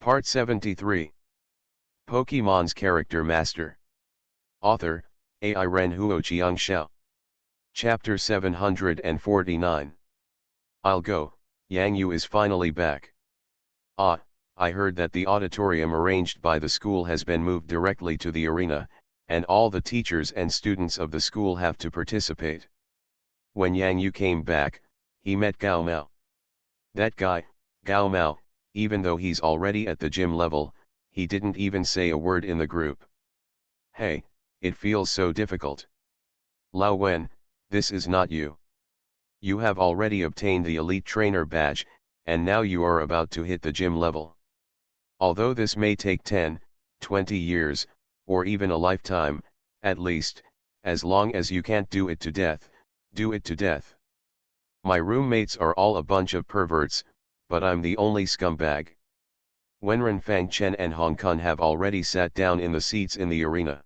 Part 73. Pokemon's Character Master. Author, Ai Ren Huo Chiang Xiao. Chapter 749. I'll go, Yang Yu is finally back. Ah, I heard that the auditorium arranged by the school has been moved directly to the arena, and all the teachers and students of the school have to participate. When Yang Yu came back, he met Gao Mao. That guy, Gao Mao, even though he's already at the gym level, he didn't even say a word in the group. Hey, it feels so difficult. Lao Wen, this is not you. You have already obtained the elite trainer badge, and now you are about to hit the gym level. Although this may take 10, 20 years, or even a lifetime, at least, as long as you can't do it to death, do it to death. My roommates are all a bunch of perverts, but I'm the only scumbag. Wenren Fang Chen and Hong Kong have already sat down in the seats in the arena.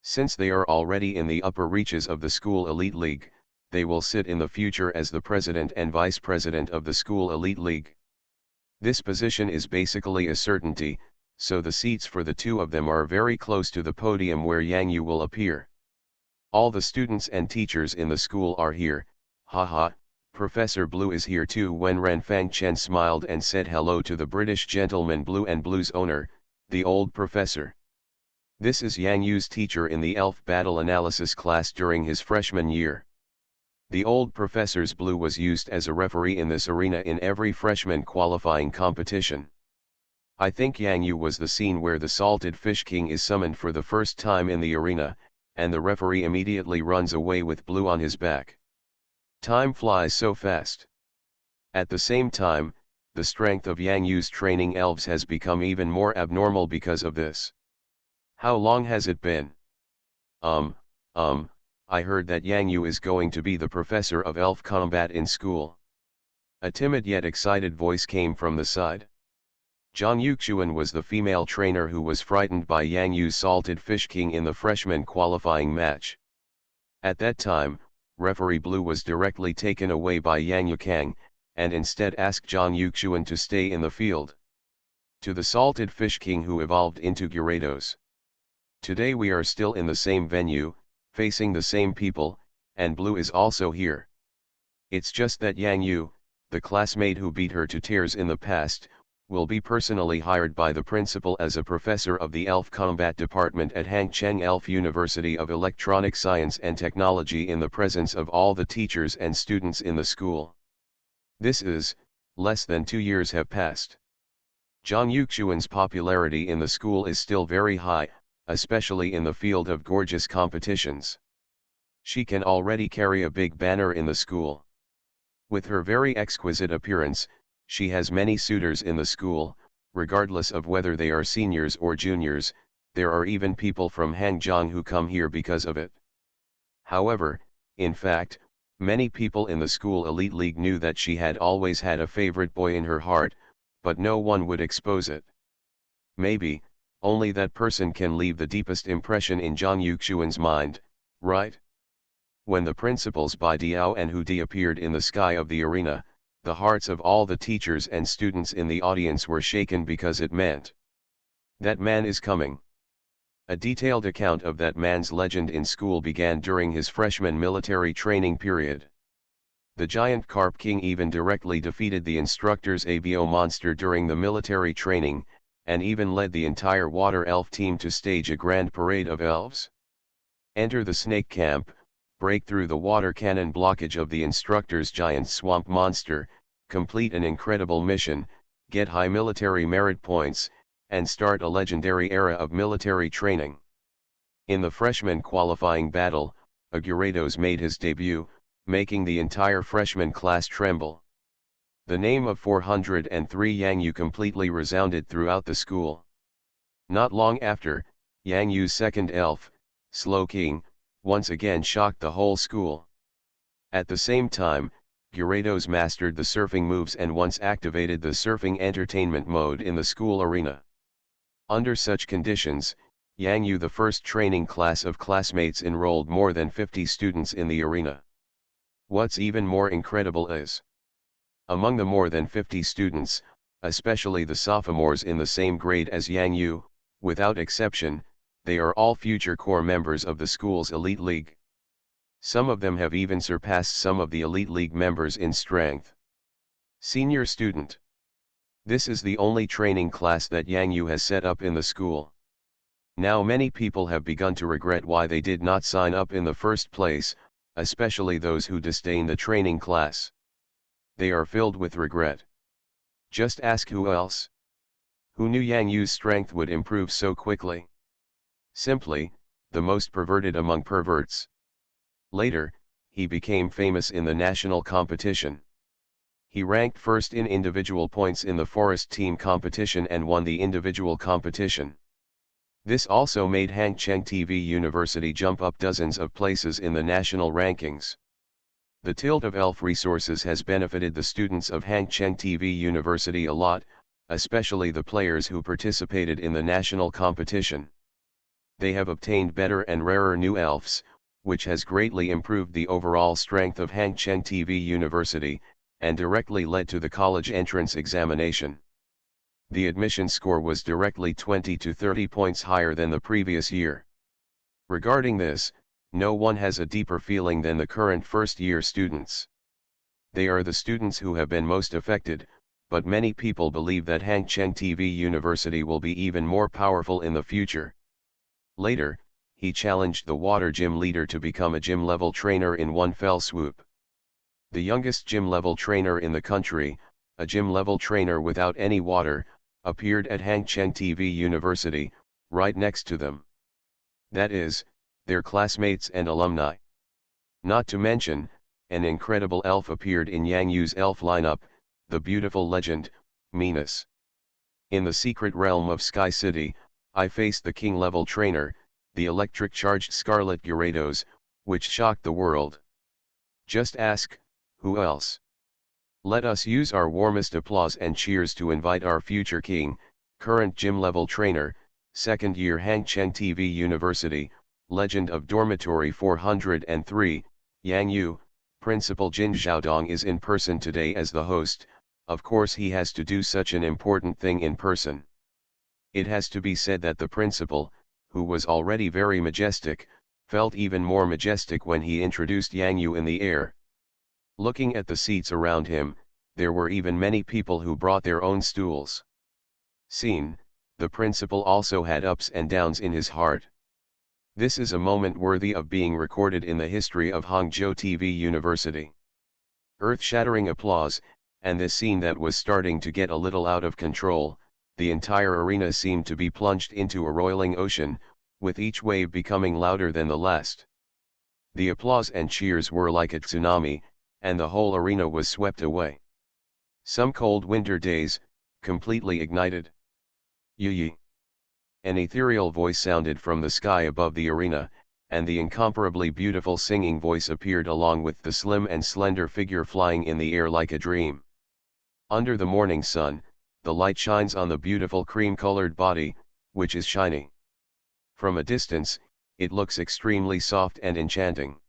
Since they are already in the upper reaches of the school elite league, they will sit in the future as the president and vice president of the school elite league. This position is basically a certainty, so the seats for the two of them are very close to the podium where Yang Yu will appear. All the students and teachers in the school are here, haha. Professor Blue is here too. When Ren Fang Chen smiled and said hello to the British gentleman Blue and Blue's owner, the old professor. This is Yang Yu's teacher in the elf battle analysis class during his freshman year. The old professor's Blue was used as a referee in this arena in every freshman qualifying competition. I think Yang Yu was the scene where the Salted Fish King is summoned for the first time in the arena, and the referee immediately runs away with Blue on his back. Time flies so fast. At the same time, the strength of Yang Yu's training elves has become even more abnormal because of this. How long has it been? I heard that Yang Yu is going to be the professor of elf combat in school. A timid yet excited voice came from the side. Zhang Yuxuan was the female trainer who was frightened by Yang Yu's Salted Fish King in the freshman qualifying match. At that time, referee Blue was directly taken away by Yang Yukang, and instead asked Zhang Yuxuan to stay in the field. To the Salted Fish King who evolved into Gyarados. Today we are still in the same venue, facing the same people, and Blue is also here. It's just that Yang Yu, the classmate who beat her to tears in the past, will be personally hired by the principal as a professor of the Elf Combat Department at Hangcheng Elf University of Electronic Science and Technology in the presence of all the teachers and students in the school. This is, less than 2 years have passed. Zhang Yuxuan's popularity in the school is still very high, especially in the field of gorgeous competitions. She can already carry a big banner in the school. With her very exquisite appearance, she has many suitors in the school, regardless of whether they are seniors or juniors. There are even people from Hangzhou who come here because of it. However, in fact, many people in the school elite league knew that she had always had a favorite boy in her heart, but no one would expose it. Maybe, only that person can leave the deepest impression in Zhang Yuxuan's mind, right? When the principals Bai Diao and Hu Di appeared in the sky of the arena, the hearts of all the teachers and students in the audience were shaken because it meant that man is coming. A detailed account of that man's legend in school began during his freshman military training period. The giant Carp King even directly defeated the instructor's ABO monster during the military training, and even led the entire water elf team to stage a grand parade of elves. Enter the snake camp, break through the water cannon blockage of the instructor's giant swamp monster, complete an incredible mission, get high military merit points, and start a legendary era of military training. In the freshman qualifying battle, a Gyarados made his debut, making the entire freshman class tremble. The name of 403 Yang Yu completely resounded throughout the school. Not long after, Yang Yu's second elf, Slow King, once again shocked the whole school. At the same time, Gyarados mastered the surfing moves and once activated the surfing entertainment mode in the school arena. Under such conditions, Yang Yu, the first training class of classmates, enrolled more than 50 students in the arena. What's even more incredible is, among the more than 50 students, especially the sophomores in the same grade as Yang Yu, without exception, they are all future core members of the school's elite league. Some of them have even surpassed some of the elite league members in strength. Senior student. This is the only training class that Yang Yu has set up in the school. Now many people have begun to regret why they did not sign up in the first place, especially those who disdain the training class. They are filled with regret. Just ask who else? Who knew Yang Yu's strength would improve so quickly? Simply, the most perverted among perverts. Later, he became famous in the national competition. He ranked first in individual points in the forest team competition and won the individual competition. This also made Hangcheng TV University jump up dozens of places in the national rankings. The tilt of ELF resources has benefited the students of Hangcheng TV University a lot, especially the players who participated in the national competition. They have obtained better and rarer new ELFs, which has greatly improved the overall strength of Hangcheng TV University, and directly led to the college entrance examination. The admission score was directly 20 to 30 points higher than the previous year. Regarding this, no one has a deeper feeling than the current first-year students. They are the students who have been most affected, but many people believe that Hangcheng TV University will be even more powerful in the future. Later, he challenged the water gym leader to become a gym-level trainer in one fell swoop. The youngest gym-level trainer in the country, a gym-level trainer without any water, appeared at Hangcheng TV University, right next to them. That is, their classmates and alumni. Not to mention, an incredible elf appeared in Yang Yu's elf lineup, the beautiful legend, Minas. In the secret realm of Sky City, I faced the king-level trainer, the electric-charged Scarlet Gyarados, which shocked the world. Just ask, who else? Let us use our warmest applause and cheers to invite our future king, current gym-level trainer, second-year Hangcheng TV University, legend of Dormitory 403, Yang Yu. Principal Jin Xiaodong is in person today as the host. Of course he has to do such an important thing in person. It has to be said that the principal, who was already very majestic, felt even more majestic when he introduced Yang Yu in the air. Looking at the seats around him, there were even many people who brought their own stools. Scene, the principal also had ups and downs in his heart. This is a moment worthy of being recorded in the history of Hangzhou TV University. Earth-shattering applause, and this scene that was starting to get a little out of control, the entire arena seemed to be plunged into a roiling ocean, with each wave becoming louder than the last. The applause and cheers were like a tsunami, and the whole arena was swept away. Some cold winter days, completely ignited. Yi. An ethereal voice sounded from the sky above the arena, and the incomparably beautiful singing voice appeared along with the slim and slender figure flying in the air like a dream. Under the morning sun, the light shines on the beautiful cream-colored body, which is shiny. From a distance, it looks extremely soft and enchanting.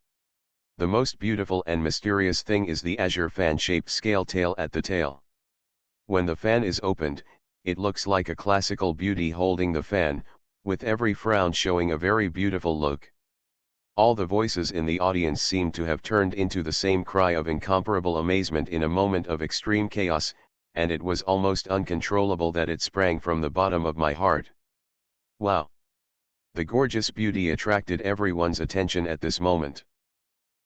The most beautiful and mysterious thing is the azure fan-shaped scale tail at the tail. When the fan is opened, it looks like a classical beauty holding the fan, with every frown showing a very beautiful look. All the voices in the audience seemed to have turned into the same cry of incomparable amazement in a moment of extreme chaos, and it was almost uncontrollable that it sprang from the bottom of my heart. Wow! The gorgeous beauty attracted everyone's attention at this moment.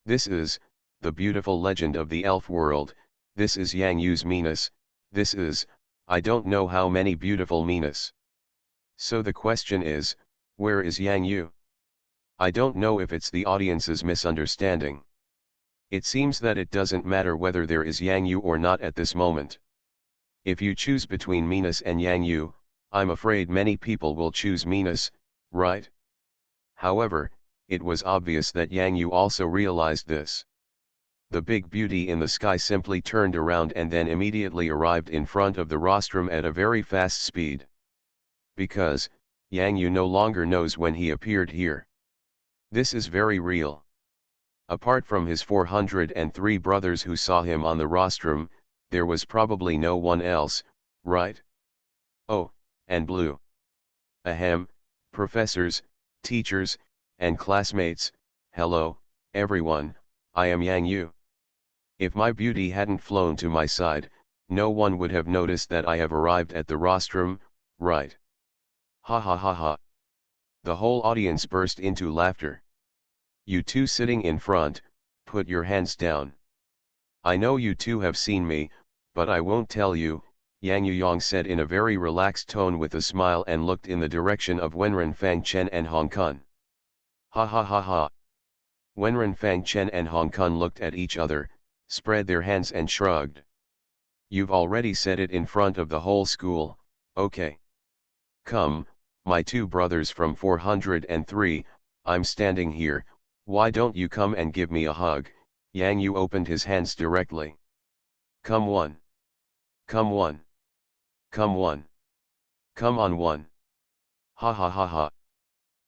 This is, the beautiful legend of the elf world, this is Yang Yu's Minas, this is, I don't know how many beautiful Minas. So the question is, where is Yang Yu? I don't know if it's the audience's misunderstanding. It seems that it doesn't matter whether there is Yang Yu or not at this moment. If you choose between Minas and Yang Yu, I'm afraid many people will choose Minas, right? However, it was obvious that Yang Yu also realized this. The big beauty in the sky simply turned around and then immediately arrived in front of the rostrum at a very fast speed. Because, Yang Yu no longer knows when he appeared here. This is very real. Apart from his 403 brothers who saw him on the rostrum, there was probably no one else, right? Oh, and blue. Ahem, professors, teachers, and classmates, hello, everyone, I am Yang Yu. If my beauty hadn't flown to my side, no one would have noticed that I have arrived at the rostrum, right? Ha ha ha ha. The whole audience burst into laughter. You two sitting in front, put your hands down. I know you two have seen me, but I won't tell you, Yang Yuyong said in a very relaxed tone with a smile and looked in the direction of Wenren Fang Chen and Hong Kong. Ha ha ha ha. Wenren Fang Chen and Hong Kong looked at each other, spread their hands and shrugged. You've already said it in front of the whole school, okay. Come, my two brothers from 403, I'm standing here, why don't you come and give me a hug? Yang Yu opened his hands directly. Come one. Come one. Come one. Come on one. Ha ha ha ha.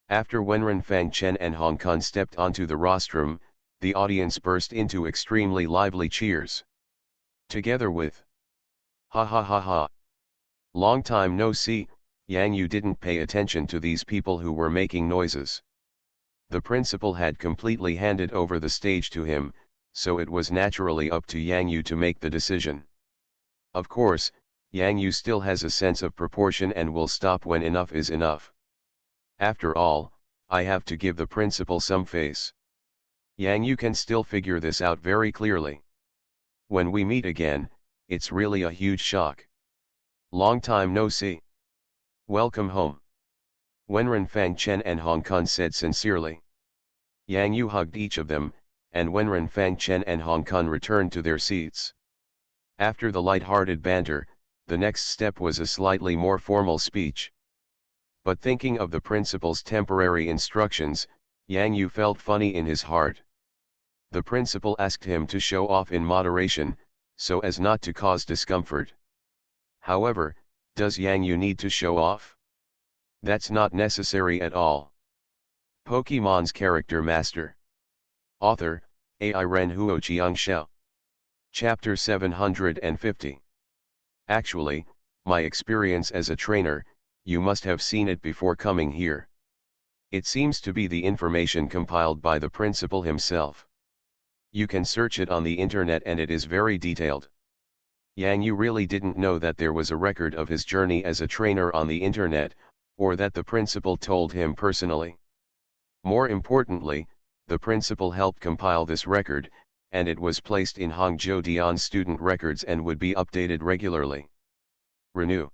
After Wenren Fang Chen and Hong Kong stepped onto the rostrum, the audience burst into extremely lively cheers. Together with ha ha ha ha. Long time no see, Yang Yu didn't pay attention to these people who were making noises. The principal had completely handed over the stage to him, so it was naturally up to Yang Yu to make the decision. Of course, Yang Yu still has a sense of proportion and will stop when enough is enough. After all, I have to give the principal some face. Yang Yu can still figure this out very clearly. When we meet again, it's really a huge shock. Long time no see. Welcome home. Wenren Fang Chen and Hong Kong said sincerely. Yang Yu hugged each of them, and Wenren Fang Chen and Hong Kong returned to their seats. After the light-hearted banter, the next step was a slightly more formal speech. But thinking of the principal's temporary instructions, Yang Yu felt funny in his heart. The principal asked him to show off in moderation, so as not to cause discomfort. However, does Yang Yu need to show off? That's not necessary at all. Pokemon's Character Master. Author, Ai Ren Huo Chiang Xiao. Chapter 750. Actually, my experience as a trainer, you must have seen it before coming here. It seems to be the information compiled by the principal himself. You can search it on the internet and it is very detailed. Yang Yu really didn't know that there was a record of his journey as a trainer on the internet, or that the principal told him personally. More importantly, the principal helped compile this record, and it was placed in Hangzhou Dian student records and would be updated regularly. Renew.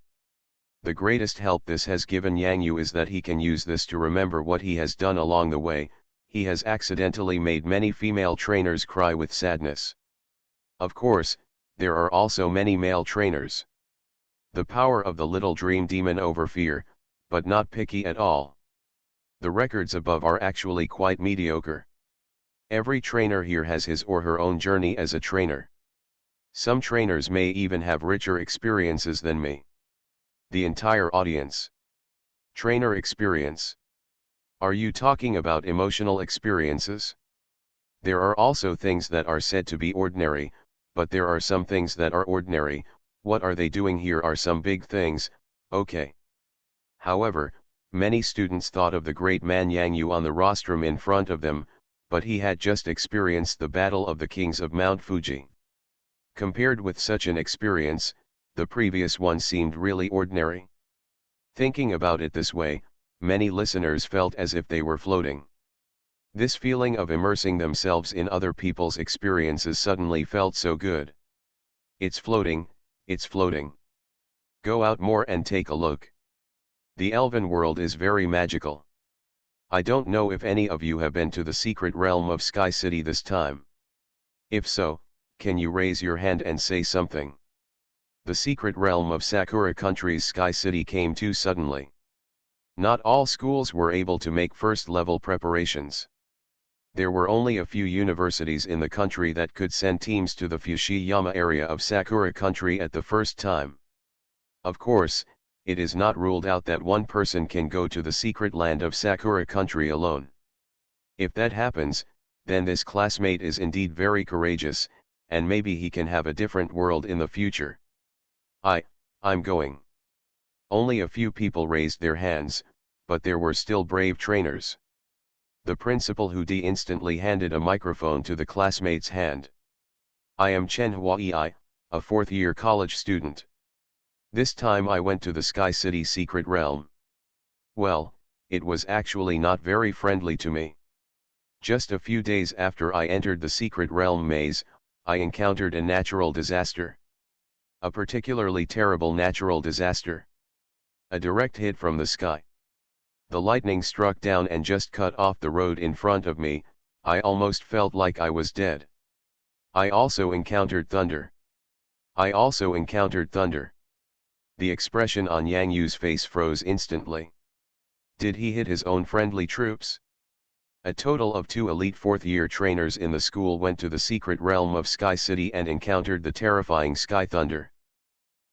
The greatest help this has given Yang Yu is that he can use this to remember what he has done along the way. He has accidentally made many female trainers cry with sadness. Of course, there are also many male trainers. The power of the little dream demon over fear, but not picky at all. The records above are actually quite mediocre. Every trainer here has his or her own journey as a trainer. Some trainers may even have richer experiences than me. The entire audience. Trainer experience. Are you talking about emotional experiences? There are also things that are said to be ordinary, but there are some things that are ordinary. What are they doing here are some big things, okay. However, many students thought of the great man Yang Yu on the rostrum in front of them, but he had just experienced the Battle of the Kings of Mount Fuji. Compared with such an experience, the previous one seemed really ordinary. Thinking about it this way, many listeners felt as if they were floating. This feeling of immersing themselves in other people's experiences suddenly felt so good. It's floating, it's floating. Go out more and take a look. The elven world is very magical. I don't know if any of you have been to the secret realm of Sky City this time. If so, can you raise your hand and say something? The secret realm of Sakura Country's Sky City came too suddenly. Not all schools were able to make first-level preparations. There were only a few universities in the country that could send teams to the Fushiyama area of Sakura Country at the first time. Of course, it is not ruled out that one person can go to the secret land of Sakura Country alone. If that happens, then this classmate is indeed very courageous, and maybe he can have a different world in the future. I I'm going. Only a few people raised their hands, but there were still brave trainers. The principal Hudi instantly handed a microphone to the classmate's hand. I am Chen Huai, a fourth-year college student. This time I went to the Sky City secret realm. Well, it was actually not very friendly to me. Just a few days after I entered the secret realm maze, I encountered a natural disaster. A particularly terrible natural disaster. A direct hit from the sky. The lightning struck down and just cut off the road in front of me. I almost felt like I was dead. I also encountered thunder. The expression on Yang Yu's face froze instantly. Did he hit his own friendly troops? A total of 2 elite fourth-year trainers in the school went to the secret realm of Sky City and encountered the terrifying sky thunder.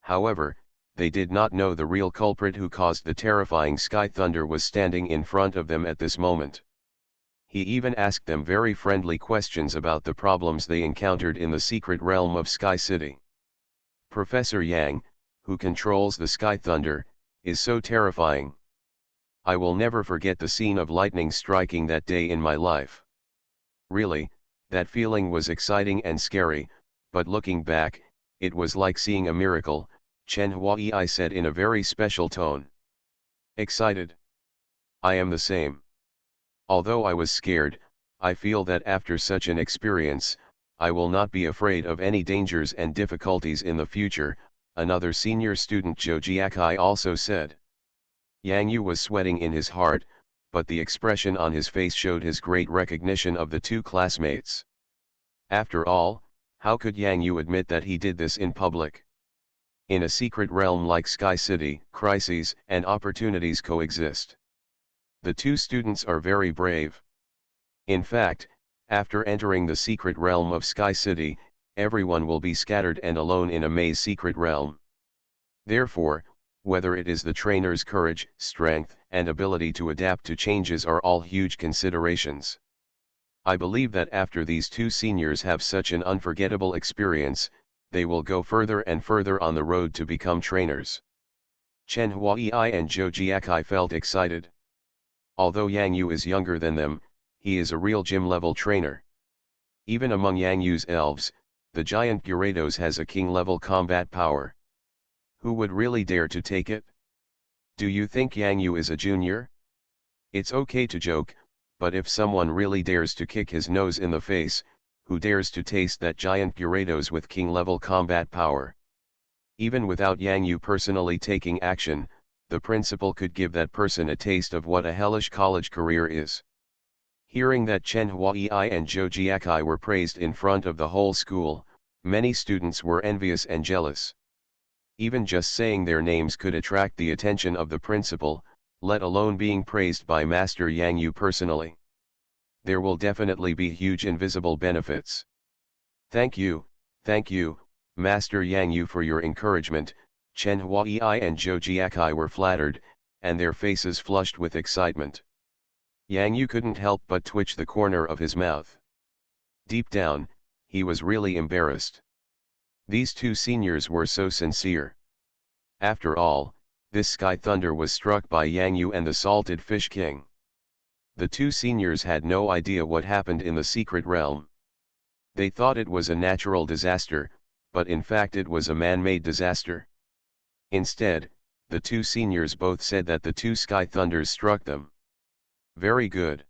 However, they did not know the real culprit who caused the terrifying sky thunder was standing in front of them at this moment. He even asked them very friendly questions about the problems they encountered in the secret realm of Sky City. Professor Yang, who controls the sky thunder, is so terrifying. I will never forget the scene of lightning striking that day in my life. Really, that feeling was exciting and scary, but looking back, it was like seeing a miracle, Chen Huai said in a very special tone. Excited? I am the same. Although I was scared, I feel that after such an experience, I will not be afraid of any dangers and difficulties in the future, another senior student Zhou Jiakai also said. Yang Yu was sweating in his heart, but the expression on his face showed his great recognition of the two classmates. After all, how could Yang Yu admit that he did this in public? In a secret realm like Sky City, crises and opportunities coexist. The two students are very brave. In fact, after entering the secret realm of Sky City, everyone will be scattered and alone in a maze secret realm. Therefore, whether it is the trainer's courage, strength, and ability to adapt to changes are all huge considerations. I believe that after these two seniors have such an unforgettable experience, they will go further and further on the road to become trainers. Chen Huai and Zhou Jiakai felt excited. Although Yang Yu is younger than them, he is a real gym-level trainer. Even among Yang Yu's elves, the giant Gyarados has a king-level combat power. Who would really dare to take it? Do you think Yang Yu is a junior? It's okay to joke, but if someone really dares to kick his nose in the face, who dares to taste that giant Gyarados with king-level combat power? Even without Yang Yu personally taking action, the principal could give that person a taste of what a hellish college career is. Hearing that Chen Huai and Zhou Jiakai were praised in front of the whole school, many students were envious and jealous. Even just saying their names could attract the attention of the principal, let alone being praised by Master Yang Yu personally. There will definitely be huge invisible benefits. Thank you, Master Yang Yu, for your encouragement. Chen Huai and Zhou Jiakai were flattered, and their faces flushed with excitement. Yang Yu couldn't help but twitch the corner of his mouth. Deep down, he was really embarrassed. These two seniors were so sincere. After all, this sky thunder was struck by Yang Yu and the Salted Fish King. The two seniors had no idea what happened in the secret realm. They thought it was a natural disaster, but in fact it was a man-made disaster. Instead, the two seniors both said that the two sky thunders struck them. Very good.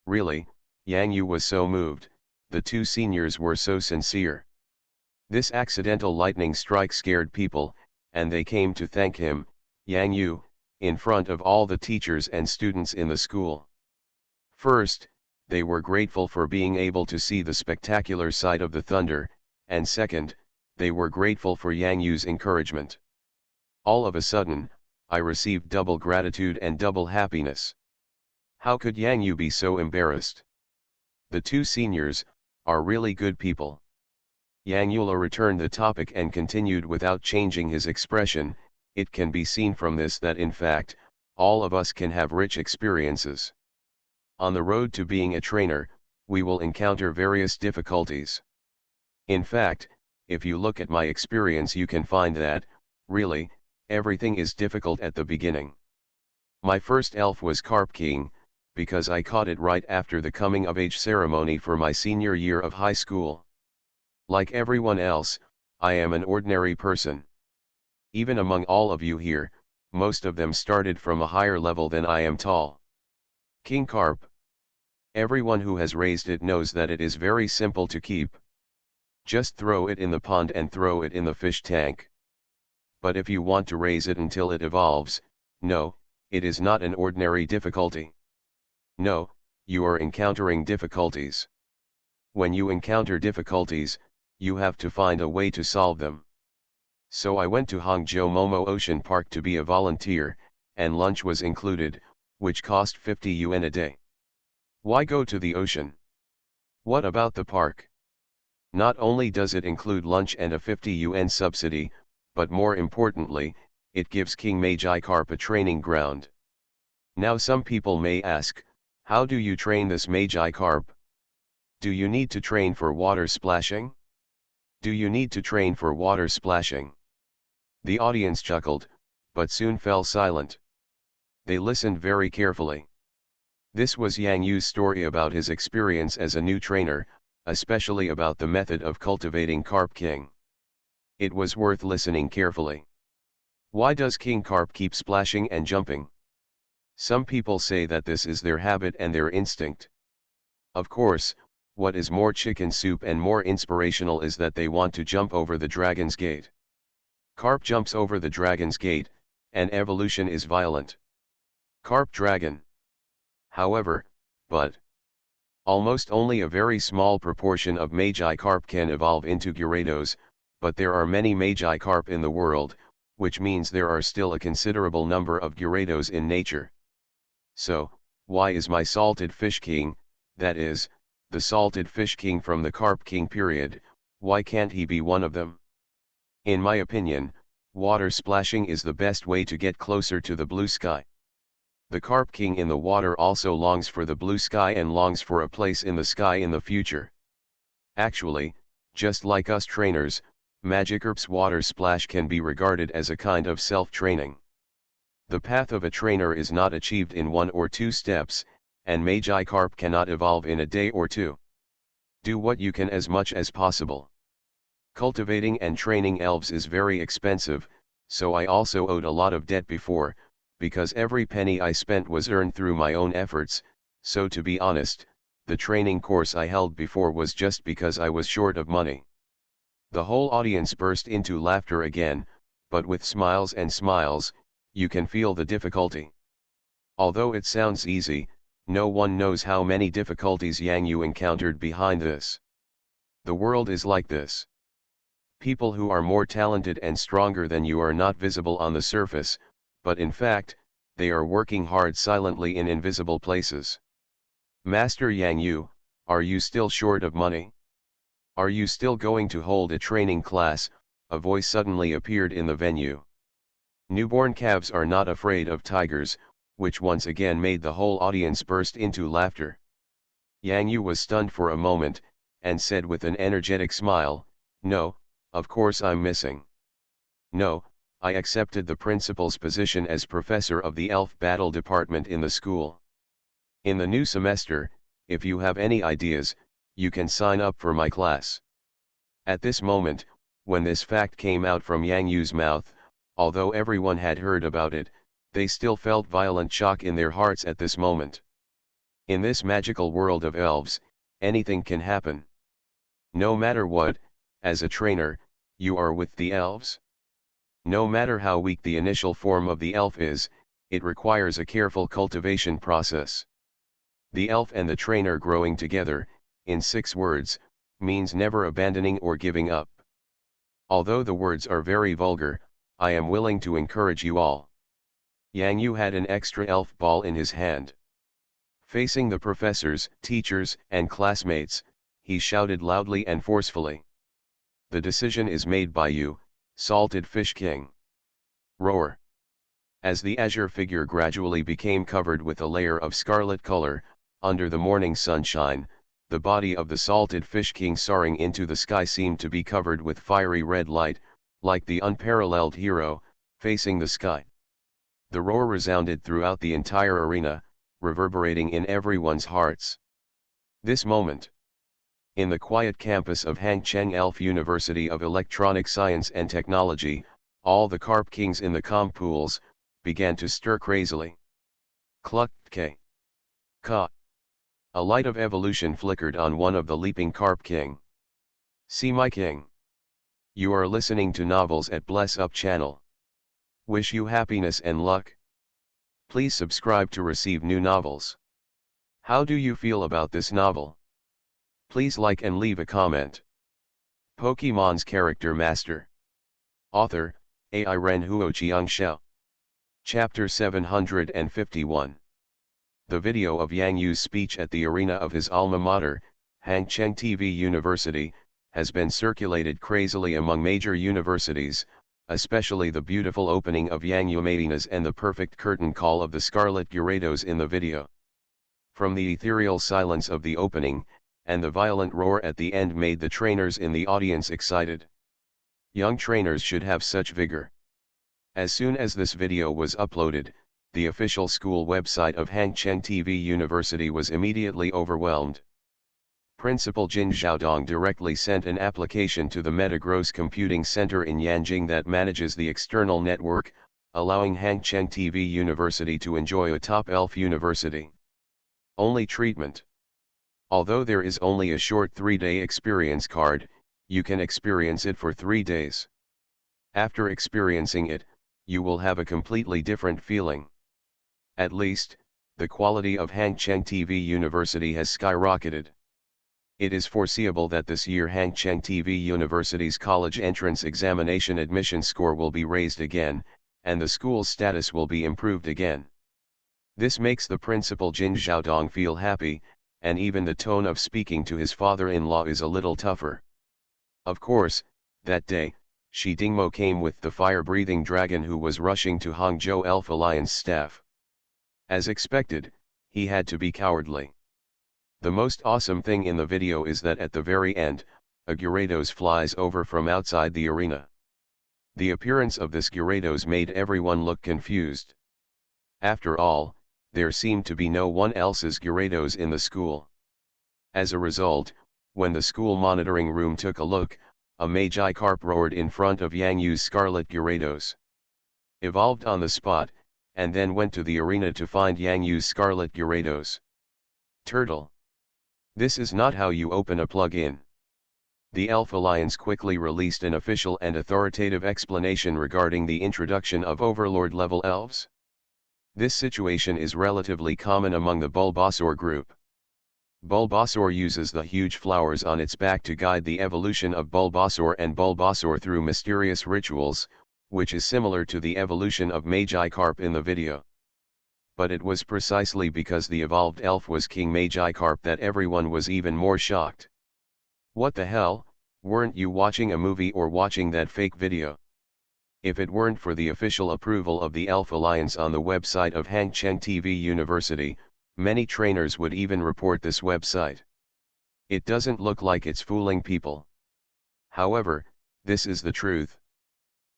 Really, Yang Yu was so moved, the two seniors were so sincere. This accidental lightning strike scared people, and they came to thank him, Yang Yu, in front of all the teachers and students in the school. First, they were grateful for being able to see the spectacular sight of the thunder, and second, they were grateful for Yang Yu's encouragement. All of a sudden, I received double gratitude and double happiness. How could Yang Yu be so embarrassed? The two seniors are really good people. Yang Yu returned the topic and continued without changing his expression. It can be seen from this that in fact, all of us can have rich experiences. On the road to being a trainer, we will encounter various difficulties. In fact, if you look at my experience, you can find that, Really, everything is difficult at the beginning. My first elf was Carp King, because I caught it right after the coming of age ceremony for my senior year of high school. Like everyone else, I am an ordinary person. Even among all of you here, most of them started from a higher level than I am tall. King Carp. Everyone who has raised it knows that it is very simple to keep. Just throw it in the pond and throw it in the fish tank. But if you want to raise it until it evolves, no, it is not an ordinary difficulty. No, you are encountering difficulties. When you encounter difficulties, you have to find a way to solve them. So I went to Hangzhou Momo Ocean Park to be a volunteer, and lunch was included, which cost 50 yuan a day. Why go to the ocean? What about the park? Not only does it include lunch and a 50 yuan subsidy, but more importantly, it gives King Magi Carp a training ground. Now some people may ask, how do you train this Magi Carp? Do you need to train for water splashing? Do you need to train for water splashing? The audience chuckled, but soon fell silent. They listened very carefully. This was Yang Yu's story about his experience as a new trainer, especially about the method of cultivating Carp King. It was worth listening carefully. Why does King Carp keep splashing and jumping? Some people say that this is their habit and their instinct. Of course, what is more chicken soup and more inspirational is that they want to jump over the dragon's gate. Carp jumps over the dragon's gate, and evolution is violent. Carp dragon. However, almost only a very small proportion of Magi Carp can evolve into Gyarados, but there are many Magi Carp in the world, which means there are still a considerable number of Gyarados in nature. So, why is my Salted Fish King, that is, the Salted Fish King from the Carp King period, why can't he be one of them? In my opinion, water splashing is the best way to get closer to the blue sky. The Carp King in the water also longs for the blue sky and longs for a place in the sky in the future. Actually, just like us trainers, Magikarp's water splash can be regarded as a kind of self-training. The path of a trainer is not achieved in 1 or 2 steps, and Magi Carp cannot evolve in a day or 2. Do what you can as much as possible. Cultivating and training elves is very expensive, so I also owed a lot of debt before, because every penny I spent was earned through my own efforts, so to be honest, the training course I held before was just because I was short of money. The whole audience burst into laughter again, but with smiles and smiles, you can feel the difficulty. Although it sounds easy, no one knows how many difficulties Yang Yu encountered behind this. The world is like this. People who are more talented and stronger than you are not visible on the surface, but in fact, they are working hard silently in invisible places. Master Yang Yu, are you still short of money? Are you still going to hold a training class? A voice suddenly appeared in the venue. Newborn calves are not afraid of tigers, which once again made the whole audience burst into laughter. Yang Yu was stunned for a moment, and said with an energetic smile, "No, of course I'm missing. No, I accepted the principal's position as professor of the elf battle department in the school. In the new semester, if you have any ideas, you can sign up for my class." At this moment, when this fact came out from Yang Yu's mouth, although everyone had heard about it, they still felt violent shock in their hearts at this moment. In this magical world of elves, anything can happen. No matter what, as a trainer, you are with the elves. No matter how weak the initial form of the elf is, it requires a careful cultivation process. The elf and the trainer growing together, in 6 words, means never abandoning or giving up. Although the words are very vulgar, I am willing to encourage you all. Yang Yu had an extra elf ball in his hand. Facing the professors, teachers, and classmates, he shouted loudly and forcefully. "The decision is made by you, Salted Fish King." Roar. As the azure figure gradually became covered with a layer of scarlet color, under the morning sunshine, the body of the Salted Fish King soaring into the sky seemed to be covered with fiery red light, like the unparalleled hero, facing the sky. The roar resounded throughout the entire arena, reverberating in everyone's hearts. This moment. In the quiet campus of Hangcheng Elf University of Electronic Science and Technology, all the carp kings in the comp pools began to stir crazily. Cluck K. Ka. A light of evolution flickered on one of the leaping carp king. See my king. You are listening to Novels at Bless Up channel. Wish you happiness and luck. Please subscribe to receive new novels. How do you feel about this novel? Please like and leave a comment. Pokemon's Character Master. Author, Ai Ren Huo Chiang Xiao. Chapter 751. The video of Yang Yu's speech at the arena of his alma mater, Hangcheng TV University, has been circulated crazily among major universities, especially the beautiful opening of Yang Yumadinas and the perfect curtain call of the Scarlet Gyarados in the video. From the ethereal silence of the opening, and the violent roar at the end made the trainers in the audience excited. Young trainers should have such vigor. As soon as this video was uploaded, the official school website of Hangcheng TV University was immediately overwhelmed. Principal Jin Xiaodong directly sent an application to the Metagross Computing Center in Yanjing that manages the external network, allowing Hangcheng TV University to enjoy a top elf university. Only treatment. Although there is only a short 3-day experience card, you can experience it for 3 days. After experiencing it, you will have a completely different feeling. At least, the quality of Hangcheng TV University has skyrocketed. It is foreseeable that this year Hangcheng TV University's college entrance examination admission score will be raised again, and the school's status will be improved again. This makes the principal Jin Xiaodong feel happy, and even the tone of speaking to his father-in-law is a little tougher. Of course, that day, Shi Dingmo came with the fire-breathing dragon who was rushing to Hangzhou Elf Alliance staff. As expected, he had to be cowardly. The most awesome thing in the video is that at the very end, a Gyarados flies over from outside the arena. The appearance of this Gyarados made everyone look confused. After all, there seemed to be no one else's Gyarados in the school. As a result, when the school monitoring room took a look, a Magikarp roared in front of Yang Yu's Scarlet Gyarados. Evolved on the spot, and then went to the arena to find Yang Yu's Scarlet Gyarados. Turtle. This is not how you open a plug-in. The Elf Alliance quickly released an official and authoritative explanation regarding the introduction of Overlord-level elves. This situation is relatively common among the Bulbasaur group. Bulbasaur uses the huge flowers on its back to guide the evolution of Bulbasaur and Bulbasaur through mysterious rituals, which is similar to the evolution of Magikarp in the video. But it was precisely because the evolved elf was King Magikarp that everyone was even more shocked. What the hell, weren't you watching a movie or watching that fake video? If it weren't for the official approval of the Elf Alliance on the website of Hangcheng TV University, many trainers would even report this website. It doesn't look like it's fooling people. However, this is the truth.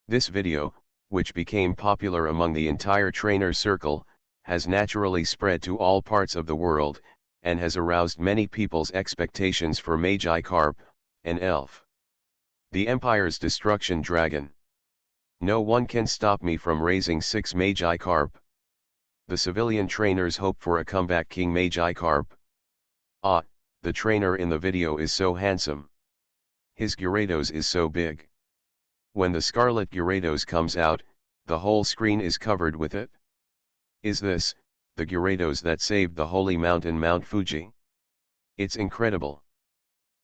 This video, which became popular among the entire trainer circle, has naturally spread to all parts of the world, and has aroused many people's expectations for Magikarp, an elf. The Empire's Destruction Dragon. No one can stop me from raising 6 Magikarp. The civilian trainers hope for a comeback King Magikarp. Ah, the trainer in the video is so handsome. His Gyarados is so big. When the Scarlet Gyarados comes out, the whole screen is covered with it. Is this the Gyarados that saved the holy mountain Mount Fuji? It's incredible.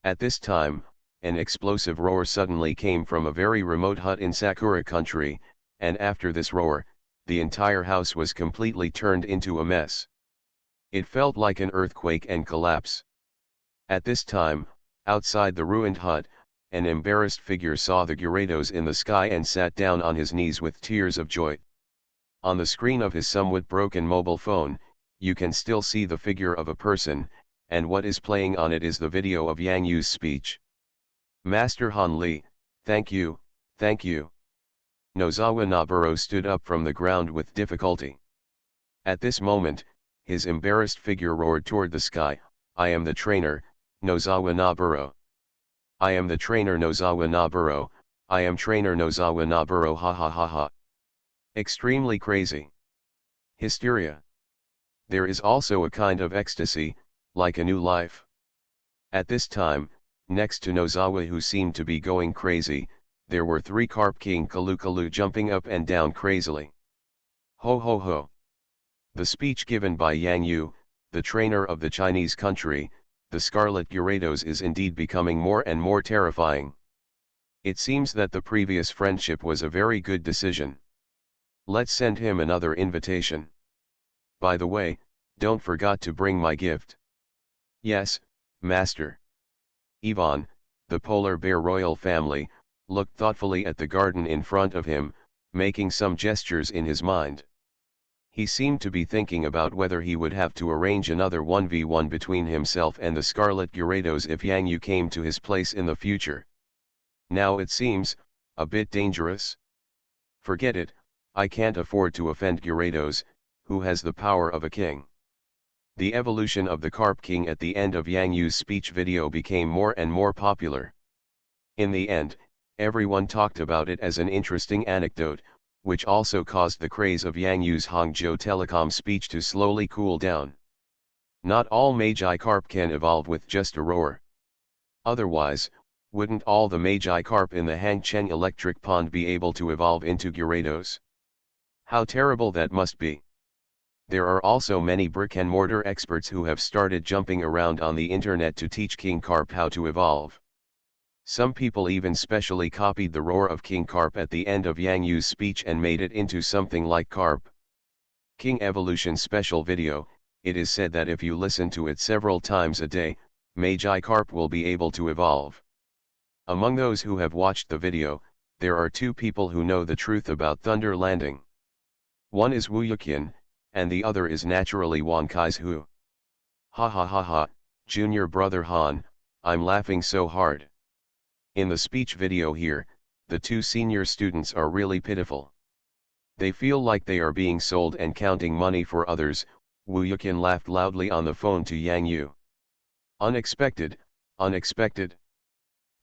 At this time, an explosive roar suddenly came from a very remote hut in Sakura country, and after this roar, the entire house was completely turned into a mess. It felt like an earthquake and collapse. At this time, outside the ruined hut, an embarrassed figure saw the Gyarados in the sky and sat down on his knees with tears of joy. On the screen of his somewhat broken mobile phone, you can still see the figure of a person, and what is playing on it is the video of Yang Yu's speech. Master Han Li, thank you, Thank you. Nozawa Naburo stood up from the ground with difficulty. At this moment, his embarrassed figure roared toward the sky, I am the trainer, Nozawa Naburo. I am the trainer Nozawa Naburo, I am trainer Nozawa Naburo ha ha ha ha. Extremely crazy. Hysteria. There is also a kind of ecstasy, like a new life. At this time, next to Nozawa who seemed to be going crazy, there were 3 Carp King Kalu jumping up and down crazily. Ho ho ho. The speech given by Yang Yu, the trainer of the Chinese country, the Scarlet Gyarados is indeed becoming more and more terrifying. It seems that the previous friendship was a very good decision. Let's send him another invitation. By the way, don't forget to bring my gift. Yes, master. Ivan, the polar bear royal family, looked thoughtfully at the garden in front of him, making some gestures in his mind. He seemed to be thinking about whether he would have to arrange another 1v1 between himself and the Scarlet Gyarados if Yang Yu came to his place in the future. Now it seems, a bit dangerous. Forget it, I can't afford to offend Gyarados, who has the power of a king. The evolution of the Carp King at the end of Yang Yu's speech video became more and more popular. In the end, everyone talked about it as an interesting anecdote, which also caused the craze of Yang Yu's Hangzhou Telecom speech to slowly cool down. Not all Magi-Carp can evolve with just a roar. Otherwise, wouldn't all the Magi-Carp in the Hangcheng Electric Pond be able to evolve into Gyarados? How terrible that must be. There are also many brick-and-mortar experts who have started jumping around on the internet to teach King Carp how to evolve. Some people even specially copied the roar of King Carp at the end of Yang Yu's speech and made it into something like Carp. King Evolution special video, it is said that if you listen to it several times a day, Magi-Carp will be able to evolve. Among those who have watched the video, there are 2 people who know the truth about Thunder Landing. One is Wu Yuqian, and the other is naturally Wang Kaizu. Ha ha ha ha, junior brother Han, I'm laughing so hard. In the speech video here, the 2 senior students are really pitiful. They feel like they are being sold and counting money for others. Wu Yuqian laughed loudly on the phone to Yang Yu. Unexpected, unexpected.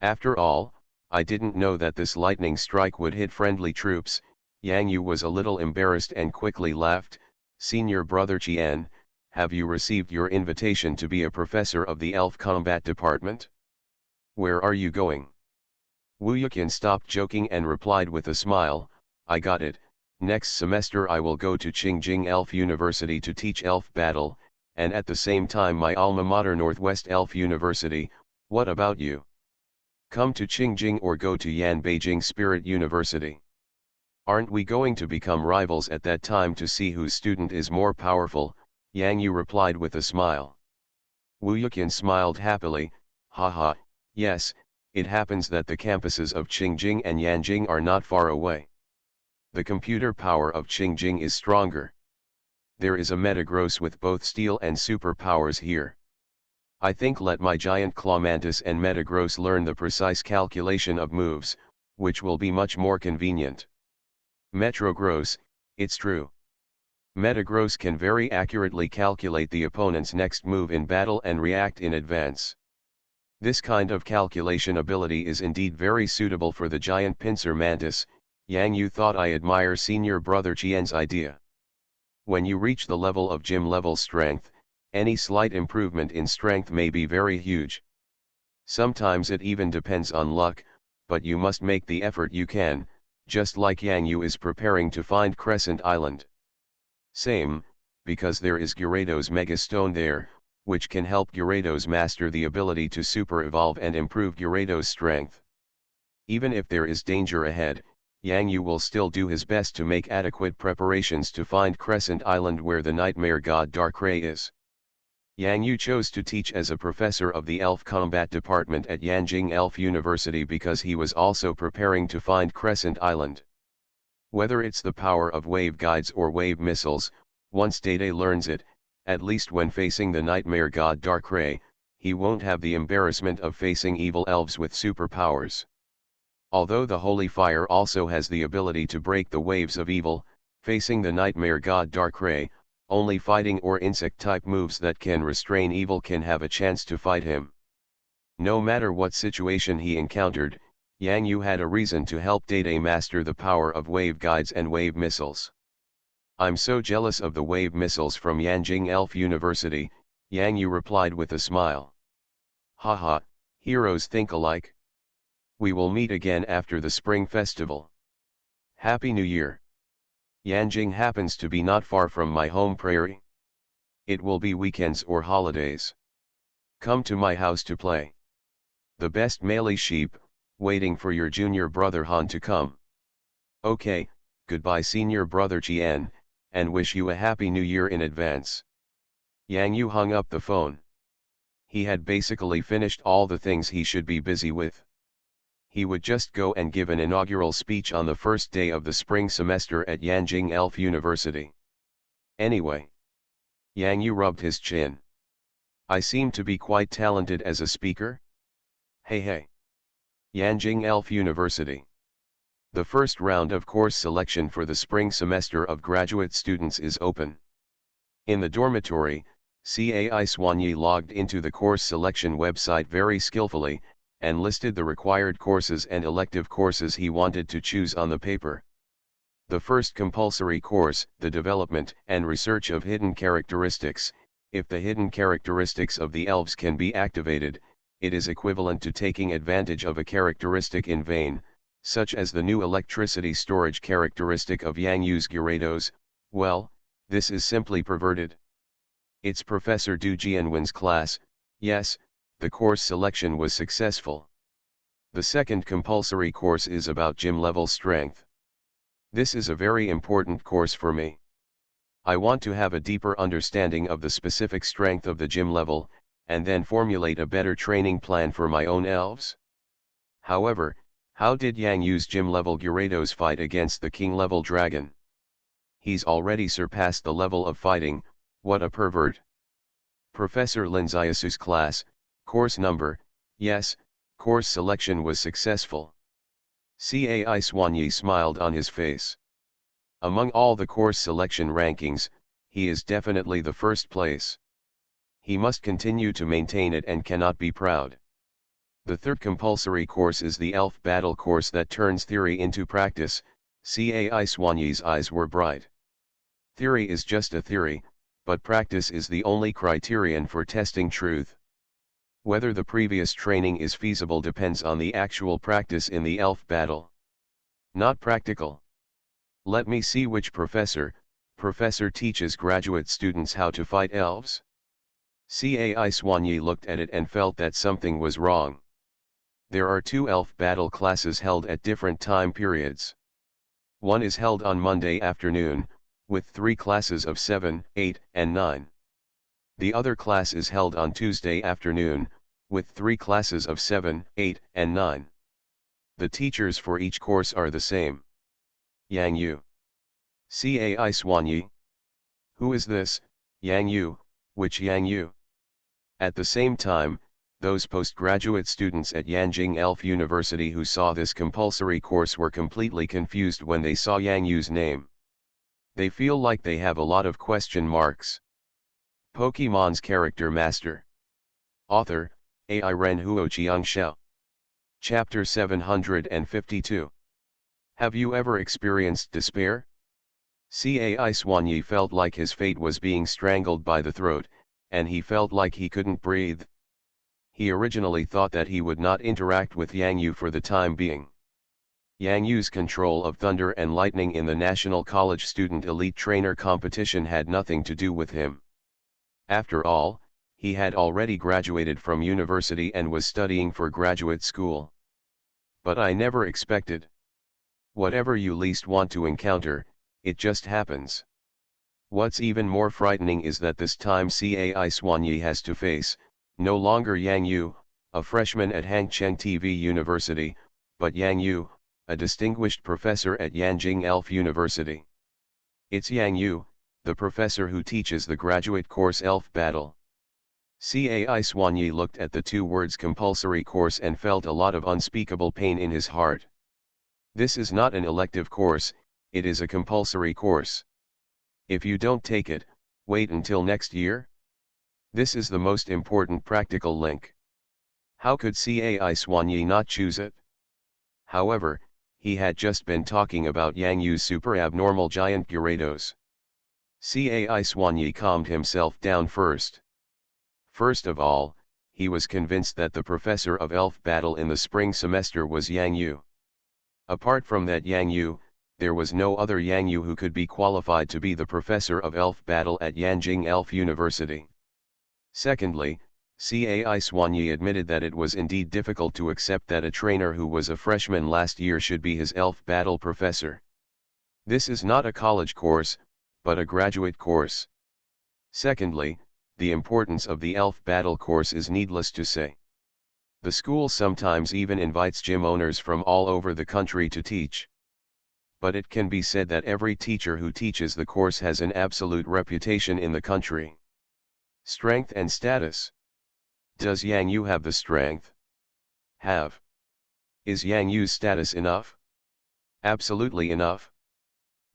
After all, I didn't know that this lightning strike would hit friendly troops. Yang Yu was a little embarrassed and quickly laughed. Senior brother Qian, have you received your invitation to be a professor of the Elf Combat Department? Where are you going? Wu Yuqian stopped joking and replied with a smile, I got it, next semester I will go to Qingjing Elf University to teach elf battle, and at the same time my alma mater Northwest Elf University. What about you? Come to Qingjing or go to Yan Beijing Spirit University. Aren't we going to become rivals at that time to see whose student is more powerful? Yang Yu replied with a smile. Wu Yuqian smiled happily, haha, yes, it happens that the campuses of Qingjing and Yanjing are not far away. The computer power of Qingjing is stronger. There is a Metagross with both steel and super powers here. I think let my giant Clawmantis and Metagross learn the precise calculation of moves, which will be much more convenient. Metrogross, it's true. Metagross can very accurately calculate the opponent's next move in battle and react in advance. This kind of calculation ability is indeed very suitable for the giant pincer mantis. Yang Yu thought I admire senior brother Qian's idea. When you reach the level of gym level strength, any slight improvement in strength may be very huge. Sometimes it even depends on luck, but you must make the effort you can, just like Yang Yu is preparing to find Crescent Island. Same, because there is Gyarados Mega Stone there, which can help Gyarados master the ability to super evolve and improve Gyarados' strength. Even if there is danger ahead, Yang Yu will still do his best to make adequate preparations to find Crescent Island where the Nightmare God Darkrai is. Yang Yu chose to teach as a professor of the Elf Combat Department at Yanjing Elf University because he was also preparing to find Crescent Island. Whether it's the power of wave guides or wave missiles, once Dede learns it, at least when facing the Nightmare God Darkrai, he won't have the embarrassment of facing evil elves with superpowers. Although the holy fire also has the ability to break the waves of evil, facing the nightmare god Darkrai, only fighting or insect-type moves that can restrain evil can have a chance to fight him. No matter what situation he encountered, Yang Yu had a reason to help Dede master the power of wave guides and wave missiles. "I'm so jealous of the wave missiles from Yanjing Elf University," Yang Yu replied with a smile. "Haha, heroes think alike. We will meet again after the Spring Festival. Happy New Year. Yanjing happens to be not far from my home prairie. It will be weekends or holidays. Come to my house to play. The best Melee sheep, waiting for your junior brother Han to come." "Okay, goodbye senior brother Qian, and wish you a happy new year in advance." Yang Yu hung up the phone. He had basically finished all the things he should be busy with. He would just go and give an inaugural speech on the first day of the spring semester at Yanjing Elf University. Anyway. Yang Yu rubbed his chin. "I seem to be quite talented as a speaker? Hey. Yanjing Elf University. The first round of course selection for the spring semester of graduate students is open." In the dormitory, Cai Swanyi logged into the course selection website very skillfully, and listed the required courses and elective courses he wanted to choose on the paper. The first compulsory course, the development and research of hidden characteristics. If the hidden characteristics of the elves can be activated, it is equivalent to taking advantage of a characteristic in vain, such as the new electricity storage characteristic of Yang Yu's Gyarados. Well, this is simply perverted. It's Professor Du Jianwen's class. Yes, the course selection was successful. The second compulsory course is about gym level strength. This is a very important course for me. I want to have a deeper understanding of the specific strength of the gym level, and then formulate a better training plan for my own elves. However, how did Yang Yu's gym level Gyarados fight against the king level dragon? He's already surpassed the level of fighting. What a pervert. Professor Lin Xiaosu's class, course number. Yes, course selection was successful. Cai Swanyi smiled on his face. Among all the course selection rankings, he is definitely the first place. He must continue to maintain it and cannot be proud. The third compulsory course is the Elf Battle course that turns theory into practice. Cai Swanyi's eyes were bright. Theory is just a theory, but practice is the only criterion for testing truth. Whether the previous training is feasible depends on the actual practice in the Elf Battle. Not practical. Let me see which professor teaches graduate students how to fight elves. Cai Swanyi looked at it and felt that something was wrong. There are 2 elf battle classes held at different time periods. One is held on Monday afternoon, with 3 classes of 7, 8, and 9. The other class is held on Tuesday afternoon, with 3 classes of 7, 8, and 9. The teachers for each course are the same. Yang Yu. Cai Swanyi. Who is this, Yang Yu? Which Yang Yu? At the same time, those postgraduate students at Yanjing Elf University who saw this compulsory course were completely confused when they saw Yang Yu's name. They feel like they have a lot of question marks. Pokemon's Character Master. Author, Ai Ren Huo Xiangxiao. Chapter 752. Have you ever experienced despair? Cai Swanyi felt like his fate was being strangled by the throat, and he felt like he couldn't breathe. He originally thought that he would not interact with Yang Yu for the time being. Yang Yu's control of thunder and lightning in the National College Student Elite Trainer competition had nothing to do with him. After all, he had already graduated from university and was studying for graduate school. But I never expected. Whatever you least want to encounter, it just happens. What's even more frightening is that this time Cai Swanyi has to face, no longer Yang Yu, a freshman at Hangcheng TV University, but Yang Yu, a distinguished professor at Yanjing Elf University. It's Yang Yu, the professor who teaches the graduate course Elf Battle. Cai Swanyi looked at the 2 words compulsory course and felt a lot of unspeakable pain in his heart. This is not an elective course, it is a compulsory course. If you don't take it, wait until next year? This is the most important practical link. How could Cai Soigny not choose it? However, he had just been talking about Yang Yu's super abnormal giant Gyarados. Cai Soigny calmed himself down first. First of all, he was convinced that the professor of elf battle in the spring semester was Yang Yu. Apart from that Yang Yu, there was no other Yang Yu who could be qualified to be the professor of elf battle at Yanjing Elf University. Secondly, Cai Soigny admitted that it was indeed difficult to accept that a trainer who was a freshman last year should be his elf battle professor. This is not a college course, but a graduate course. Secondly, the importance of the elf battle course is needless to say. The school sometimes even invites gym owners from all over the country to teach. But it can be said that every teacher who teaches the course has an absolute reputation in the country. Strength and status. Does Yang Yu have the strength? Have. Is Yang Yu's status enough? Absolutely enough.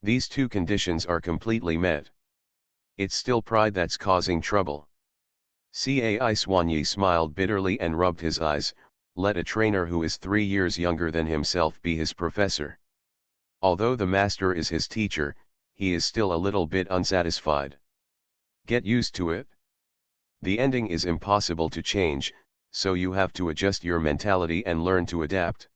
These two conditions are completely met. It's still pride that's causing trouble. Cai Soigny smiled bitterly and rubbed his eyes. Let a trainer who is 3 years younger than himself be his professor. Although the master is his teacher, he is still a little bit unsatisfied. Get used to it. The ending is impossible to change, so you have to adjust your mentality and learn to adapt.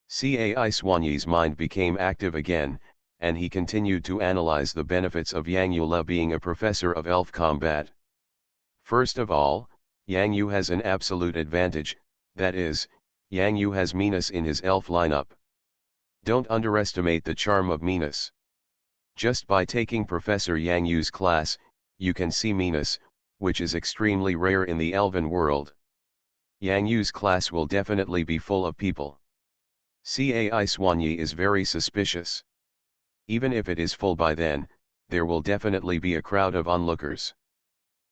Cai Soigny's mind became active again, and he continued to analyze the benefits of Yang Yu being a professor of elf combat. First of all, Yang Yu has an absolute advantage, that is, Yang Yu has Minas in his elf lineup. Don't underestimate the charm of Minas. Just by taking Professor Yang Yu's class, you can see Minas, which is extremely rare in the elven world. Yang Yu's class will definitely be full of people. Cai Soigny is very suspicious. Even if it is full by then, there will definitely be a crowd of onlookers.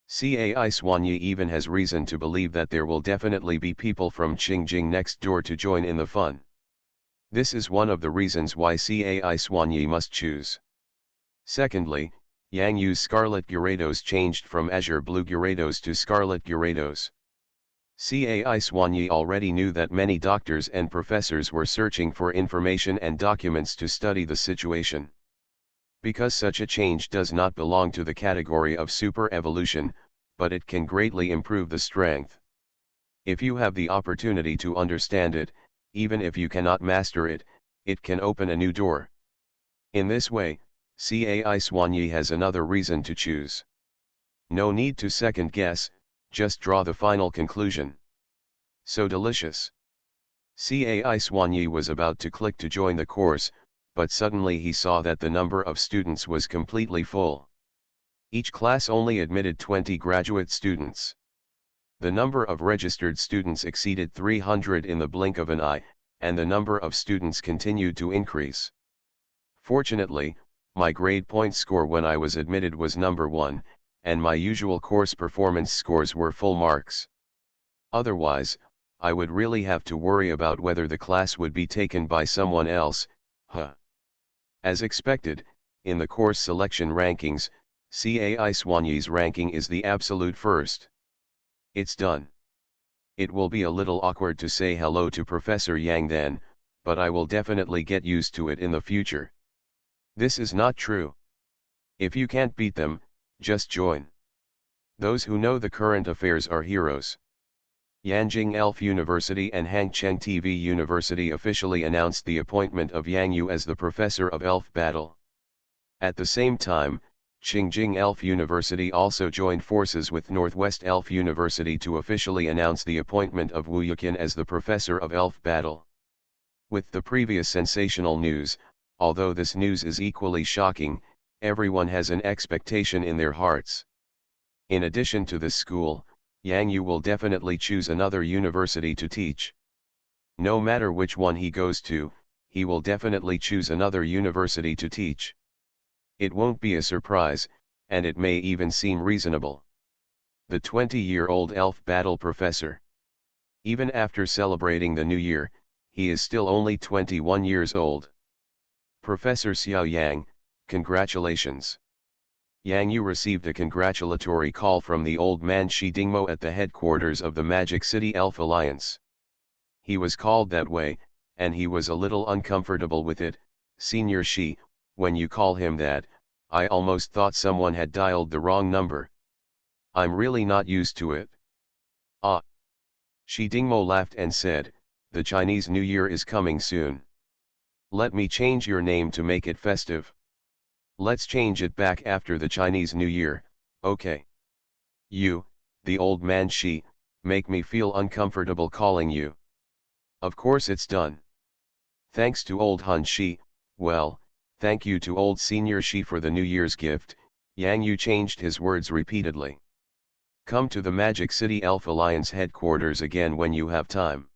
Cai Soigny even has reason to believe that there will definitely be people from Qingjing next door to join in the fun. This is one of the reasons why Cai Soigny must choose. Secondly, Yang Yu's Scarlet Gyarados changed from Azure Blue Gyarados to Scarlet Gyarados. Cai Soigny already knew that many doctors and professors were searching for information and documents to study the situation. Because such a change does not belong to the category of super evolution, but it can greatly improve the strength. If you have the opportunity to understand it, even if you cannot master it, it can open a new door. In this way, Cai Soigny has another reason to choose. No need to second guess, just draw the final conclusion. So delicious. Cai Soigny was about to click to join the course, but suddenly he saw that the number of students was completely full. Each class only admitted 20 graduate students. The number of registered students exceeded 300 in the blink of an eye, and the number of students continued to increase. Fortunately, my grade point score when I was admitted was number 1, and my usual course performance scores were full marks. Otherwise, I would really have to worry about whether the class would be taken by someone else. As expected, in the course selection rankings, Cai Soigny's ranking is the absolute first. It's done. It will be a little awkward to say hello to Professor Yang then, but I will definitely get used to it in the future. This is not true. If you can't beat them, just join. Those who know the current affairs are heroes. Yanjing Elf University and Hangcheng TV University officially announced the appointment of Yang Yu as the professor of elf battle. At the same time, Qingjing Elf University also joined forces with Northwest Elf University to officially announce the appointment of Wu Yuqian as the professor of elf battle. With the previous sensational news, although this news is equally shocking, everyone has an expectation in their hearts. In addition to this school, Yang Yu will definitely choose another university to teach. No matter which one he goes to, he will definitely choose another university to teach. It won't be a surprise, and it may even seem reasonable. The 20-year-old elf battle professor. Even after celebrating the new year, he is still only 21 years old. Professor Xiao Yang, congratulations. Yang Yu received a congratulatory call from the old man Shi Dingmo at the headquarters of the Magic City Elf Alliance. He was called that way, and he was a little uncomfortable with it. Senior Shi, when you call him that, I almost thought someone had dialed the wrong number. I'm really not used to it. Ah. Shi Dingmo laughed and said, the Chinese New Year is coming soon. Let me change your name to make it festive. Let's change it back after the Chinese New Year, okay? You, the old man Shi, make me feel uncomfortable calling you. Of course it's done. Thanks to old Hun Shi, well, thank you to old senior Shi for the New Year's gift. Yang Yu changed his words repeatedly. Come to the Magic City Elf Alliance headquarters again when you have time.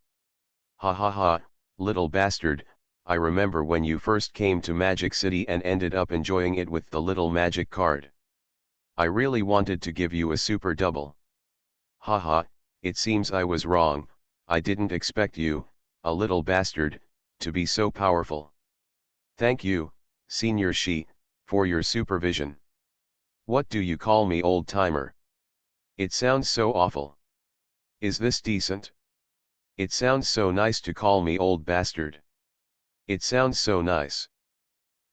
Ha ha ha, little bastard, I remember when you first came to Magic City and ended up enjoying it with the little magic card. I really wanted to give you a super double. Haha, it seems I was wrong, I didn't expect you, a little bastard, to be so powerful. Thank you, Senior Shi, for your supervision. What do you call me, old timer? It sounds so awful. Is this decent? It sounds so nice to call me old bastard. It sounds so nice.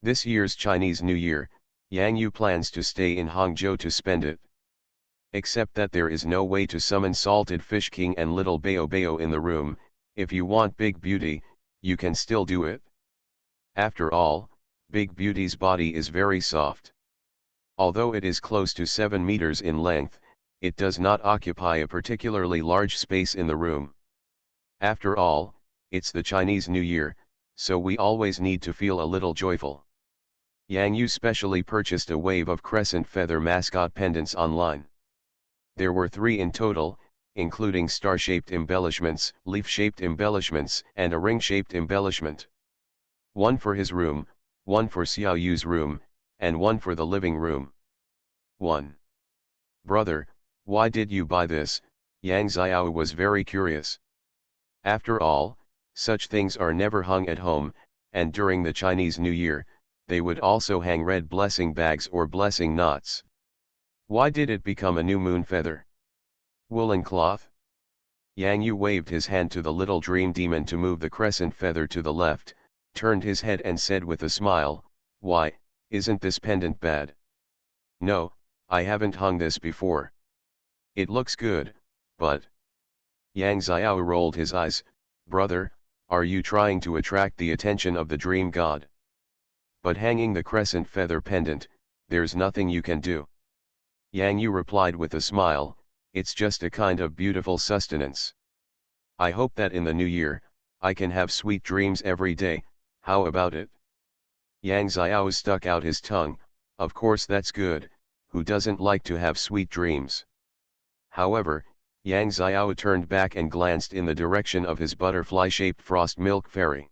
This year's Chinese New Year, Yang Yu plans to stay in Hangzhou to spend it. Except that there is no way to summon Salted Fish King and Little Bao Bao in the room. If you want Big Beauty, you can still do it. After all, Big Beauty's body is very soft. Although it is close to 7 meters in length, it does not occupy a particularly large space in the room. After all, it's the Chinese New Year, so we always need to feel a little joyful. Yang Yu specially purchased a wave of crescent feather mascot pendants online. There were 3 in total, including star-shaped embellishments, leaf-shaped embellishments, and a ring-shaped embellishment. 1 for his room, 1 for Xiao Yu's room, and 1 for the living room. 1. Brother, why did you buy this? Yang Xiao was very curious. After all, such things are never hung at home, and during the Chinese New Year, they would also hang red blessing bags or blessing knots. Why did it become a new moon feather? Woolen cloth? Yang Yu waved his hand to the little dream demon to move the crescent feather to the left, turned his head and said with a smile, why, isn't this pendant bad? No, I haven't hung this before. It looks good, but... Yang Xiao rolled his eyes, brother, are you trying to attract the attention of the dream god? But hanging the crescent feather pendant, there's nothing you can do. Yang Yu replied with a smile, it's just a kind of beautiful sustenance. I hope that in the new year, I can have sweet dreams every day, how about it? Yang Xiao stuck out his tongue, of course that's good, who doesn't like to have sweet dreams? However, Yang Xiao turned back and glanced in the direction of his butterfly-shaped frost milk fairy.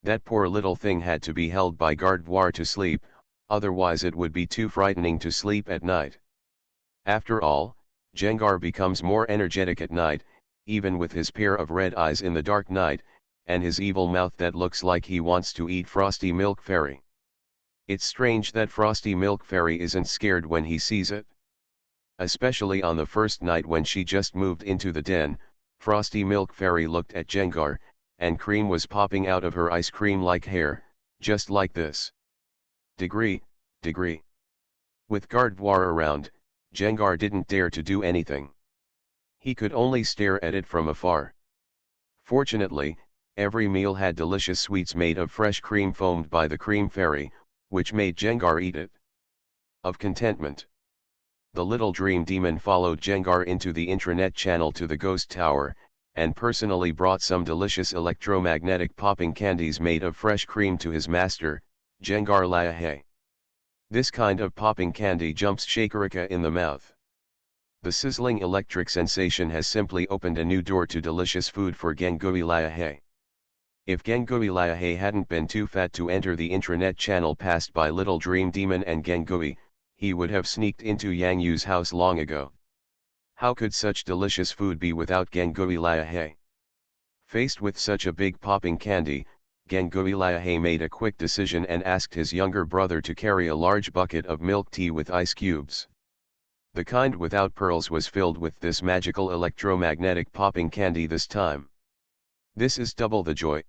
That poor little thing had to be held by Gardewar to sleep, otherwise it would be too frightening to sleep at night. After all, Jengar becomes more energetic at night, even with his pair of red eyes in the dark night, and his evil mouth that looks like he wants to eat Frosty Milk Fairy. It's strange that Frosty Milk Fairy isn't scared when he sees it. Especially on the first night when she just moved into the den, Frosty Milk Fairy looked at Jengar, and cream was popping out of her ice cream-like hair, just like this. Degree. With Gardewar around, Jengar didn't dare to do anything. He could only stare at it from afar. Fortunately, every meal had delicious sweets made of fresh cream foamed by the cream fairy, which made Jengar eat it. Of contentment. The little dream demon followed Jengar into the intranet channel to the ghost tower, and personally brought some delicious electromagnetic popping candies made of fresh cream to his master, Jengar Liahe. This kind of popping candy jumps Shakarika in the mouth. The sizzling electric sensation has simply opened a new door to delicious food for Gengui Liahe. If Gengui Liahe hadn't been too fat to enter the intranet channel passed by Little Dream Demon and Gengui, he would have sneaked into Yang Yu's house long ago. How could such delicious food be without Gengui Liahe? Faced with such a big popping candy, Gangui Liahe made a quick decision and asked his younger brother to carry a large bucket of milk tea with ice cubes. The kind without pearls was filled with this magical electromagnetic popping candy this time. This is double the joy.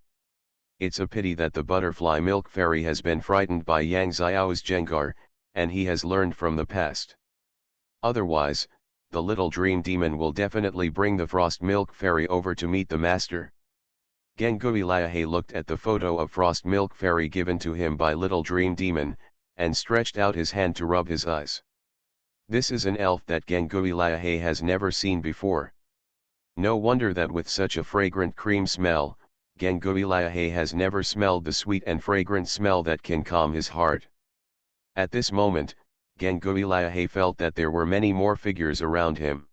It's a pity that the butterfly milk fairy has been frightened by Yang Xiao's Jengar, and he has learned from the past. Otherwise, the little dream demon will definitely bring the frost milk fairy over to meet the master. Gangui Liahe looked at the photo of frost milk fairy given to him by little dream demon, and stretched out his hand to rub his eyes. This is an elf that Gangui Liahe has never seen before. No wonder that with such a fragrant cream smell, Gangui Liahe has never smelled the sweet and fragrant smell that can calm his heart. At this moment, Gangui Liahe felt that there were many more figures around him.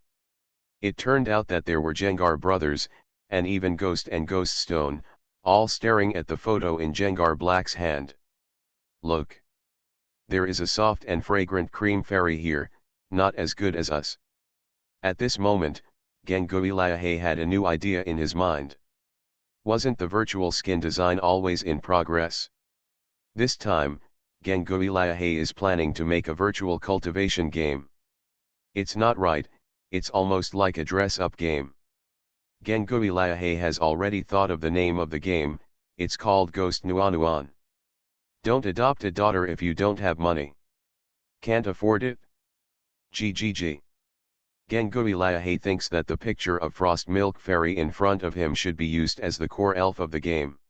It turned out that there were Jengar brothers, and even Ghost and Ghost Stone, all staring at the photo in Jengar Black's hand. Look! There is a soft and fragrant cream fairy here, not as good as us. At this moment, Gangui Liahe had a new idea in his mind. Wasn't the virtual skin design always in progress? This time, Gangui Liahe is planning to make a virtual cultivation game. It's not right, it's almost like a dress-up game. Gangui Liahe has already thought of the name of the game, it's called Ghost Nuanuan. Don't adopt a daughter if you don't have money. Can't afford it? GGG. Gangui Liahe thinks that the picture of Frost Milk Fairy in front of him should be used as the core elf of the game.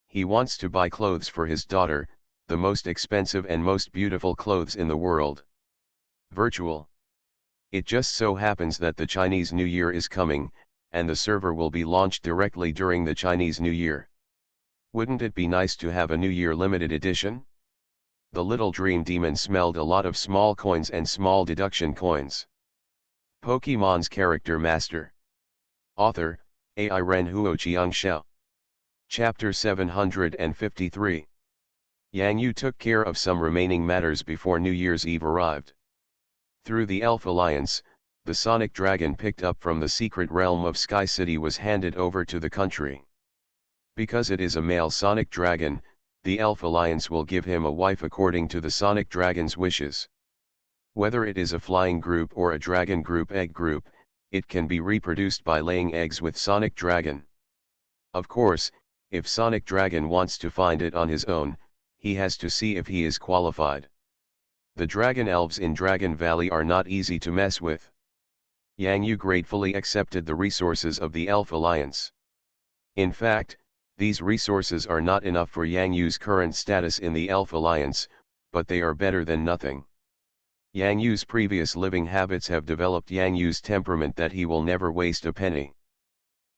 He wants to buy clothes for his daughter, the most expensive and most beautiful clothes in the world. Virtual. It just so happens that the Chinese New Year is coming, and the server will be launched directly during the Chinese New Year. Wouldn't it be nice to have a New Year limited edition? The little dream demon smelled a lot of small coins and small deduction coins. Pokémon's Character Master. Author, Ai Ren Huo Xiangxiao. Chapter 753. Yang Yu took care of some remaining matters before New Year's Eve arrived. Through the Elf Alliance, the Sonic Dragon picked up from the secret realm of Sky City was handed over to the country. Because it is a male Sonic Dragon, the Elf Alliance will give him a wife according to the Sonic Dragon's wishes. Whether it is a flying group or a dragon group egg group, it can be reproduced by laying eggs with Sonic Dragon. Of course, if Sonic Dragon wants to find it on his own, he has to see if he is qualified. The dragon elves in Dragon Valley are not easy to mess with. Yang Yu gratefully accepted the resources of the Elf Alliance. In fact, these resources are not enough for Yang Yu's current status in the Elf Alliance, but they are better than nothing. Yang Yu's previous living habits have developed Yang Yu's temperament that he will never waste a penny.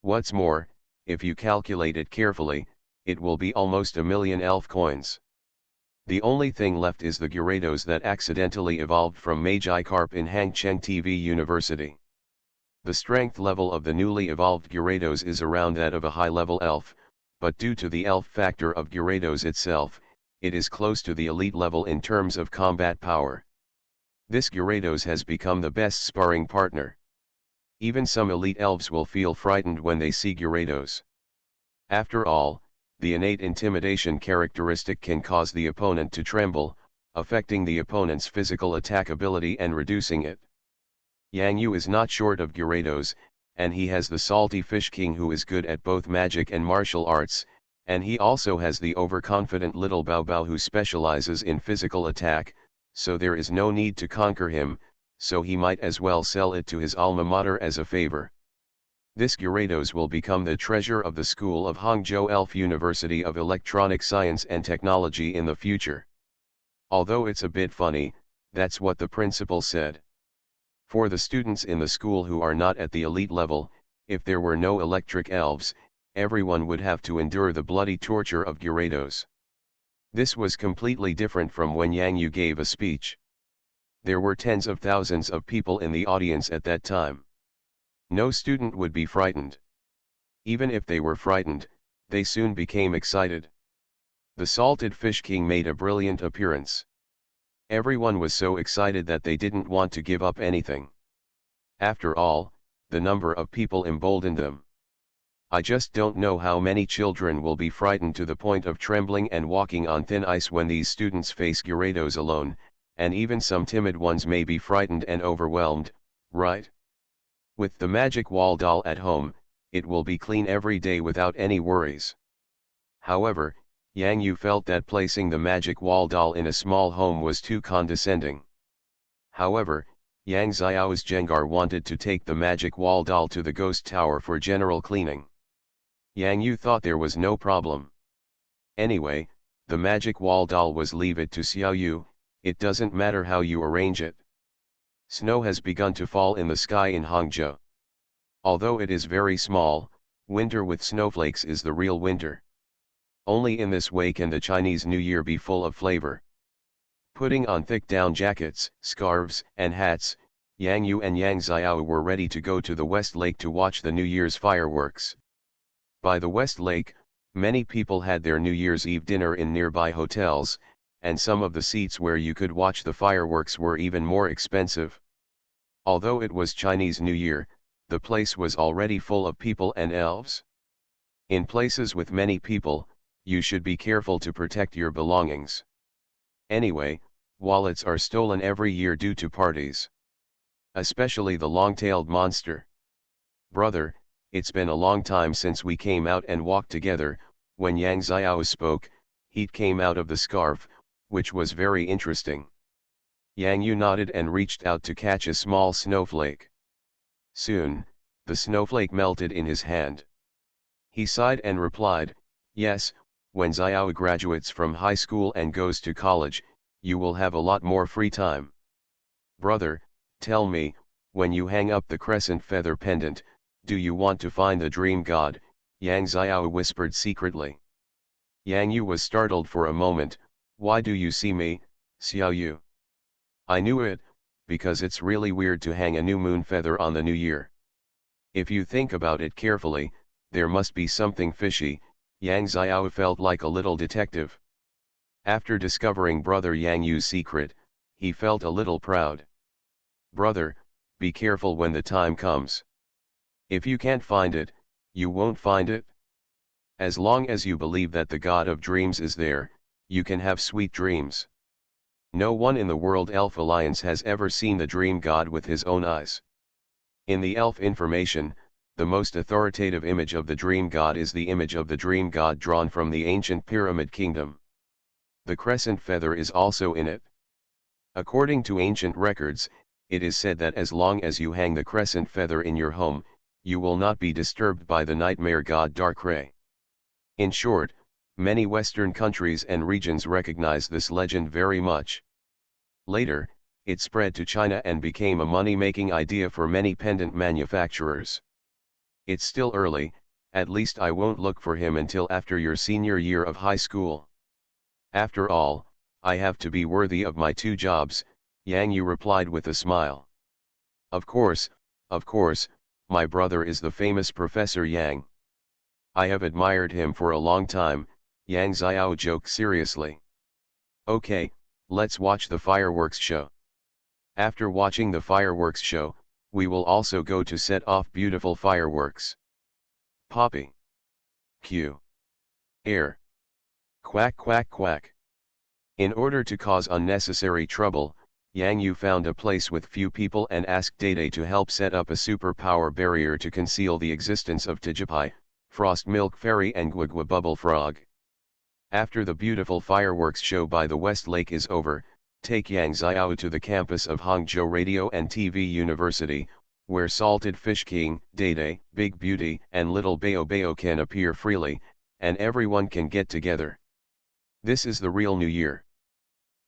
What's more, if you calculate it carefully, it will be almost 1,000,000 elf coins. The only thing left is the Gyarados that accidentally evolved from Magikarp in Hangcheng TV University. The strength level of the newly evolved Gyarados is around that of a high-level elf, but due to the elf factor of Gyarados itself, it is close to the elite level in terms of combat power. This Gyarados has become the best sparring partner. Even some elite elves will feel frightened when they see Gyarados. After all, the innate intimidation characteristic can cause the opponent to tremble, affecting the opponent's physical attack ability and reducing it. Yang Yu is not short of Gyarados, and he has the Salty Fish King who is good at both magic and martial arts, and he also has the overconfident little Bao Bao who specializes in physical attack, so there is no need to conquer him, so he might as well sell it to his alma mater as a favor. This Gyarados will become the treasure of the school of Hangzhou Elf University of Electronic Science and Technology in the future. Although it's a bit funny, that's what the principal said. For the students in the school who are not at the elite level, if there were no electric elves, everyone would have to endure the bloody torture of Gyarados. This was completely different from when Yang Yu gave a speech. There were tens of thousands of people in the audience at that time. No student would be frightened. Even if they were frightened, they soon became excited. The Salted Fish King made a brilliant appearance. Everyone was so excited that they didn't want to give up anything. After all, the number of people emboldened them. I just don't know how many children will be frightened to the point of trembling and walking on thin ice when these students face Gyarados alone, and even some timid ones may be frightened and overwhelmed, right? With the magic wall doll at home, it will be clean every day without any worries. However, Yang Yu felt that placing the magic wall doll in a small home was too condescending. However, Yang Xiao's Jengar wanted to take the magic wall doll to the ghost tower for general cleaning. Yang Yu thought there was no problem. Anyway, the magic wall doll was leave it to Xiao Yu, it doesn't matter how you arrange it. Snow has begun to fall in the sky in Hangzhou. Although it is very small, winter with snowflakes is the real winter. Only in this way can the Chinese New Year be full of flavor. Putting on thick down jackets, scarves, and hats, Yang Yu and Yang Xiao were ready to go to the West Lake to watch the New Year's fireworks. By the West Lake, many people had their New Year's Eve dinner in nearby hotels, and some of the seats where you could watch the fireworks were even more expensive. Although it was Chinese New Year, the place was already full of people and elves. In places with many people, you should be careful to protect your belongings. Anyway, wallets are stolen every year due to parties. Especially the long-tailed monster. Brother, it's been a long time since we came out and walked together. When Yang Xiao spoke, heat came out of the scarf, which was very interesting. Yang Yu nodded and reached out to catch a small snowflake. Soon, the snowflake melted in his hand. He sighed and replied, "Yes, when Xiao graduates from high school and goes to college, you will have a lot more free time." Brother, tell me, when you hang up the crescent feather pendant, do you want to find the dream god? Yang Xiao whispered secretly. Yang Yu was startled for a moment. Why do you see me, Xiao Yu? I knew it, because it's really weird to hang a new moon feather on the new year. If you think about it carefully, there must be something fishy. Yang Xiao felt like a little detective. After discovering brother Yang Yu's secret, he felt a little proud. Brother, be careful when the time comes. If you can't find it, you won't find it. As long as you believe that the god of dreams is there, you can have sweet dreams. No one in the World Elf Alliance has ever seen the dream god with his own eyes. In the elf information, the most authoritative image of the dream god is the image of the dream god drawn from the ancient pyramid kingdom. The crescent feather is also in it. According to ancient records, it is said that as long as you hang the crescent feather in your home, you will not be disturbed by the nightmare god Darkrai. In short, many Western countries and regions recognize this legend very much. Later, it spread to China and became a money-making idea for many pendant manufacturers. It's still early, at least I won't look for him until after your senior year of high school. After all, I have to be worthy of my 2 jobs, Yang Yu replied with a smile. Of course, my brother is the famous Professor Yang. I have admired him for a long time, Yang Xiao joked seriously. Okay, let's watch the fireworks show. After watching the fireworks show, we will also go to set off beautiful fireworks. Poppy. Q. Air. Quack quack quack. In order to cause unnecessary trouble, Yang Yu found a place with few people and asked Dede to help set up a superpower barrier to conceal the existence of Tijipai, Frost Milk Fairy and Guagua Bubble Frog. After the beautiful fireworks show by the West Lake is over, take Yang Xiao to the campus of Hangzhou Radio and TV University, where Salted Fish King, Dede, Big Beauty and Little Bao Bao can appear freely, and everyone can get together. This is the real New Year.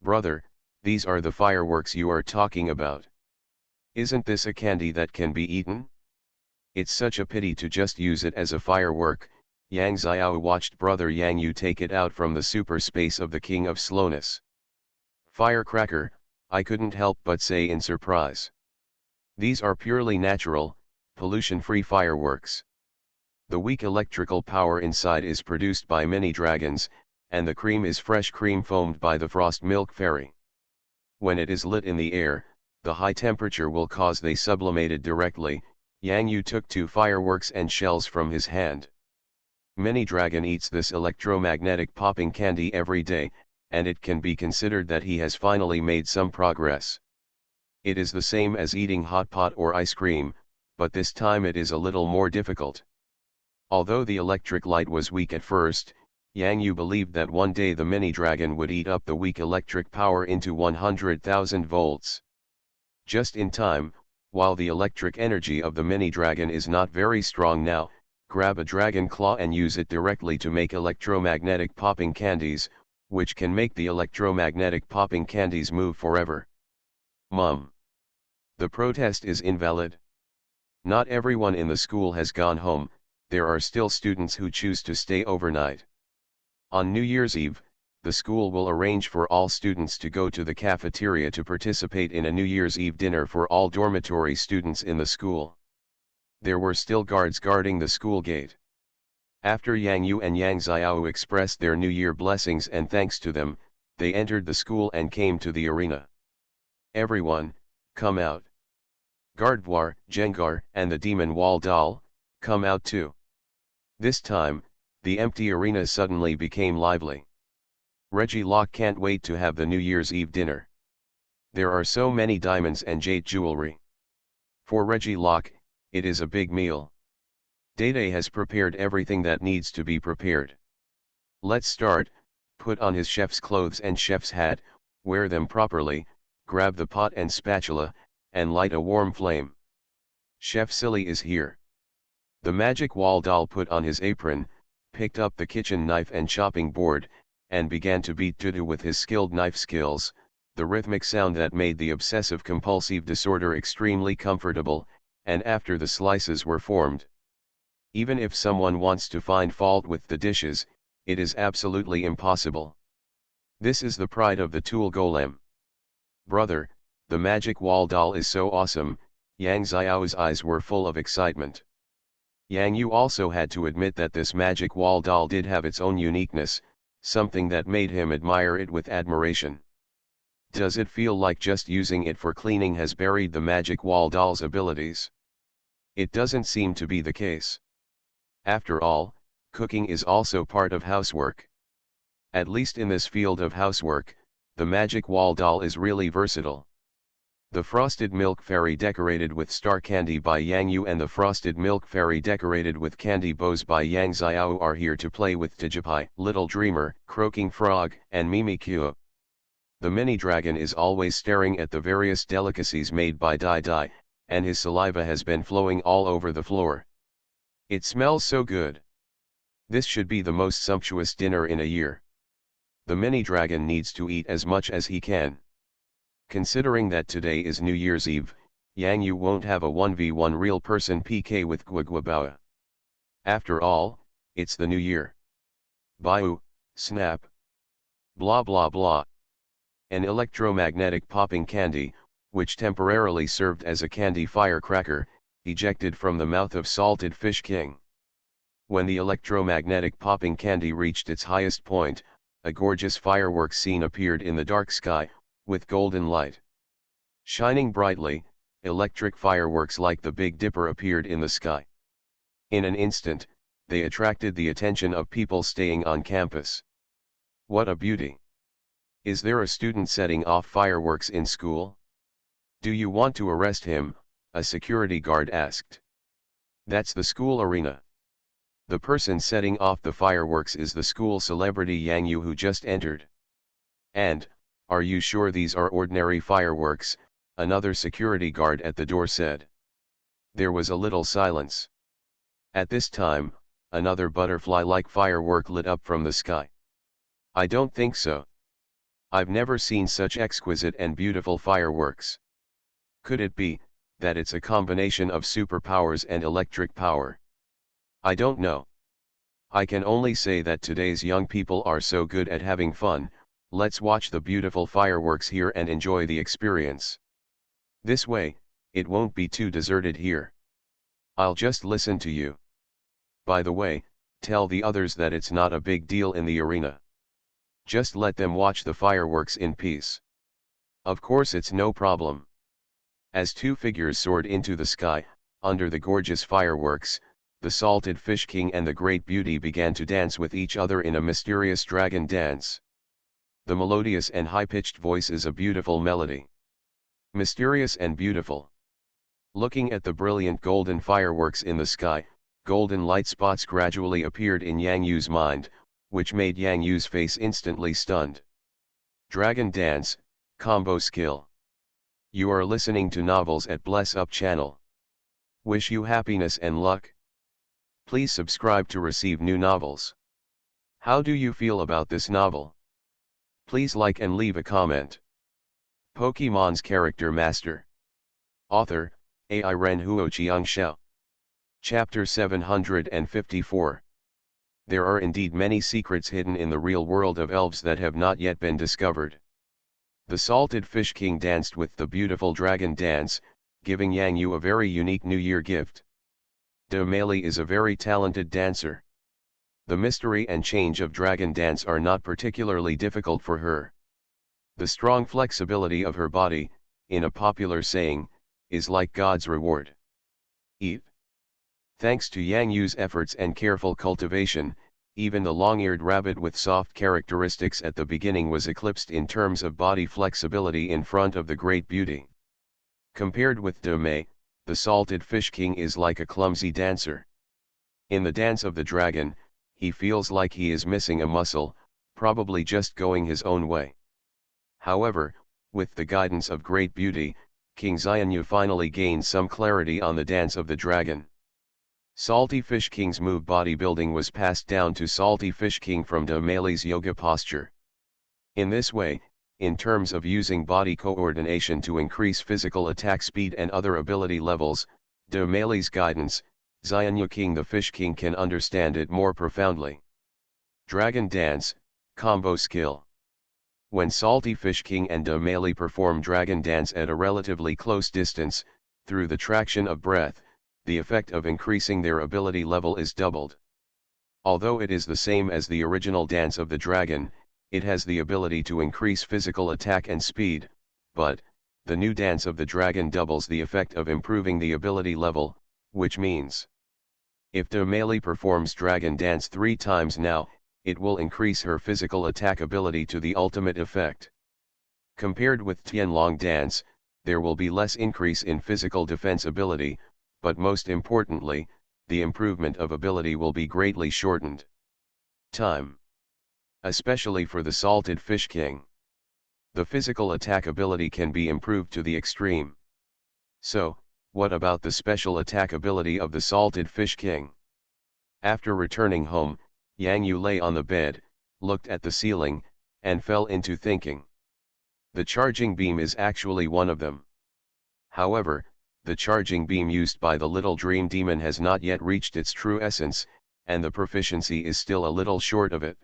Brother, these are the fireworks you are talking about. Isn't this a candy that can be eaten? It's such a pity to just use it as a firework. Yang Xiao watched brother Yang Yu take it out from the super space of the King of Slowness. Firecracker, I couldn't help but say in surprise. These are purely natural, pollution-free fireworks. The weak electrical power inside is produced by many dragons, and the cream is fresh cream foamed by the Frost Milk Fairy. When it is lit in the air, the high temperature will cause they sublimated directly, Yang Yu took 2 fireworks and shells from his hand. Many Dragon eats this electromagnetic popping candy every day, and it can be considered that he has finally made some progress. It is the same as eating hot pot or ice cream, but this time it is a little more difficult. Although the electric light was weak at first, Yang Yu believed that one day the mini dragon would eat up the weak electric power into 100,000 volts. Just in time, while the electric energy of the mini dragon is not very strong now, grab a dragon claw and use it directly to make electromagnetic popping candies, which can make the electromagnetic popping candies move forever. Mum. The protest is invalid. Not everyone in the school has gone home, there are still students who choose to stay overnight. On New Year's Eve, the school will arrange for all students to go to the cafeteria to participate in a New Year's Eve dinner for all dormitory students in the school. There were still guards guarding the school gate. After Yang Yu and Yang Xiao expressed their New Year blessings and thanks to them, they entered the school and came to the arena. Everyone, come out. Gardwar, Jengar, and the demon wall doll, come out too. This time, the empty arena suddenly became lively. Reggie Locke can't wait to have the New Year's Eve dinner. There are so many diamonds and jade jewelry. For Reggie Locke, it is a big meal. Day has prepared everything that needs to be prepared. Let's start. Put on his chef's clothes and chef's hat, wear them properly, grab the pot and spatula, and light a warm flame. Chef Silly is here. The magic wall doll put on his apron, picked up the kitchen knife and chopping board, and began to beat Dudu with his skilled knife skills, the rhythmic sound that made the obsessive-compulsive disorder extremely comfortable, and after the slices were formed. Even if someone wants to find fault with the dishes, it is absolutely impossible. This is the pride of the tool golem. Brother, the magic wall doll is so awesome, Yang Xiao's eyes were full of excitement. Yang Yu also had to admit that this magic wall doll did have its own uniqueness, something that made him admire it with admiration. Does it feel like just using it for cleaning has buried the magic wall doll's abilities? It doesn't seem to be the case. After all, cooking is also part of housework. At least in this field of housework, the magic wall doll is really versatile. The Frosted Milk Fairy decorated with star candy by Yang Yu and the Frosted Milk Fairy decorated with candy bows by Yang Xiao are here to play with Tijipai, Little Dreamer, Croaking Frog, and Mimikyu. The mini dragon is always staring at the various delicacies made by Dai Dai, and his saliva has been flowing all over the floor. It smells so good. This should be the most sumptuous dinner in a year. The mini dragon needs to eat as much as he can. Considering that today is New Year's Eve, Yang Yu won't have a 1v1 real person PK with Guaguabawa. After all, it's the new year. Bayou, snap. Blah blah blah. An electromagnetic popping candy, which temporarily served as a candy firecracker, ejected from the mouth of Salted Fish King. When the electromagnetic popping candy reached its highest point, a gorgeous fireworks scene appeared in the dark sky, with golden light. Shining brightly, electric fireworks like the Big Dipper appeared in the sky. In an instant, they attracted the attention of people staying on campus. What a beauty! Is there a student setting off fireworks in school? Do you want to arrest him? A security guard asked. That's the school arena. The person setting off the fireworks is the school celebrity Yang Yu who just entered. And, are you sure these are ordinary fireworks? Another security guard at the door said. There was a little silence. At this time, another butterfly-like firework lit up from the sky. I don't think so. I've never seen such exquisite and beautiful fireworks. Could it be that it's a combination of superpowers and electric power? I don't know. I can only say that today's young people are so good at having fun. Let's watch the beautiful fireworks here and enjoy the experience. This way, it won't be too deserted here. I'll just listen to you. By the way, tell the others that it's not a big deal in the arena. Just let them watch the fireworks in peace. Of course it's no problem. As two figures soared into the sky, Under the gorgeous fireworks, the Salted Fish King and the Great Beauty began to dance with each other in a mysterious dragon dance. The melodious and high-pitched voice is a beautiful melody. Mysterious and beautiful. Looking at the brilliant golden fireworks in the sky, golden light spots gradually appeared in Yang Yu's mind, which made Yang Yu's face instantly stunned. Dragon Dance, Combo Skill. You are listening to Novels at Bless Up channel. Wish you happiness and luck. Please subscribe to receive new novels. How do you feel about this novel? Please like and leave a comment. Pokemon's Character Master. Author, Ai Ren Huoqiang Xiao. Chapter 754. There are indeed many secrets hidden in the real world of elves that have not yet been discovered. The Salted Fish King danced with the beautiful dragon dance, giving Yang Yu a very unique New Year gift. Domeli is a very talented dancer. The mystery and change of dragon dance are not particularly difficult for her. The strong flexibility of her body, in a popular saying, is like God's reward. Eve. Thanks to Yang Yu's efforts and careful cultivation, even the long-eared rabbit with soft characteristics at the beginning was eclipsed in terms of body flexibility in front of the Great Beauty. Compared with Domei, the Salted Fish King is like a clumsy dancer. In the dance of the dragon, he feels like he is missing a muscle, probably just going his own way. However, with the guidance of Great Beauty, King Xianyu finally gained some clarity on the dance of the dragon. Salty Fish King's move bodybuilding was passed down to Salty Fish King from Domeli's yoga posture. In this way, in terms of using body coordination to increase physical attack speed and other ability levels, Domeli's guidance, Xianyu King the Fish King can understand it more profoundly. Dragon Dance, Combo Skill. When Salty Fish King and Domeli perform dragon dance at a relatively close distance, through the traction of breath, the effect of increasing their ability level is doubled. Although it is the same as the original dance of the dragon, it has the ability to increase physical attack and speed, but, the new dance of the dragon doubles the effect of improving the ability level, which means, if Domeli performs dragon dance 3 times now, it will increase her physical attack ability to the ultimate effect. Compared with Tianlong dance, there will be less increase in physical defense ability, but most importantly, the improvement of ability will be greatly shortened. Time. Especially for the Salted Fish King. The physical attack ability can be improved to the extreme. So, what about the special attack ability of the Salted Fish King? After returning home, Yang Yu lay on the bed, looked at the ceiling, and fell into thinking. The charging beam is actually one of them. However, the charging beam used by the little dream demon has not yet reached its true essence, and the proficiency is still a little short of it.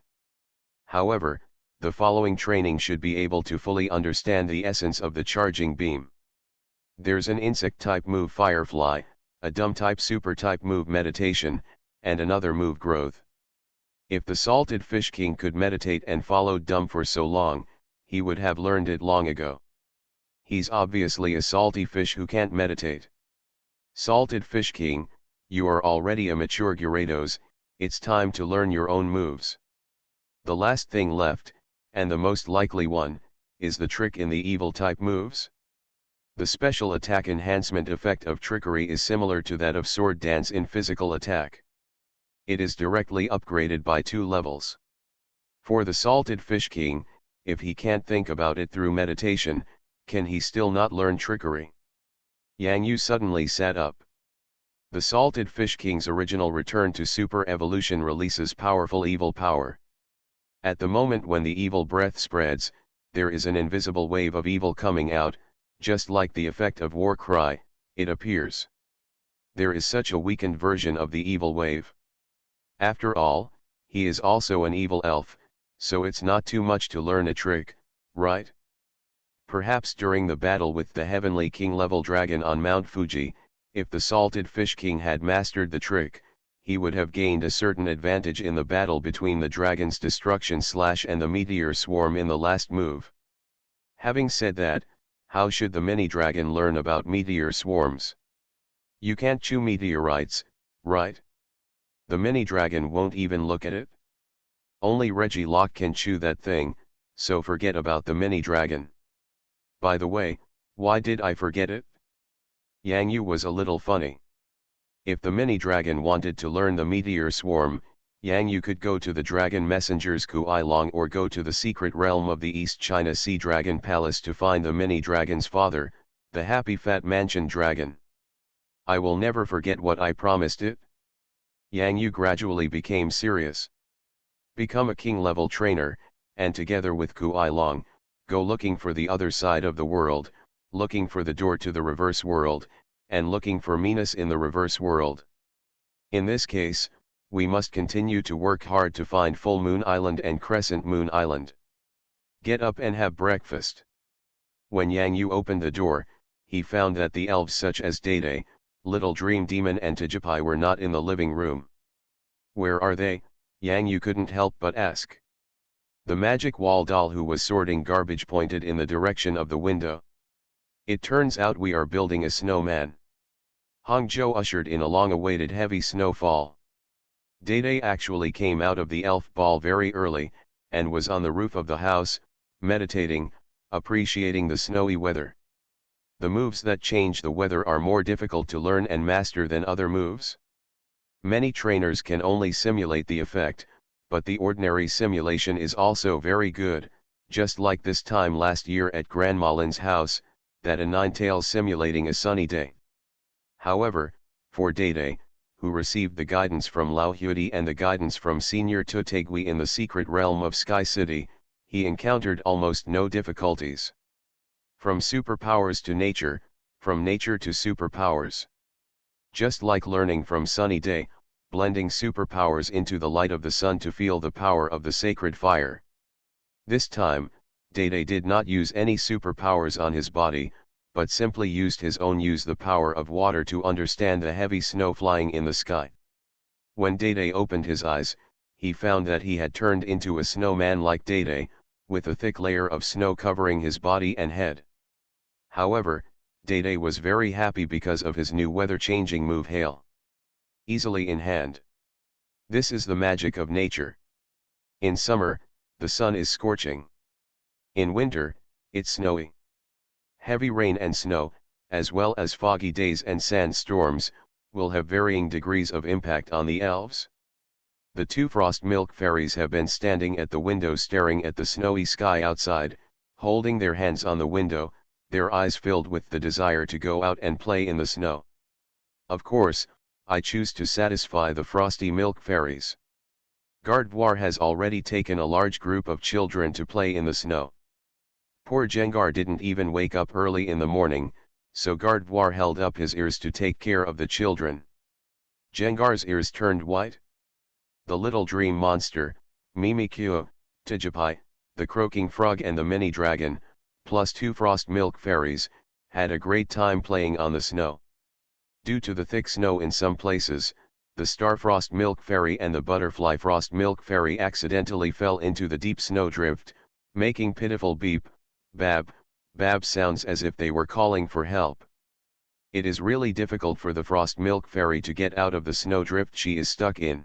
However, the following training should be able to fully understand the essence of the charging beam. There's an insect-type move Firefly, a dumb-type super-type move Meditation, and another move Growth. If the Salted Fish King could meditate and followed dumb for so long, he would have learned it long ago. He's obviously a salty fish who can't meditate. Salted Fish King, you are already a mature Gyarados, it's time to learn your own moves. The last thing left, and the most likely one, is the trick in the evil type moves. The special attack enhancement effect of trickery is similar to that of sword dance in physical attack. It is directly upgraded by 2 levels. For the Salted Fish King, if he can't think about it through meditation, can he still not learn trickery? Yang Yu suddenly sat up. The Salted Fish King's original return to super evolution releases powerful evil power. At the moment when the evil breath spreads, there is an invisible wave of evil coming out, just like the effect of war cry, it appears. There is such a weakened version of the evil wave. After all, he is also an evil elf, so it's not too much to learn a trick, right? Perhaps during the battle with the Heavenly King level dragon on Mount Fuji, if the Salted Fish King had mastered the trick, he would have gained a certain advantage in the battle between the dragon's destruction slash and the meteor swarm in the last move. Having said that, how should the mini-dragon learn about meteor swarms? You can't chew meteorites, right? The mini-dragon won't even look at it? Only Reggie Locke can chew that thing, so forget about the mini-dragon. By the way, why did I forget it? Yang Yu was a little funny. If the mini-dragon wanted to learn the meteor swarm, Yang Yu could go to the dragon messengers Kuai Long or go to the secret realm of the East China Sea Dragon Palace to find the mini-dragon's father, the happy fat mansion dragon. I will never forget what I promised it. Yang Yu gradually became serious. Become a king-level trainer, and together with Kuai Long, go looking for the other side of the world, looking for the door to the reverse world, and looking for Venus in the reverse world. In this case, we must continue to work hard to find Full Moon Island and Crescent Moon Island. Get up and have breakfast. When Yang Yu opened the door, he found that the elves such as Dede, Little Dream Demon and Tijipai were not in the living room. Where are they? Yang Yu couldn't help but ask. The magic wall doll who was sorting garbage pointed in the direction of the window. It turns out we are building a snowman. Hangzhou ushered in a long-awaited heavy snowfall. Dede actually came out of the elf ball very early, and was on the roof of the house, meditating, appreciating the snowy weather. The moves that change the weather are more difficult to learn and master than other moves. Many trainers can only simulate the effect, but the ordinary simulation is also very good, just like this time last year at Grandmalin's house, that a nine-tails simulating a sunny day. However, for Dede, who received the guidance from Lao Huidi and the guidance from Senior Tutegui in the secret realm of Sky City, he encountered almost no difficulties. From superpowers to nature, from nature to superpowers. Just like learning from sunny day, blending superpowers into the light of the sun to feel the power of the sacred fire. This time, Dede did not use any superpowers on his body, but simply used the power of water to understand the heavy snow flying in the sky. When Dede opened his eyes, he found that he had turned into a snowman like Dede, with a thick layer of snow covering his body and head. However, Dede was very happy because of his new weather-changing move Hail. Easily in hand. This is the magic of nature. In summer, the sun is scorching. In winter, it's snowy. Heavy rain and snow, as well as foggy days and sandstorms, will have varying degrees of impact on the elves. The two frost milk fairies have been standing at the window staring at the snowy sky outside, holding their hands on the window, their eyes filled with the desire to go out and play in the snow. Of course, I choose to satisfy the frosty milk fairies. Gardevoir has already taken a large group of children to play in the snow. Poor Gengar didn't even wake up early in the morning, so Gardevoir held up his ears to take care of the children. Gengar's ears turned white. The little dream monster, Mimikyu, Tijipai, the croaking frog and the mini dragon, plus two frost milk fairies, had a great time playing on the snow. Due to the thick snow in some places, the star frost milk fairy and the butterfly frost milk fairy accidentally fell into the deep snowdrift, making pitiful beep, bab, bab sounds as if they were calling for help. It is really difficult for the frost milk fairy to get out of the snowdrift she is stuck in.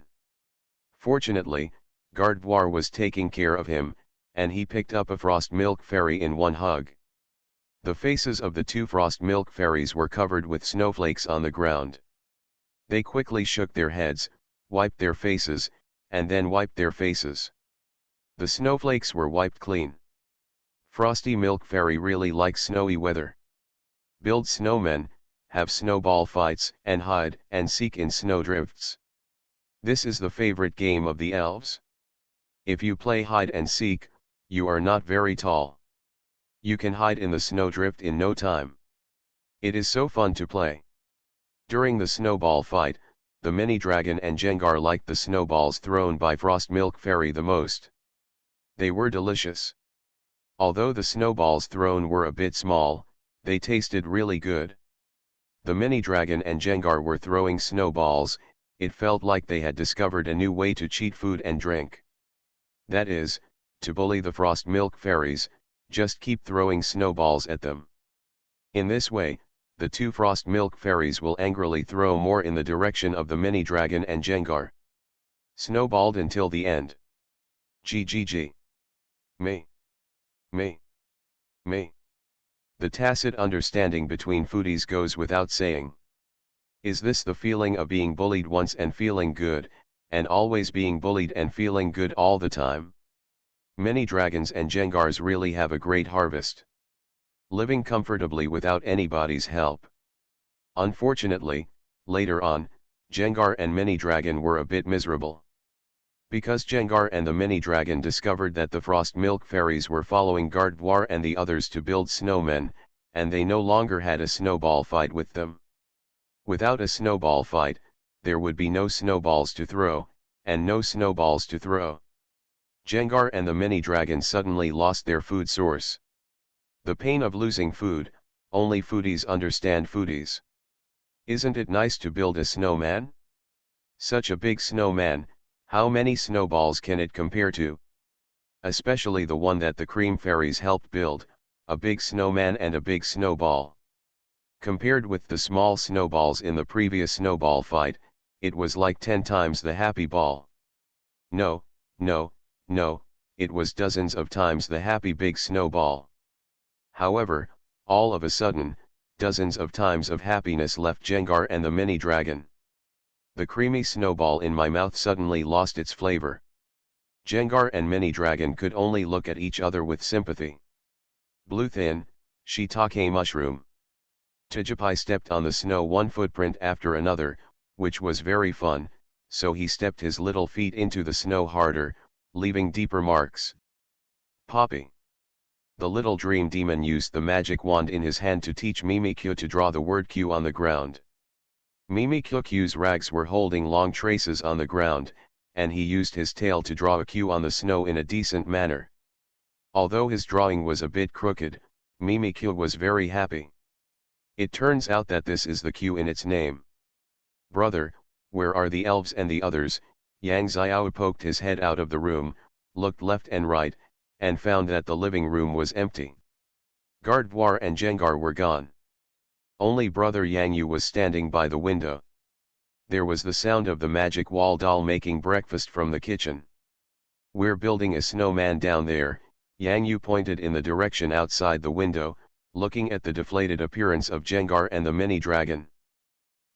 Fortunately, Gardevoir was taking care of him, and he picked up a frost milk fairy in one hug. The faces of the two frost milk fairies were covered with snowflakes on the ground. They quickly shook their heads, wiped their faces, and then wiped their faces. The snowflakes were wiped clean. Frosty Milk Fairy really likes snowy weather. Build snowmen, have snowball fights, and hide and seek in snowdrifts. This is the favorite game of the elves. If you play hide and seek, you are not very tall. You can hide in the snowdrift in no time. It is so fun to play. During the snowball fight, the mini dragon and Gengar liked the snowballs thrown by Frost Milk Fairy the most. They were delicious. Although the snowballs thrown were a bit small, they tasted really good. The mini dragon and Gengar were throwing snowballs. It felt like they had discovered a new way to cheat food and drink. That is, to bully the Frost Milk Fairies, just keep throwing snowballs at them. In this way, the two frost milk fairies will angrily throw more in the direction of the mini-dragon and Jengar. Snowballed until the end. GGG. Me. Me. Me. The tacit understanding between foodies goes without saying. Is this the feeling of being bullied once and feeling good, and always being bullied and feeling good all the time? Many dragons and Jengars really have a great harvest. Living comfortably without anybody's help. Unfortunately, later on, Jengar and mini-dragon were a bit miserable. Because Jengar and the mini-dragon discovered that the frost milk fairies were following Gardevoir and the others to build snowmen, and they no longer had a snowball fight with them. Without a snowball fight, there would be no snowballs to throw, and no snowballs to throw. Jengar and the mini-dragon suddenly lost their food source. The pain of losing food, only foodies understand foodies. Isn't it nice to build a snowman? Such a big snowman, how many snowballs can it compare to? Especially the one that the cream fairies helped build, a big snowman and a big snowball. Compared with the small snowballs in the previous snowball fight, it was like 10 times the happy ball. No, no, no, it was dozens of times the happy big snowball. However, all of a sudden, dozens of times of happiness left Jengar and the mini-dragon. The creamy snowball in my mouth suddenly lost its flavor. Jengar and mini-dragon could only look at each other with sympathy. Blue thin, shiitake mushroom. Tijapai stepped on the snow one footprint after another, which was very fun, so he stepped his little feet into the snow harder, leaving deeper marks. Poppy. The little dream demon used the magic wand in his hand to teach Mimikyu to draw the word Q on the ground. Mimikyu's rags were holding long traces on the ground, and he used his tail to draw a Q on the snow in a decent manner. Although his drawing was a bit crooked, Mimikyu was very happy. It turns out that this is the Q in its name. Brother, where are the elves and the others? Yang Xiao poked his head out of the room, looked left and right, and found that the living room was empty. Gardevoir and Jengar were gone. Only brother Yang Yu was standing by the window. There was the sound of the magic wall doll making breakfast from the kitchen. We're building a snowman down there, Yang Yu pointed in the direction outside the window, looking at the deflated appearance of Jengar and the mini-dragon.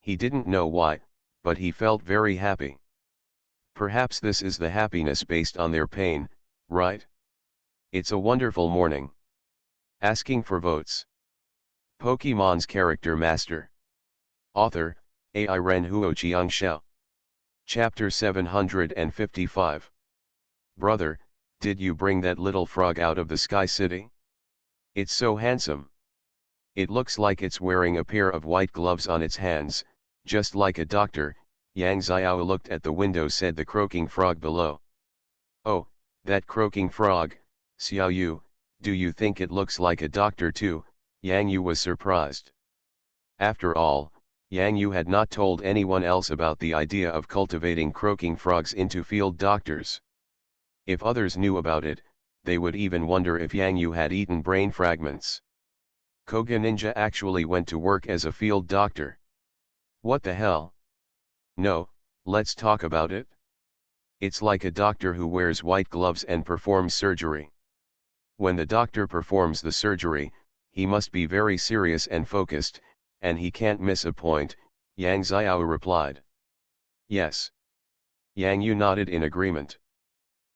He didn't know why, but he felt very happy. Perhaps this is the happiness based on their pain, right? It's a wonderful morning. Asking for votes. Pokemon's Character Master. Author, Ai Ren Huo Xiangxiao. Chapter 755. Brother, did you bring that little frog out of the Sky City? It's so handsome. It looks like it's wearing a pair of white gloves on its hands, just like a doctor. Yang Xiao looked at the window, said the croaking frog below. Oh, that croaking frog, Xiao Yu, do you think it looks like a doctor too? Yang Yu was surprised. After all, Yang Yu had not told anyone else about the idea of cultivating croaking frogs into field doctors. If others knew about it, they would even wonder if Yang Yu had eaten brain fragments. Koga Ninja actually went to work as a field doctor. What the hell? No, let's talk about it. It's like a doctor who wears white gloves and performs surgery. When the doctor performs the surgery, he must be very serious and focused, and he can't miss a point, Yang Xiao replied. Yes. Yang Yu nodded in agreement.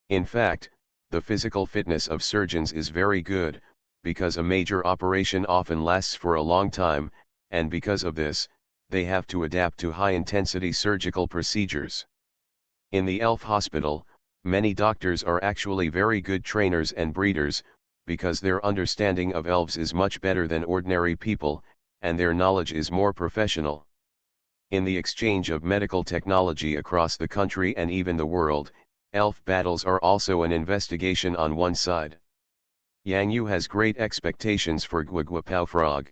In fact, the physical fitness of surgeons is very good, because a major operation often lasts for a long time, and because of this, they have to adapt to high-intensity surgical procedures. In the elf hospital, many doctors are actually very good trainers and breeders, because their understanding of elves is much better than ordinary people, and their knowledge is more professional. In the exchange of medical technology across the country and even the world, elf battles are also an investigation on one side. Yang Yu has great expectations for Guaguapao Frog.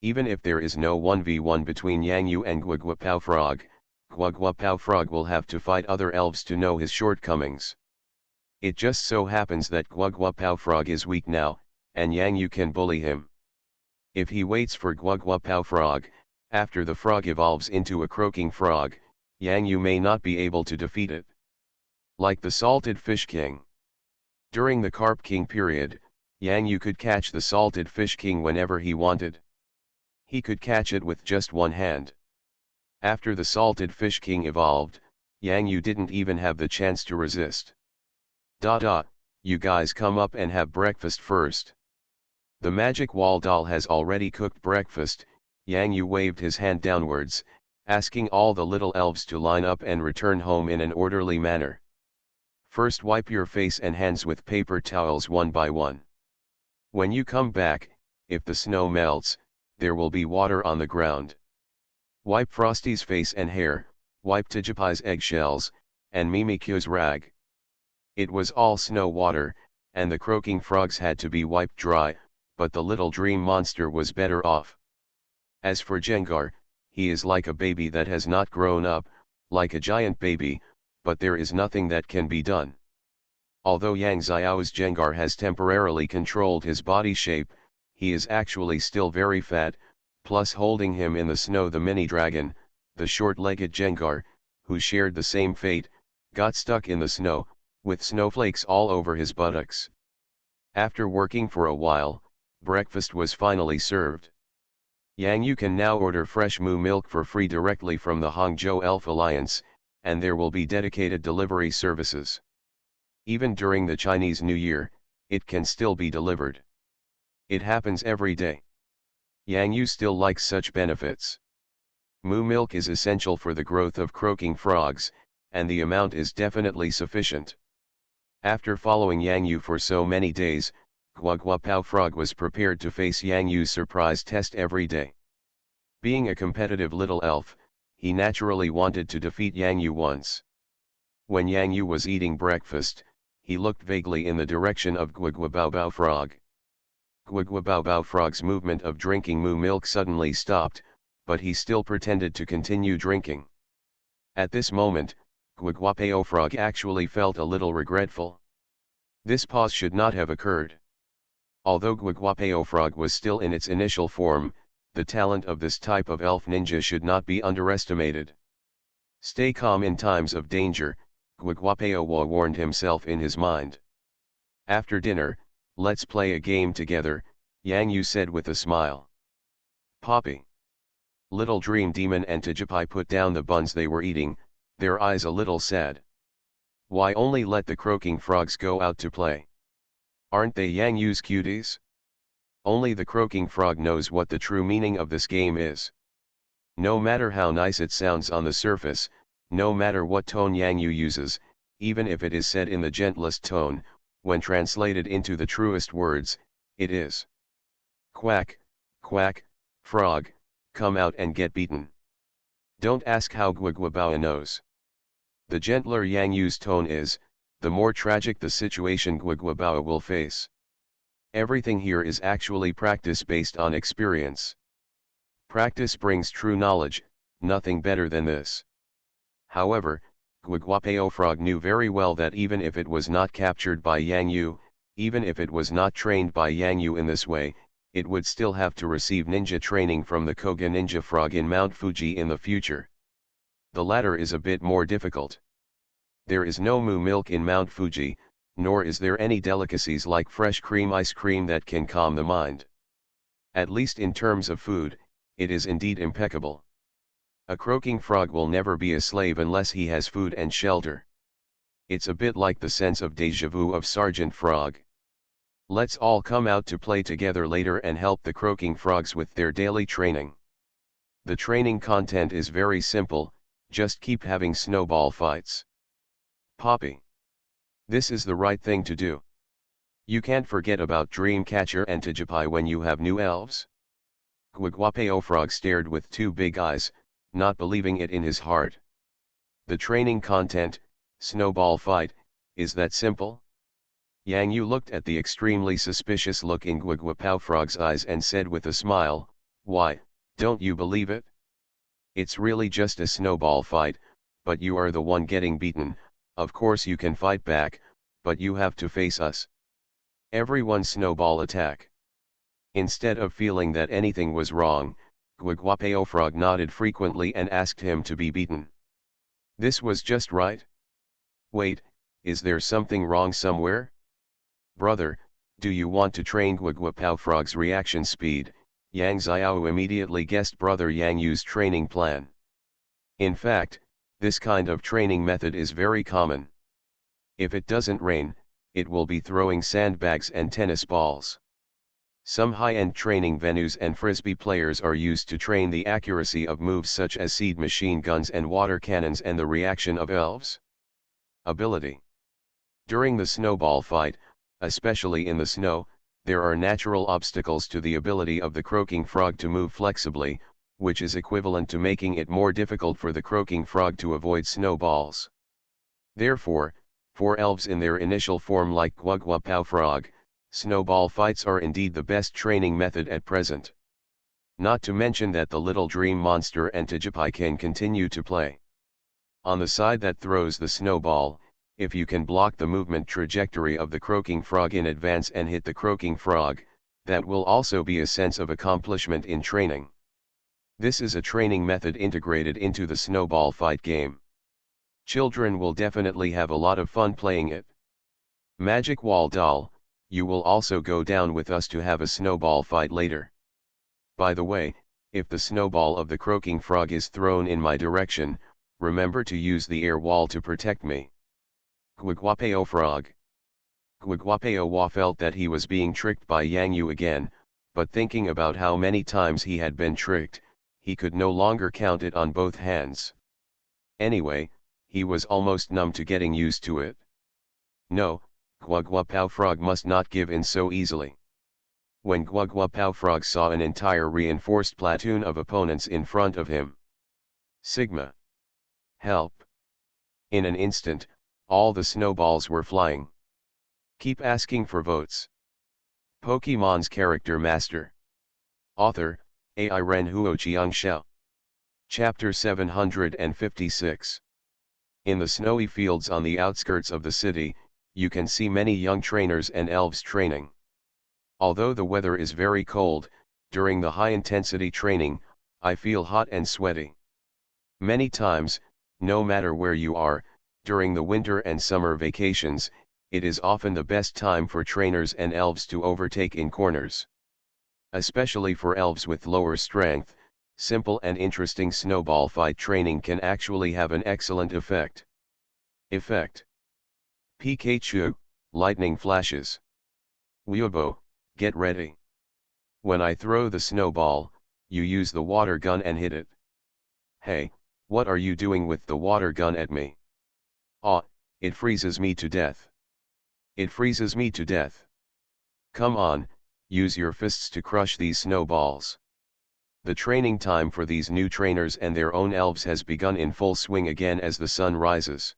Even if there is no 1v1 between Yang Yu and Guaguapao Frog, Guaguapao Frog will have to fight other elves to know his shortcomings. It just so happens that Guaguapao Frog is weak now, and Yang Yu can bully him. If he waits for Guaguapao frog, after the frog evolves into a croaking frog, Yang Yu may not be able to defeat it. Like the salted fish king. During the carp king period, Yang Yu could catch the salted fish king whenever he wanted. He could catch it with just one hand. After the salted fish king evolved, Yang Yu didn't even have the chance to resist. You guys come up and have breakfast first. The magic wall doll has already cooked breakfast. Yang Yu waved his hand downwards, asking all the little elves to line up and return home in an orderly manner. First wipe your face and hands with paper towels one by one. When you come back, if the snow melts, there will be water on the ground. Wipe Frosty's face and hair, wipe Tigipai's eggshells, and Mimikyu's rag. It was all snow water, and the croaking frogs had to be wiped dry, but the little dream monster was better off. As for Jengar, he is like a baby that has not grown up, like a giant baby, but there is nothing that can be done. Although Yang Xiao's Jengar has temporarily controlled his body shape, he is actually still very fat, plus holding him in the snow the mini dragon, the short-legged Jengar, who shared the same fate, got stuck in the snow, with snowflakes all over his buttocks. After working for a while, breakfast was finally served. Yang Yu can now order fresh moo milk for free directly from the Hangzhou Elf Alliance, and there will be dedicated delivery services. Even during the Chinese New Year, it can still be delivered. It happens every day. Yang Yu still likes such benefits. Moo milk is essential for the growth of croaking frogs, and the amount is definitely sufficient. After following Yang Yu for so many days, Guaguapao frog was prepared to face Yang Yu's surprise test every day. Being a competitive little elf, he naturally wanted to defeat Yang Yu once. When Yang Yu was eating breakfast, he looked vaguely in the direction of Guaguapao frog. Guaguapao frog's movement of drinking moo milk suddenly stopped, but he still pretended to continue drinking. At this moment, Guaguapao frog actually felt a little regretful. This pause should not have occurred. Although Guaguapao frog was still in its initial form, the talent of this type of elf ninja should not be underestimated. Stay calm in times of danger, Guaguapao warned himself in his mind. After dinner, let's play a game together, Yang Yu said with a smile. Poppy. Little Dream Demon and Tijipai put down the buns they were eating, their eyes a little sad. Why only let the croaking frogs go out to play? Aren't they Yang Yu's cuties? Only the croaking frog knows what the true meaning of this game is. No matter how nice it sounds on the surface, no matter what tone Yang Yu uses, even if it is said in the gentlest tone, when translated into the truest words, it is quack, quack, frog, come out and get beaten. Don't ask how Guaguapao knows. The gentler Yang Yu's tone is, the more tragic the situation Guaguapao will face. Everything here is actually practice based on experience. Practice brings true knowledge, nothing better than this. However, Guaguapao frog knew very well that even if it was not captured by Yang Yu, even if it was not trained by Yang Yu in this way, it would still have to receive ninja training from the Koga ninja frog in Mount Fuji in the future. The latter is a bit more difficult. There is no moo milk in Mount Fuji, nor is there any delicacies like fresh cream ice cream that can calm the mind. At least in terms of food, it is indeed impeccable. A croaking frog will never be a slave unless he has food and shelter. It's a bit like the sense of déjà vu of Sergeant Frog. Let's all come out to play together later and help the croaking frogs with their daily training. The training content is very simple, just keep having snowball fights. Poppy. This is the right thing to do. You can't forget about Dreamcatcher and Tijipai when you have new elves. Guaguapao frog stared with two big eyes, not believing it in his heart. The training content, snowball fight, is that simple? Yang Yu looked at the extremely suspicious look in Guaguapao frog's eyes and said with a smile, why, don't you believe it? It's really just a snowball fight, but you are the one getting beaten. Of course you can fight back, but you have to face us. Everyone snowball attack. Instead of feeling that anything was wrong, Gwagwapeofrog nodded frequently and asked him to be beaten. This was just right. Wait, is there something wrong somewhere? Brother, do you want to train Gwagwapeofrog's reaction speed? Yang Xiao immediately guessed Brother Yang Yu's training plan. In fact, this kind of training method is very common. If it doesn't rain, it will be throwing sandbags and tennis balls. Some high-end training venues and frisbee players are used to train the accuracy of moves such as seed machine guns and water cannons and the reaction of elves. Ability. During the snowball fight, especially in the snow, there are natural obstacles to the ability of the croaking frog to move flexibly, which is equivalent to making it more difficult for the croaking frog to avoid snowballs. Therefore, for elves in their initial form like Gwagwapeofrog, snowball fights are indeed the best training method at present. Not to mention that the little dream monster and Tijipai can continue to play. On the side that throws the snowball, if you can block the movement trajectory of the croaking frog in advance and hit the croaking frog, that will also be a sense of accomplishment in training. This is a training method integrated into the snowball fight game. Children will definitely have a lot of fun playing it. Magic Wall Doll, you will also go down with us to have a snowball fight later. By the way, if the snowball of the croaking frog is thrown in my direction, remember to use the air wall to protect me. Gwagwapeofrog. Gwagwapeowa felt that he was being tricked by Yang Yu again, but thinking about how many times he had been tricked, he could no longer count it on both hands. Anyway, he was almost numb to getting used to it. No, Gwagwapeofrog must not give in so easily. When Gwagwapeofrog saw an entire reinforced platoon of opponents in front of him. Sigma. Help. In an instant, all the snowballs were flying. Keep asking for votes. Pokemon's Character Master. Author, Ai Ren Huo Xiangxiao. Chapter 756. In the snowy fields on the outskirts of the city, you can see many young trainers and elves training. Although the weather is very cold, during the high-intensity training, I feel hot and sweaty. Many times, no matter where you are, during the winter and summer vacations, it is often the best time for trainers and elves to overtake in corners. Especially for elves with lower strength, simple and interesting snowball fight training can actually have an excellent effect. Effect. Pikachu, lightning flashes. Weobo, get ready. When I throw the snowball, you use the water gun and hit it. Hey, what are you doing with the water gun at me? Ah, it freezes me to death. It freezes me to death. Come on, use your fists to crush these snowballs. The training time for these new trainers and their own elves has begun in full swing again as the sun rises.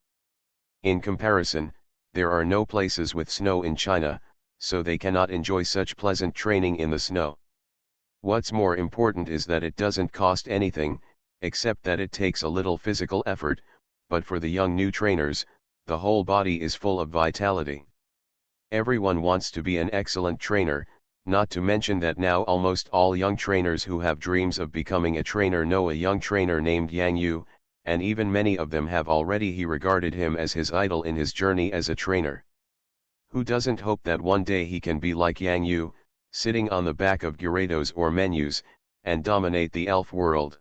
In comparison, there are no places with snow in China, so they cannot enjoy such pleasant training in the snow. What's more important is that it doesn't cost anything, except that it takes a little physical effort, but for the young new trainers, the whole body is full of vitality. Everyone wants to be an excellent trainer, not to mention that now almost all young trainers who have dreams of becoming a trainer know a young trainer named Yang Yu, and even many of them have already regarded him as his idol in his journey as a trainer. Who doesn't hope that one day he can be like Yang Yu, sitting on the back of Gyarados or Menus, and dominate the elf world?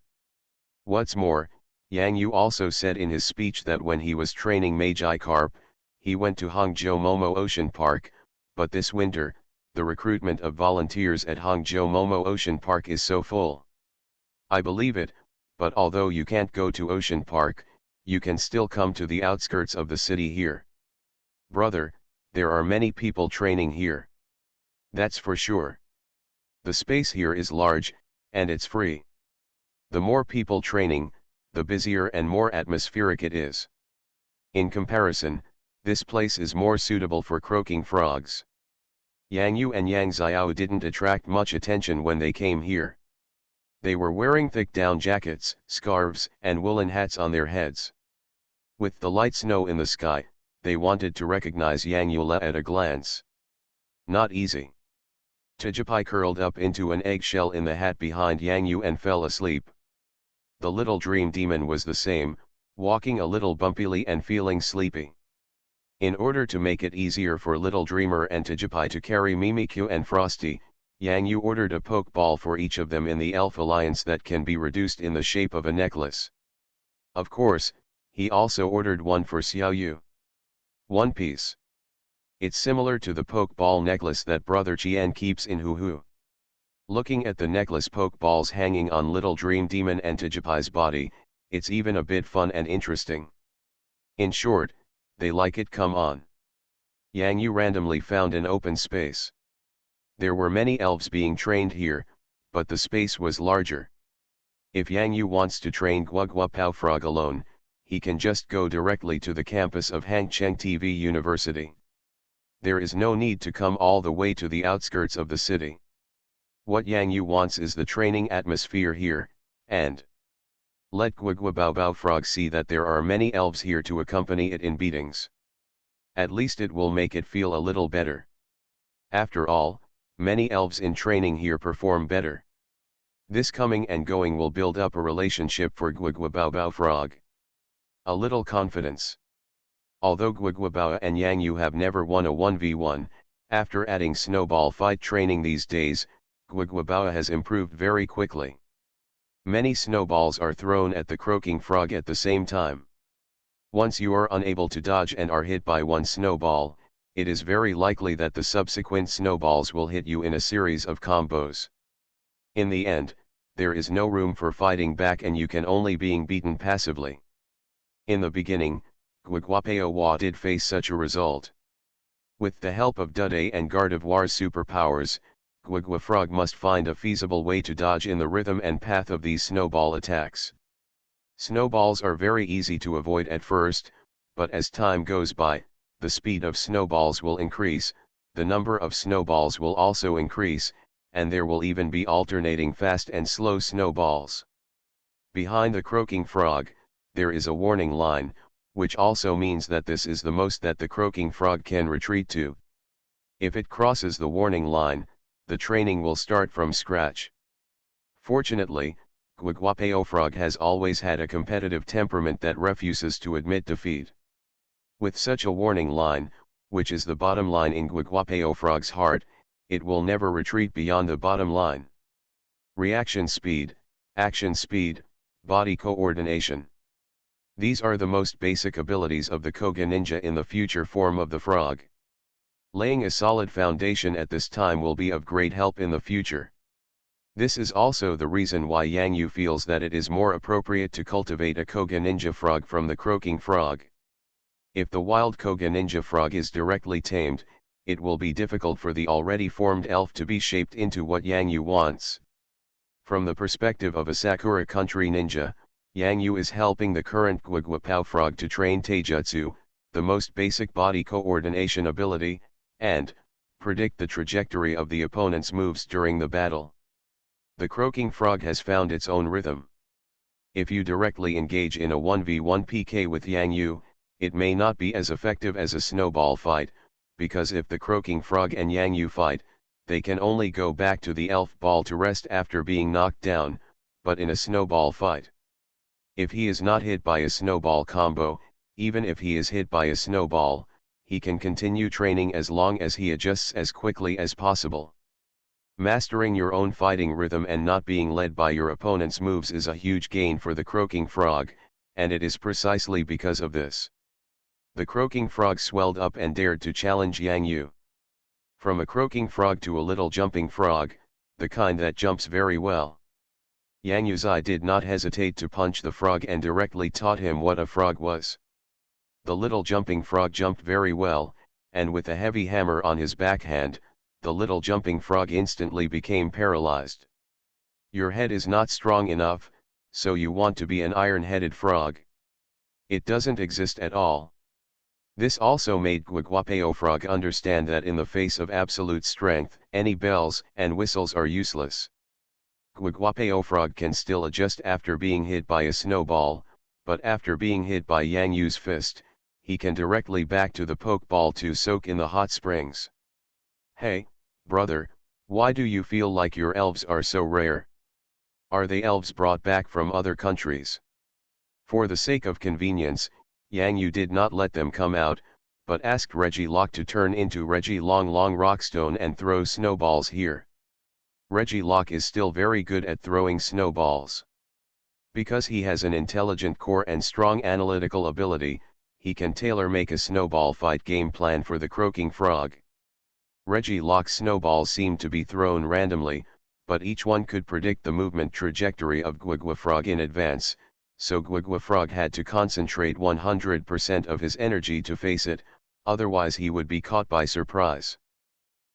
What's more, Yang Yu also said in his speech that when he was training Magikarp, he went to Hangzhou Momo Ocean Park, but this winter, the recruitment of volunteers at Hangzhou Momo Ocean Park is so full. I believe it, but although you can't go to Ocean Park, you can still come to the outskirts of the city here. Brother, there are many people training here. That's for sure. The space here is large, and it's free. The more people training, the busier and more atmospheric it is. In comparison, this place is more suitable for croaking frogs. Yang Yu and Yang Xiao didn't attract much attention when they came here. They were wearing thick down jackets, scarves, and woolen hats on their heads. With the light snow in the sky, they wanted to recognize Yang Yu at a glance. Not easy. Tijipai curled up into an eggshell in the hat behind Yang Yu and fell asleep. The little dream demon was the same, walking a little bumpily and feeling sleepy. In order to make it easier for Little Dreamer and Tijipai to carry Mimikyu and Frosty, Yang Yu ordered a pokeball for each of them in the Elf Alliance that can be reduced in the shape of a necklace. Of course, he also ordered one for Xiao Yu. One piece. It's similar to the pokeball necklace that Brother Qian keeps in Huhu. Looking at the necklace pokeballs hanging on Little Dream Demon and Tijipai's body, it's even a bit fun and interesting. In short, they like it. Come on. Yang Yu randomly found an open space. There were many elves being trained here, but the space was larger. If Yang Yu wants to train Guogua Pao Frog alone, he can just go directly to the campus of Hangcheng TV University. There is no need to come all the way to the outskirts of the city. What Yang Yu wants is the training atmosphere here, and let Guogua Bao Bao Frog see that there are many elves here to accompany it in beatings. At least it will make it feel a little better. After all, many elves in training here perform better. This coming and going will build up a relationship for Guogua Bao Bao Frog. A little confidence. Although Guogua Bao and Yang Yu have never won a 1v1, after adding snowball fight training these days, Guogua Bao has improved very quickly. Many snowballs are thrown at the croaking frog at the same time. Once you are unable to dodge and are hit by one snowball, it is very likely that the subsequent snowballs will hit you in a series of combos. In the end, there is no room for fighting back and you can only being beaten passively. In the beginning, Guogua Pao did face such a result. With the help of Duday and Gardevoir's superpowers, Guogua Frog must find a feasible way to dodge in the rhythm and path of these snowball attacks. Snowballs are very easy to avoid at first, but as time goes by, the speed of snowballs will increase, the number of snowballs will also increase, and there will even be alternating fast and slow snowballs. Behind the croaking frog, there is a warning line, which also means that this is the most that the croaking frog can retreat to. If it crosses the warning line, the training will start from scratch. Fortunately, Guogua Pao Frog has always had a competitive temperament that refuses to admit defeat. With such a warning line, which is the bottom line in Guogua Pao Frog's heart, it will never retreat beyond the bottom line. Reaction speed, action speed, body coordination. These are the most basic abilities of the Koga Ninja in the future form of the frog. Laying a solid foundation at this time will be of great help in the future. This is also the reason why Yang Yu feels that it is more appropriate to cultivate a Koga Ninja frog from the croaking frog. If the wild Koga Ninja frog is directly tamed, it will be difficult for the already formed elf to be shaped into what Yang Yu wants. From the perspective of a Sakura country ninja, Yang Yu is helping the current Guogua Pao Frog to train Taijutsu, the most basic body coordination ability, and predict the trajectory of the opponent's moves during the battle. The croaking frog has found its own rhythm. If you directly engage in a 1v1 PK with Yang Yu, it may not be as effective as a snowball fight, because if the croaking frog and Yang Yu fight, they can only go back to the elf ball to rest after being knocked down, but in a snowball fight, if he is not hit by a snowball combo, even if he is hit by a snowball, he can continue training as long as he adjusts as quickly as possible. Mastering your own fighting rhythm and not being led by your opponent's moves is a huge gain for the croaking frog, and it is precisely because of this. The croaking frog swelled up and dared to challenge Yang Yu. From a croaking frog to a little jumping frog, the kind that jumps very well. Yang Yu's eye did not hesitate to punch the frog and directly taught him what a frog was. The little jumping frog jumped very well, and with a heavy hammer on his backhand, the little jumping frog instantly became paralyzed. Your head is not strong enough, so you want to be an iron-headed frog. It doesn't exist at all. This also made Guogua Pao Frog understand that in the face of absolute strength, any bells and whistles are useless. Guogua Pao Frog can still adjust after being hit by a snowball, but after being hit by Yang Yu's fist, he can directly back to the pokeball to soak in the hot springs. Hey, brother, Why do you feel like your elves are so rare? Are they elves brought back from other countries? For the sake of convenience, Yang Yu did not let them come out, but asked Reggie Locke to turn into Reggie Long Long Rockstone and throw snowballs here. Reggie Locke is still very good at throwing snowballs. Because he has an intelligent core and strong analytical ability, he can tailor-make a snowball fight game plan for the croaking frog. Reggie Locke's snowballs seemed to be thrown randomly, but each one could predict the movement trajectory of Gwigwa Frog in advance, so Gwigwa Frog had to concentrate 100% of his energy to face it, otherwise he would be caught by surprise.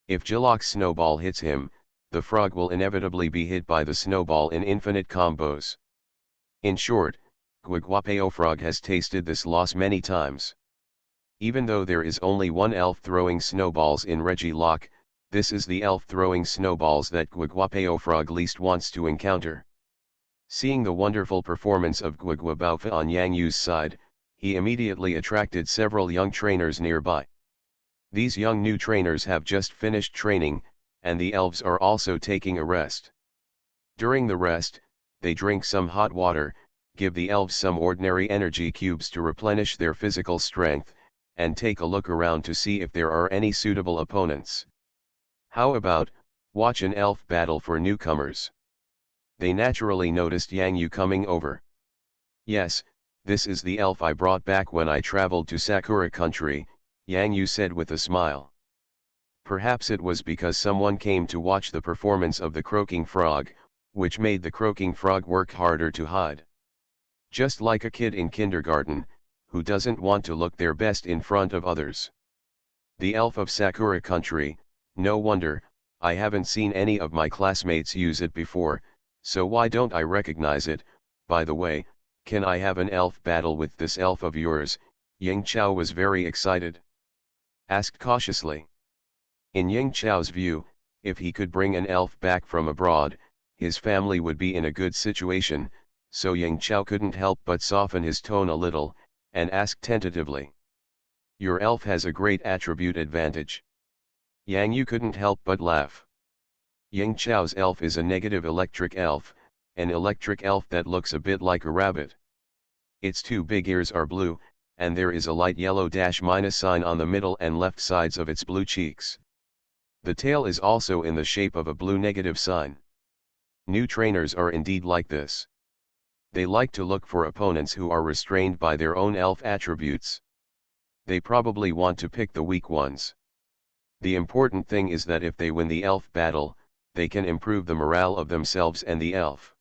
If Jilok's snowball hits him, the frog will inevitably be hit by the snowball in infinite combos. In short, Gwigwapeo Frog has tasted this loss many times. Even though there is only one elf throwing snowballs in Reggie Locke, this is the elf throwing snowballs that Gwigwapeo Frog least wants to encounter. Seeing the wonderful performance of Gwigwabaufa on Yang Yu's side, he immediately attracted several young trainers nearby. These young new trainers have just finished training, and the elves are also taking a rest. During the rest, they drink some hot water, give the elves some ordinary energy cubes to replenish their physical strength, and take a look around to see if there are any suitable opponents. How about, watch an elf battle for newcomers? They naturally noticed Yang Yu coming over. Yes, this is the elf I brought back when I traveled to Sakura country, Yang Yu said with a smile. Perhaps it was because someone came to watch the performance of the croaking frog, which made the croaking frog work harder to hide. Just like a kid in kindergarten, who doesn't want to look their best in front of others. The elf of Sakura country, no wonder, I haven't seen any of my classmates use it before, so why don't I recognize it? By the way, can I have an elf battle with this elf of yours? Ying Chao was very excited. Asked cautiously. In Ying Chao's view, if he could bring an elf back from abroad, his family would be in a good situation, so Ying Chao couldn't help but soften his tone a little, and asked tentatively. Your elf has a great attribute advantage. Yang Yu couldn't help but laugh. Ying Chao's elf is a negative electric elf, an electric elf that looks a bit like a rabbit. Its two big ears are blue, and there is a light yellow -- sign on the middle and left sides of its blue cheeks. The tail is also in the shape of a blue negative sign. New trainers are indeed like this. They like to look for opponents who are restrained by their own elf attributes. They probably want to pick the weak ones. The important thing is that if they win the elf battle, they can improve the morale of themselves and the elf.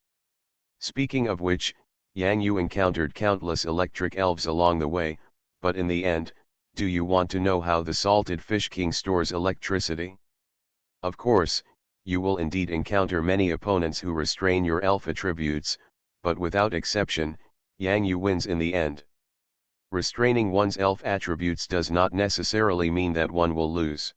Speaking of which, Yang Yu encountered countless electric elves along the way, but in the end, do you want to know how the Salted Fish King stores electricity? Of course, you will indeed encounter many opponents who restrain your elf attributes, but without exception, Yang Yu wins in the end. Restraining one's elf attributes does not necessarily mean that one will lose.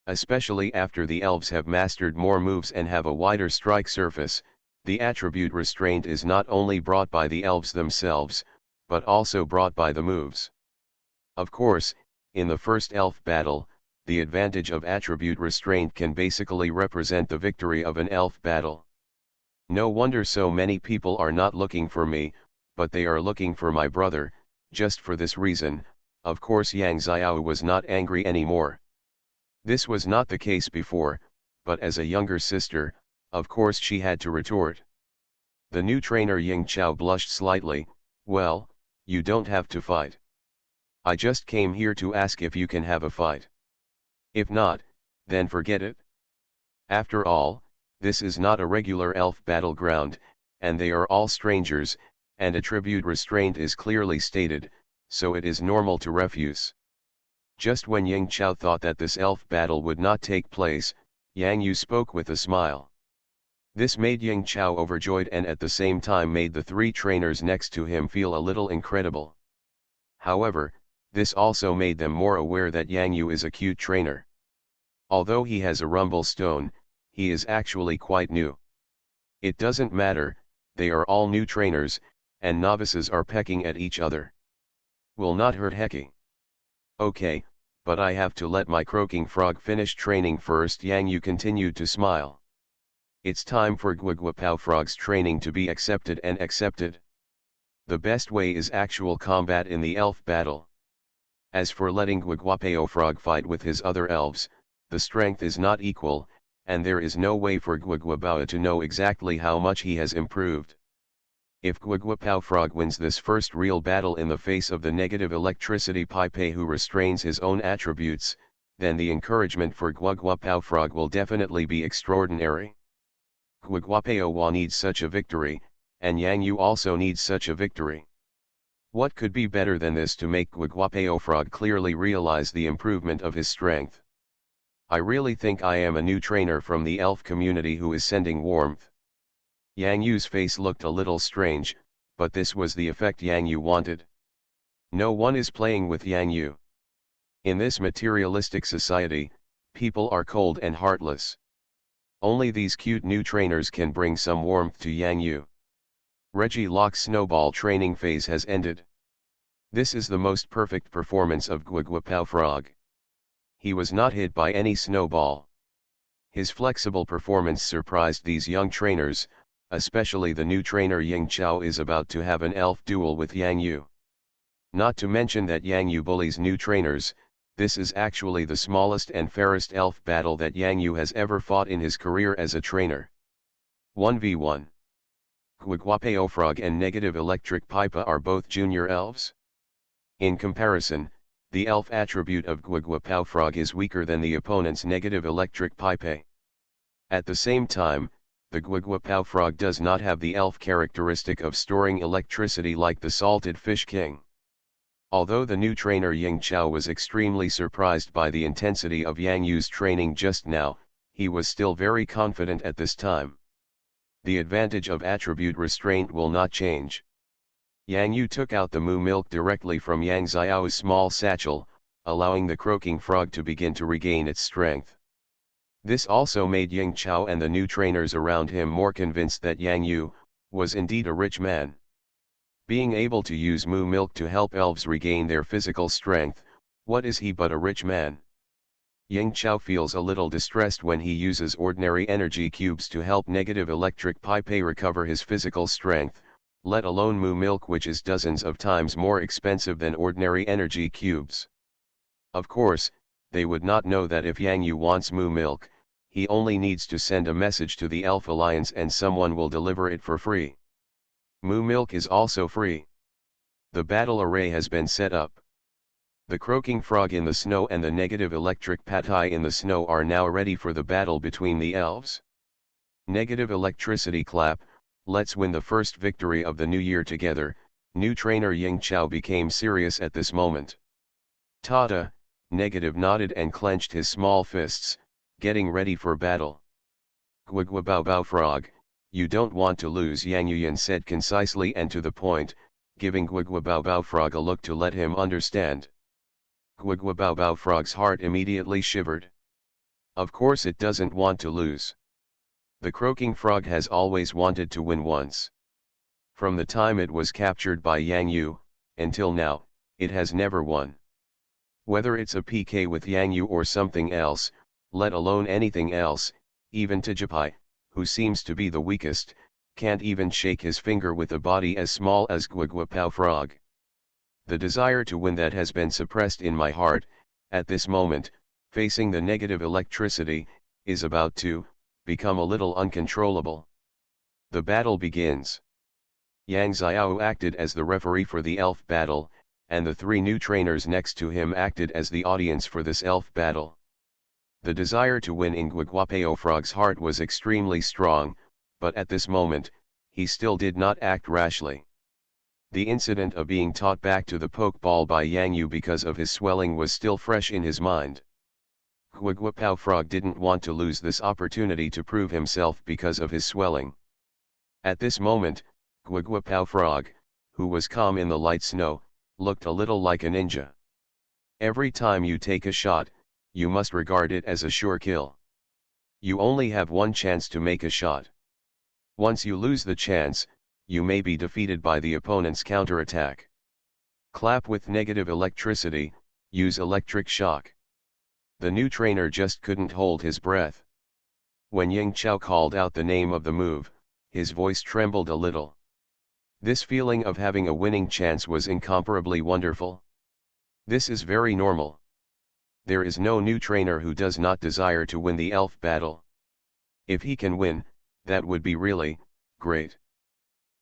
Especially after the elves have mastered more moves and have a wider strike surface, the attribute restraint is not only brought by the elves themselves, but also brought by the moves. Of course, in the first elf battle, the advantage of attribute restraint can basically represent the victory of an elf battle. No wonder so many people are not looking for me, but they are looking for my brother. Just for this reason, of course Yang Xiao was not angry anymore. This was not the case before, but as a younger sister, of course she had to retort. The new trainer Ying Chao blushed slightly. Well, you don't have to fight. I just came here to ask if you can have a fight. If not, then forget it. After all, this is not a regular elf battleground, and they are all strangers, and attribute restraint is clearly stated, so it is normal to refuse. Just when Ying Chao thought that this elf battle would not take place, Yang Yu spoke with a smile. This made Ying Chao overjoyed and at the same time made the three trainers next to him feel a little incredible. However, this also made them more aware that Yang Yu is a cute trainer. Although he has a rumble stone, he is actually quite new. It doesn't matter, they are all new trainers, and novices are pecking at each other. Will not hurt Heki. Okay, but I have to let my croaking frog finish training first. Yang Yu continued to smile. It's time for Guiguapao Frog's training to be accepted and accepted. The best way is actual combat in the elf battle. As for letting Guiguapao Frog fight with his other elves, the strength is not equal, and there is no way for Guiguapao to know exactly how much he has improved. If Guiguapao Frog wins this first real battle in the face of the negative electricity Pipe who restrains his own attributes, then the encouragement for Guiguapao Frog will definitely be extraordinary. Guiguapao needs such a victory, and Yang Yu also needs such a victory. What could be better than this to make Guiguapao Frog clearly realize the improvement of his strength? I really think I am a new trainer from the elf community who is sending warmth. Yang Yu's face looked a little strange, but this was the effect Yang Yu wanted. No one is playing with Yang Yu. In this materialistic society, people are cold and heartless. Only these cute new trainers can bring some warmth to Yang Yu. Reggie Locke's snowball training phase has ended. This is the most perfect performance of Guiguapao Frog. He was not hit by any snowball. His flexible performance surprised these young trainers, especially the new trainer Ying Chao is about to have an elf duel with Yang Yu. Not to mention that Yang Yu bullies new trainers, this is actually the smallest and fairest elf battle that Yang Yu has ever fought in his career as a trainer. 1v1. Guiguapao Frog and Negative Electric Pipa are both junior elves. In comparison, the elf attribute of Guiguapao Frog is weaker than the opponent's Negative Electric Pipe. At the same time, the Guiguapao Frog does not have the elf characteristic of storing electricity like the Salted Fish King. Although the new trainer Ying Chao was extremely surprised by the intensity of Yang Yu's training just now, he was still very confident at this time. The advantage of attribute restraint will not change. Yang Yu took out the moo milk directly from Yang Xiao's small satchel, allowing the croaking frog to begin to regain its strength. This also made Ying Chao and the new trainers around him more convinced that Yang Yu was indeed a rich man. Being able to use moo milk to help elves regain their physical strength, what is he but a rich man? Ying Chao feels a little distressed when he uses ordinary energy cubes to help Negative Electric Pipe recover his physical strength, let alone moo milk, which is dozens of times more expensive than ordinary energy cubes. Of course, they would not know that if Yang Yu wants moo milk, he only needs to send a message to the Elf Alliance and someone will deliver it for free. Moo milk is also free. The battle array has been set up. The croaking frog in the snow and the Negative Electric Patai in the snow are now ready for the battle between the elves. Negative electricity clap, let's win the first victory of the new year together. New trainer Ying Chao became serious at this moment. Tata, Negative nodded and clenched his small fists, getting ready for battle. Guiguapao Frog, you don't want to lose, Yang Yuyan said concisely and to the point, giving Guiguapao Frog a look to let him understand. Guiguapao Frog's heart immediately shivered. Of course it doesn't want to lose. The croaking frog has always wanted to win once. From the time it was captured by Yang Yu, until now, it has never won. Whether it's a PK with Yang Yu or something else, let alone anything else, even Tijapai, who seems to be the weakest, can't even shake his finger with a body as small as Guiguapao Frog. The desire to win that has been suppressed in my heart, at this moment, facing the negative electricity, is about to become a little uncontrollable. The battle begins. Yang Xiao acted as the referee for the elf battle, and the three new trainers next to him acted as the audience for this elf battle. The desire to win in Guiguapao Frog's heart was extremely strong, but at this moment, he still did not act rashly. The incident of being taught back to the pokeball by Yang Yu because of his swelling was still fresh in his mind. Guiguapao Frog didn't want to lose this opportunity to prove himself because of his swelling. At this moment, Guiguapao Frog, who was calm in the light snow, looked a little like a ninja. Every time you take a shot, you must regard it as a sure kill. You only have one chance to make a shot. Once you lose the chance, you may be defeated by the opponent's counterattack. Clap with negative electricity, Use electric shock. The new trainer just couldn't hold his breath. When Ying Chao called out the name of the move, his voice trembled a little. This feeling of having a winning chance was incomparably wonderful. This is very normal. There is no new trainer who does not desire to win the elf battle. If he can win, that would be really great.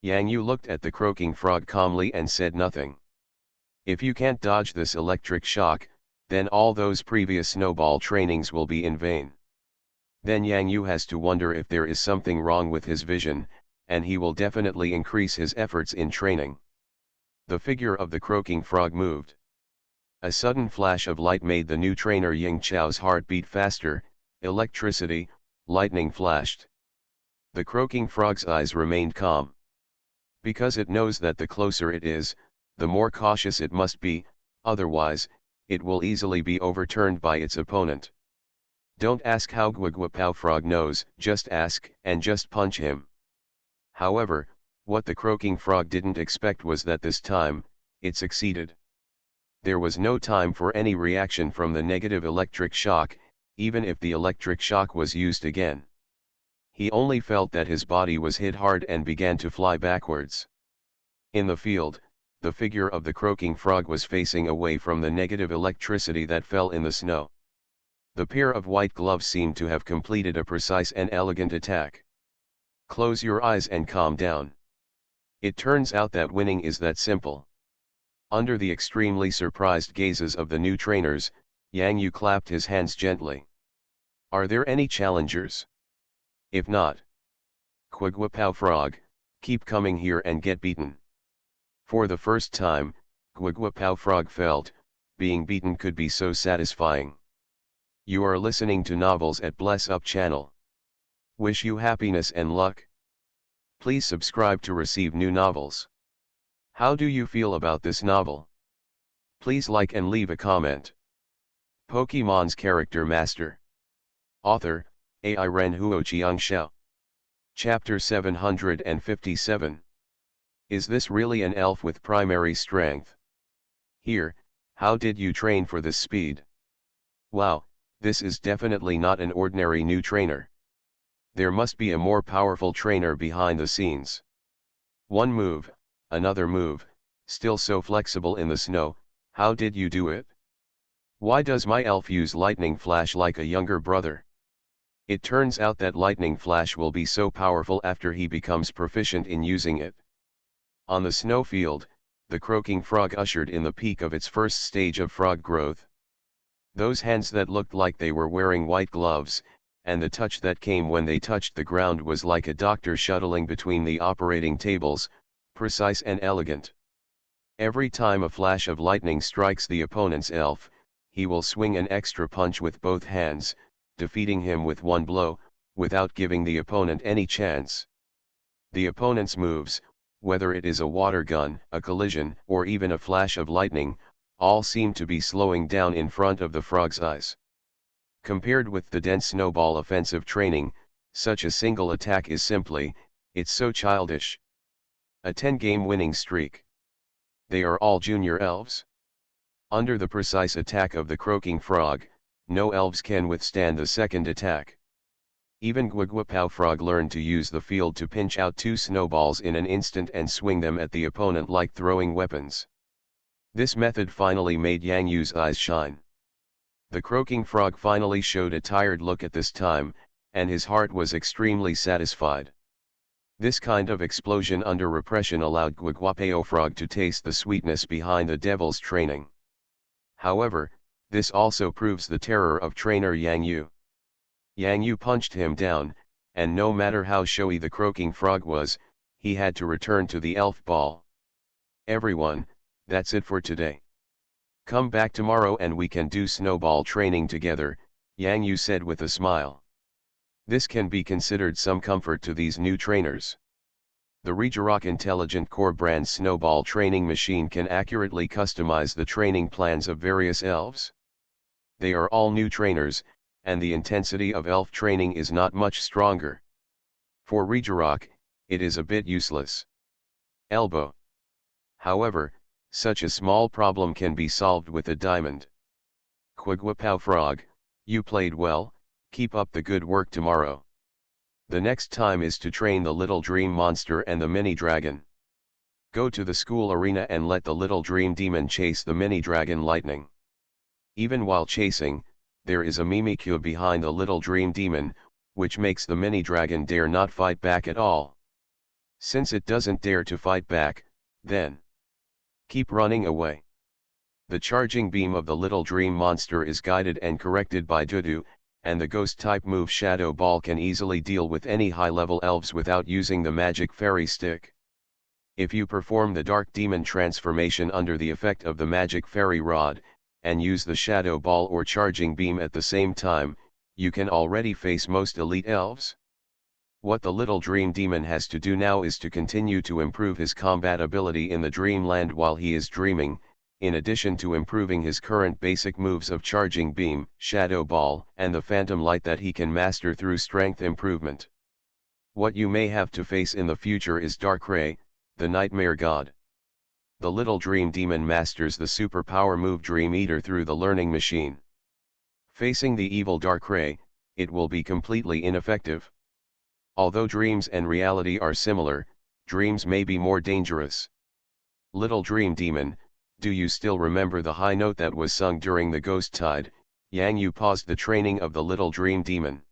Yang Yu looked at the croaking frog calmly and said nothing. If you can't dodge this electric shock, then all those previous snowball trainings will be in vain. Then Yang Yu has to wonder if there is something wrong with his vision, and he will definitely increase his efforts in training. The figure of the croaking frog moved. A sudden flash of light made the new trainer Ying Chao's heart beat faster. Electricity, lightning flashed. The croaking frog's eyes remained calm. Because it knows that the closer it is, the more cautious it must be, otherwise, it will easily be overturned by its opponent. Don't ask how Guiguapao Frog knows, just ask, and just punch him. However, what the croaking frog didn't expect was that this time, it succeeded. There was no time for any reaction from the negative electric shock, even if the electric shock was used again. He only felt that his body was hit hard and began to fly backwards. In the field, the figure of the croaking frog was facing away from the negative electricity that fell in the snow. The pair of white gloves seemed to have completed a precise and elegant attack. Close your eyes and calm down. It turns out that winning is that simple. Under the extremely surprised gazes of the new trainers, Yang Yu clapped his hands gently. Are there any challengers? If not, Guiguapao Frog, keep coming here and get beaten. For the first time, Guiguapao Frog felt, being beaten could be so satisfying. You are listening to Novels at Bless Up channel. Wish you happiness and luck. Please subscribe to receive new novels. How do you feel about this novel? Please like and leave a comment. Pokemon's Character Master. Author, Ai Ren Huo Chiang Xiao. Chapter 757. Is this really an elf with primary strength? Here, how did you train for this speed? Wow, this is definitely not an ordinary new trainer. There must be a more powerful trainer behind the scenes. One move, another move, still so flexible in the snow. How did you do it? Why does my elf use lightning flash like a younger brother? It turns out that lightning flash will be so powerful after he becomes proficient in using it. On the snowfield, the croaking frog ushered in the peak of its first stage of frog growth. Those hands that looked like they were wearing white gloves, and the touch that came when they touched the ground was like a doctor shuttling between the operating tables, precise and elegant. Every time a flash of lightning strikes the opponent's elf, he will swing an extra punch with both hands, defeating him with one blow, without giving the opponent any chance. The opponent's moves, whether it is a water gun, a collision, or even a flash of lightning, all seem to be slowing down in front of the frog's eyes. Compared with the dense snowball offensive training, such a single attack is simply, it's so childish. A 10-game winning streak. They are all junior elves. Under the precise attack of the croaking frog, no elves can withstand the second attack. Even Guiguapao Frog learned to use the field to pinch out two snowballs in an instant and swing them at the opponent like throwing weapons. This method finally made Yang Yu's eyes shine. The croaking frog finally showed a tired look at this time, and his heart was extremely satisfied. This kind of explosion under repression allowed Guiguapao Frog to taste the sweetness behind the devil's training. However, this also proves the terror of trainer Yang Yu. Yang Yu punched him down, and no matter how showy the croaking frog was, he had to return to the elf ball. Everyone, that's it for today. Come back tomorrow and we can do snowball training together, Yang Yu said with a smile. This can be considered some comfort to these new trainers. The Regirock Intelligent Core brand snowball training machine can accurately customize the training plans of various elves. They are all new trainers, and the intensity of elf training is not much stronger. For Regirock, it is a bit useless. Elbow. However, such a small problem can be solved with a diamond. Quagwapow frog, you played well, keep up the good work tomorrow. The next time is to train the little dream monster and the mini dragon. Go to the school arena and let the little dream demon chase the mini dragon lightning. Even while chasing, there is a Mimikyu behind the little dream demon, which makes the mini dragon dare not fight back at all. Since it doesn't dare to fight back, then keep running away. The charging beam of the little dream monster is guided and corrected by Dudu, and the ghost-type move Shadow Ball can easily deal with any high-level elves without using the magic fairy stick. If you perform the Dark Demon transformation under the effect of the magic fairy rod, and use the Shadow Ball or charging beam at the same time, you can already face most elite elves. What the little dream demon has to do now is to continue to improve his combat ability in the dreamland while he is dreaming, in addition to improving his current basic moves of charging beam, shadow ball, and the phantom light that he can master through strength improvement. What you may have to face in the future is Darkrai, the nightmare god. The little dream demon masters the superpower move Dream Eater through the learning machine. Facing the evil Darkrai, it will be completely ineffective. Although dreams and reality are similar, dreams may be more dangerous. Little dream demon, do you still remember the high note that was sung during the ghost tide? Yang Yu paused the training of the little dream demon.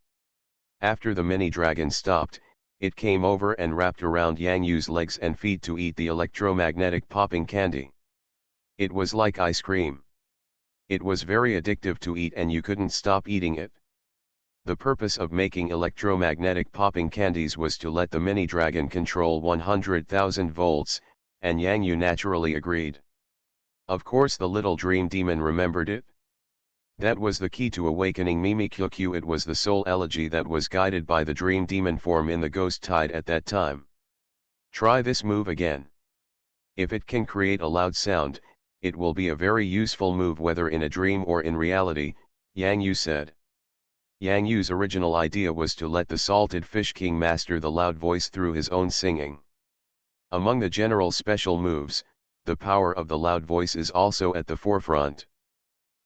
After the mini dragon stopped, it came over and wrapped around Yang Yu's legs and feet to eat the electromagnetic popping candy. It was like ice cream. It was very addictive to eat and you couldn't stop eating it. The purpose of making electromagnetic popping candies was to let the mini dragon control 100,000 volts, and Yang Yu naturally agreed. Of course the little dream demon remembered it. That was the key to awakening Mimikyu. It was the sole elegy that was guided by the dream demon form in the ghost tide at that time. Try this move again. If it can create a loud sound, it will be a very useful move whether in a dream or in reality, Yang Yu said. Yang Yu's original idea was to let the Salted Fish King master the loud voice through his own singing. Among the general special moves, the power of the loud voice is also at the forefront.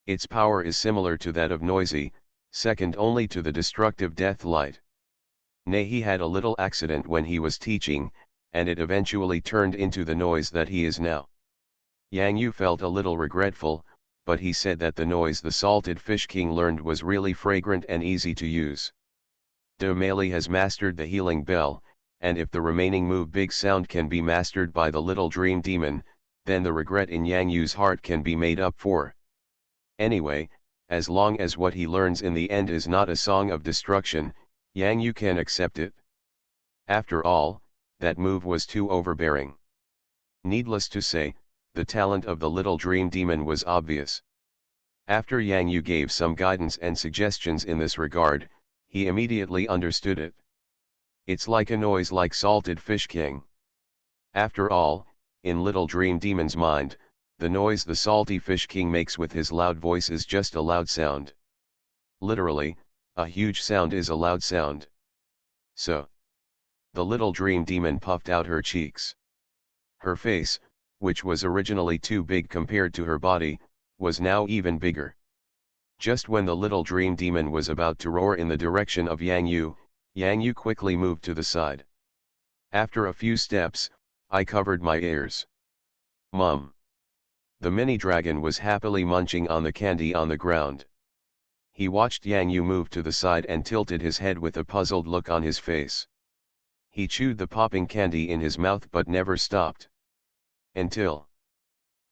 Its power is similar to that of Noisy, second only to the destructive Death Light. Nay, he had a little accident when he was teaching, and it eventually turned into the noise that he is now. Yang Yu felt a little regretful, but he said that the noise the Salted Fish King learned was really fragrant and easy to use. Male has mastered the Healing Bell, and if the remaining move Big Sound can be mastered by the little dream demon, then the regret in Yang Yu's heart can be made up for. Anyway, as long as what he learns in the end is not a song of destruction, Yang Yu can accept it. After all, that move was too overbearing. Needless to say, the talent of the little dream demon was obvious. After Yang Yu gave some guidance and suggestions in this regard, he immediately understood it. It's like a noise like Salted Fish King. After all, in little dream demon's mind, the noise the Salty Fish King makes with his loud voice is just a loud sound. Literally, a huge sound is a loud sound. So, the little dream demon puffed out her cheeks. Her face, which was originally too big compared to her body, was now even bigger. Just when the little dream demon was about to roar in the direction of Yang Yu quickly moved to the side. After a few steps, I covered my ears. Mum. The mini dragon was happily munching on the candy on the ground. He watched Yang Yu move to the side and tilted his head with a puzzled look on his face. He chewed the popping candy in his mouth but never stopped. Until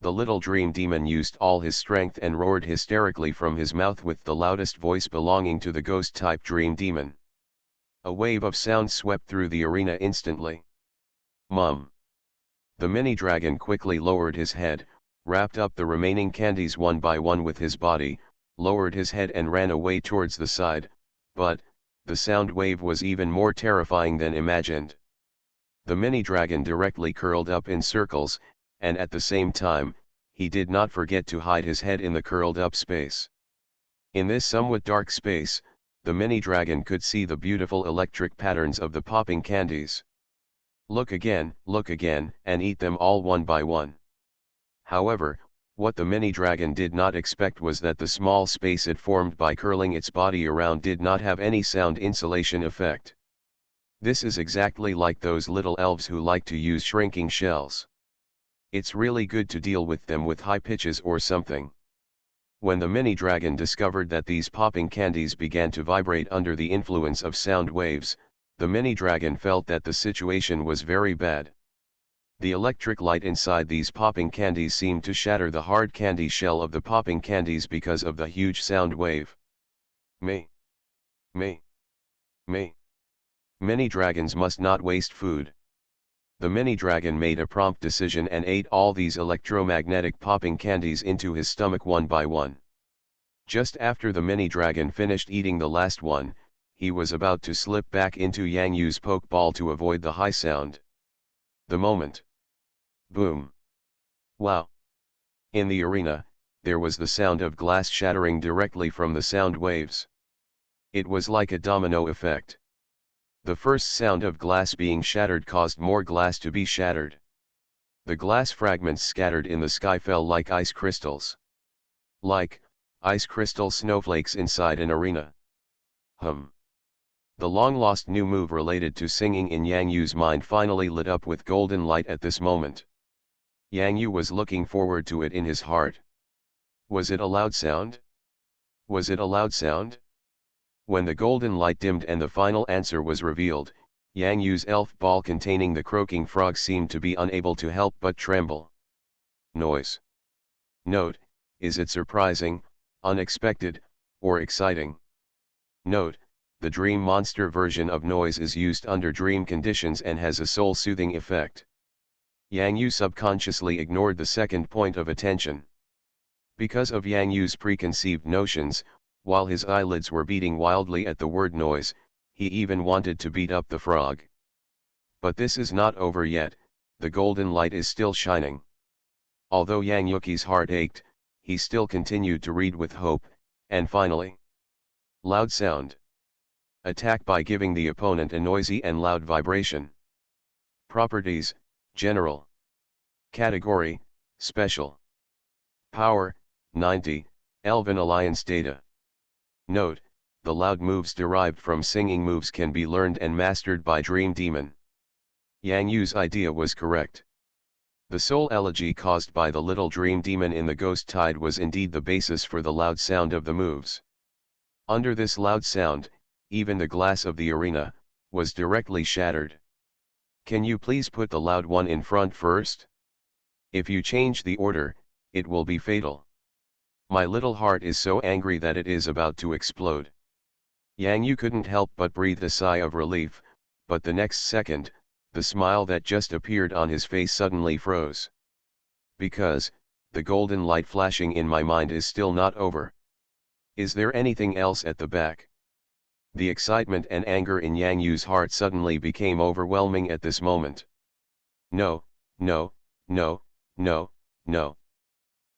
the little dream demon used all his strength and roared hysterically from his mouth with the loudest voice belonging to the ghost-type dream demon. A wave of sound swept through the arena instantly. Mum. The mini dragon quickly lowered his head, wrapped up the remaining candies one by one with his body, lowered his head and ran away towards the side, but the sound wave was even more terrifying than imagined. The mini dragon directly curled up in circles, and at the same time, he did not forget to hide his head in the curled up space. In this somewhat dark space, the mini dragon could see the beautiful electric patterns of the popping candies. Look again, and eat them all one by one. However, What the mini-dragon did not expect was that the small space it formed by curling its body around did not have any sound insulation effect. This is exactly like those little elves who like to use shrinking shells. It's really good to deal with them with high pitches or something. When the mini-dragon discovered that these popping candies began to vibrate under the influence of sound waves, the mini-dragon felt that the situation was very bad. The electric light inside these popping candies seemed to shatter the hard candy shell of the popping candies because of the huge sound wave. Me. Me. Me. Mini-dragons must not waste food. The mini-dragon made a prompt decision and ate all these electromagnetic popping candies into his stomach one by one. Just after the mini-dragon finished eating the last one, he was about to slip back into Yang Yu's pokeball to avoid the high sound. The moment. Boom. Wow. In the arena, there was the sound of glass shattering directly from the sound waves. It was like a domino effect. The first sound of glass being shattered caused more glass to be shattered. The glass fragments scattered in the sky fell like ice crystals. Like ice crystal snowflakes inside an arena. The long-lost new move related to singing in Yang Yu's mind finally lit up with golden light at this moment. Yang Yu was looking forward to it in his heart. Was it a loud sound? Was it a loud sound? When the golden light dimmed and the final answer was revealed, Yang Yu's elf ball containing the croaking frog seemed to be unable to help but tremble. Noise. Note, is it surprising, unexpected, or exciting? Note, the dream monster version of noise is used under dream conditions and has a soul-soothing effect. Yang Yu subconsciously ignored the second point of attention. Because of Yang Yu's preconceived notions, while his eyelids were beating wildly at the word noise, he even wanted to beat up the frog. But this is not over yet, the golden light is still shining. Although Yang Yuki's heart ached, he still continued to read with hope, and finally. Loud sound. Attack by giving the opponent a noisy and loud vibration. Properties, General. Category, Special. Power, 90, Elven Alliance data. Note, the loud moves derived from singing moves can be learned and mastered by Dream Demon. Yang Yu's idea was correct. The soul elegy caused by the little dream demon in the ghost tide was indeed the basis for the loud sound of the moves. Under this loud sound, even the glass of the arena was directly shattered. Can you please put the loud one in front first? If you change the order, it will be fatal. My little heart is so angry that it is about to explode. Yang Yu couldn't help but breathe a sigh of relief, but the next second, the smile that just appeared on his face suddenly froze. Because, the golden light flashing in my mind is still not over. Is there anything else at the back? The excitement and anger in Yang Yu's heart suddenly became overwhelming at this moment. No, no, no, no, no.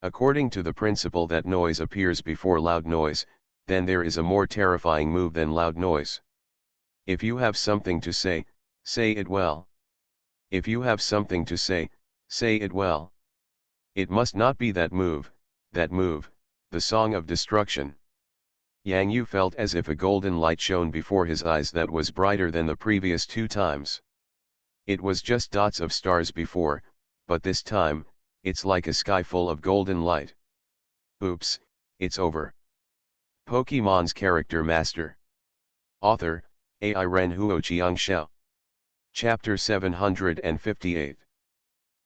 According to the principle that noise appears before loud noise, then there is a more terrifying move than loud noise. If you have something to say, say it well. If you have something to say, say it well. It must not be that move, the song of destruction. Yang Yu felt as if a golden light shone before his eyes that was brighter than the previous 2 times. It was just dots of stars before, but this time, it's like a sky full of golden light. Oops, it's over. Pokemon's Character Master. Author, Ai Ren Huoqiang Xiao. Chapter 758.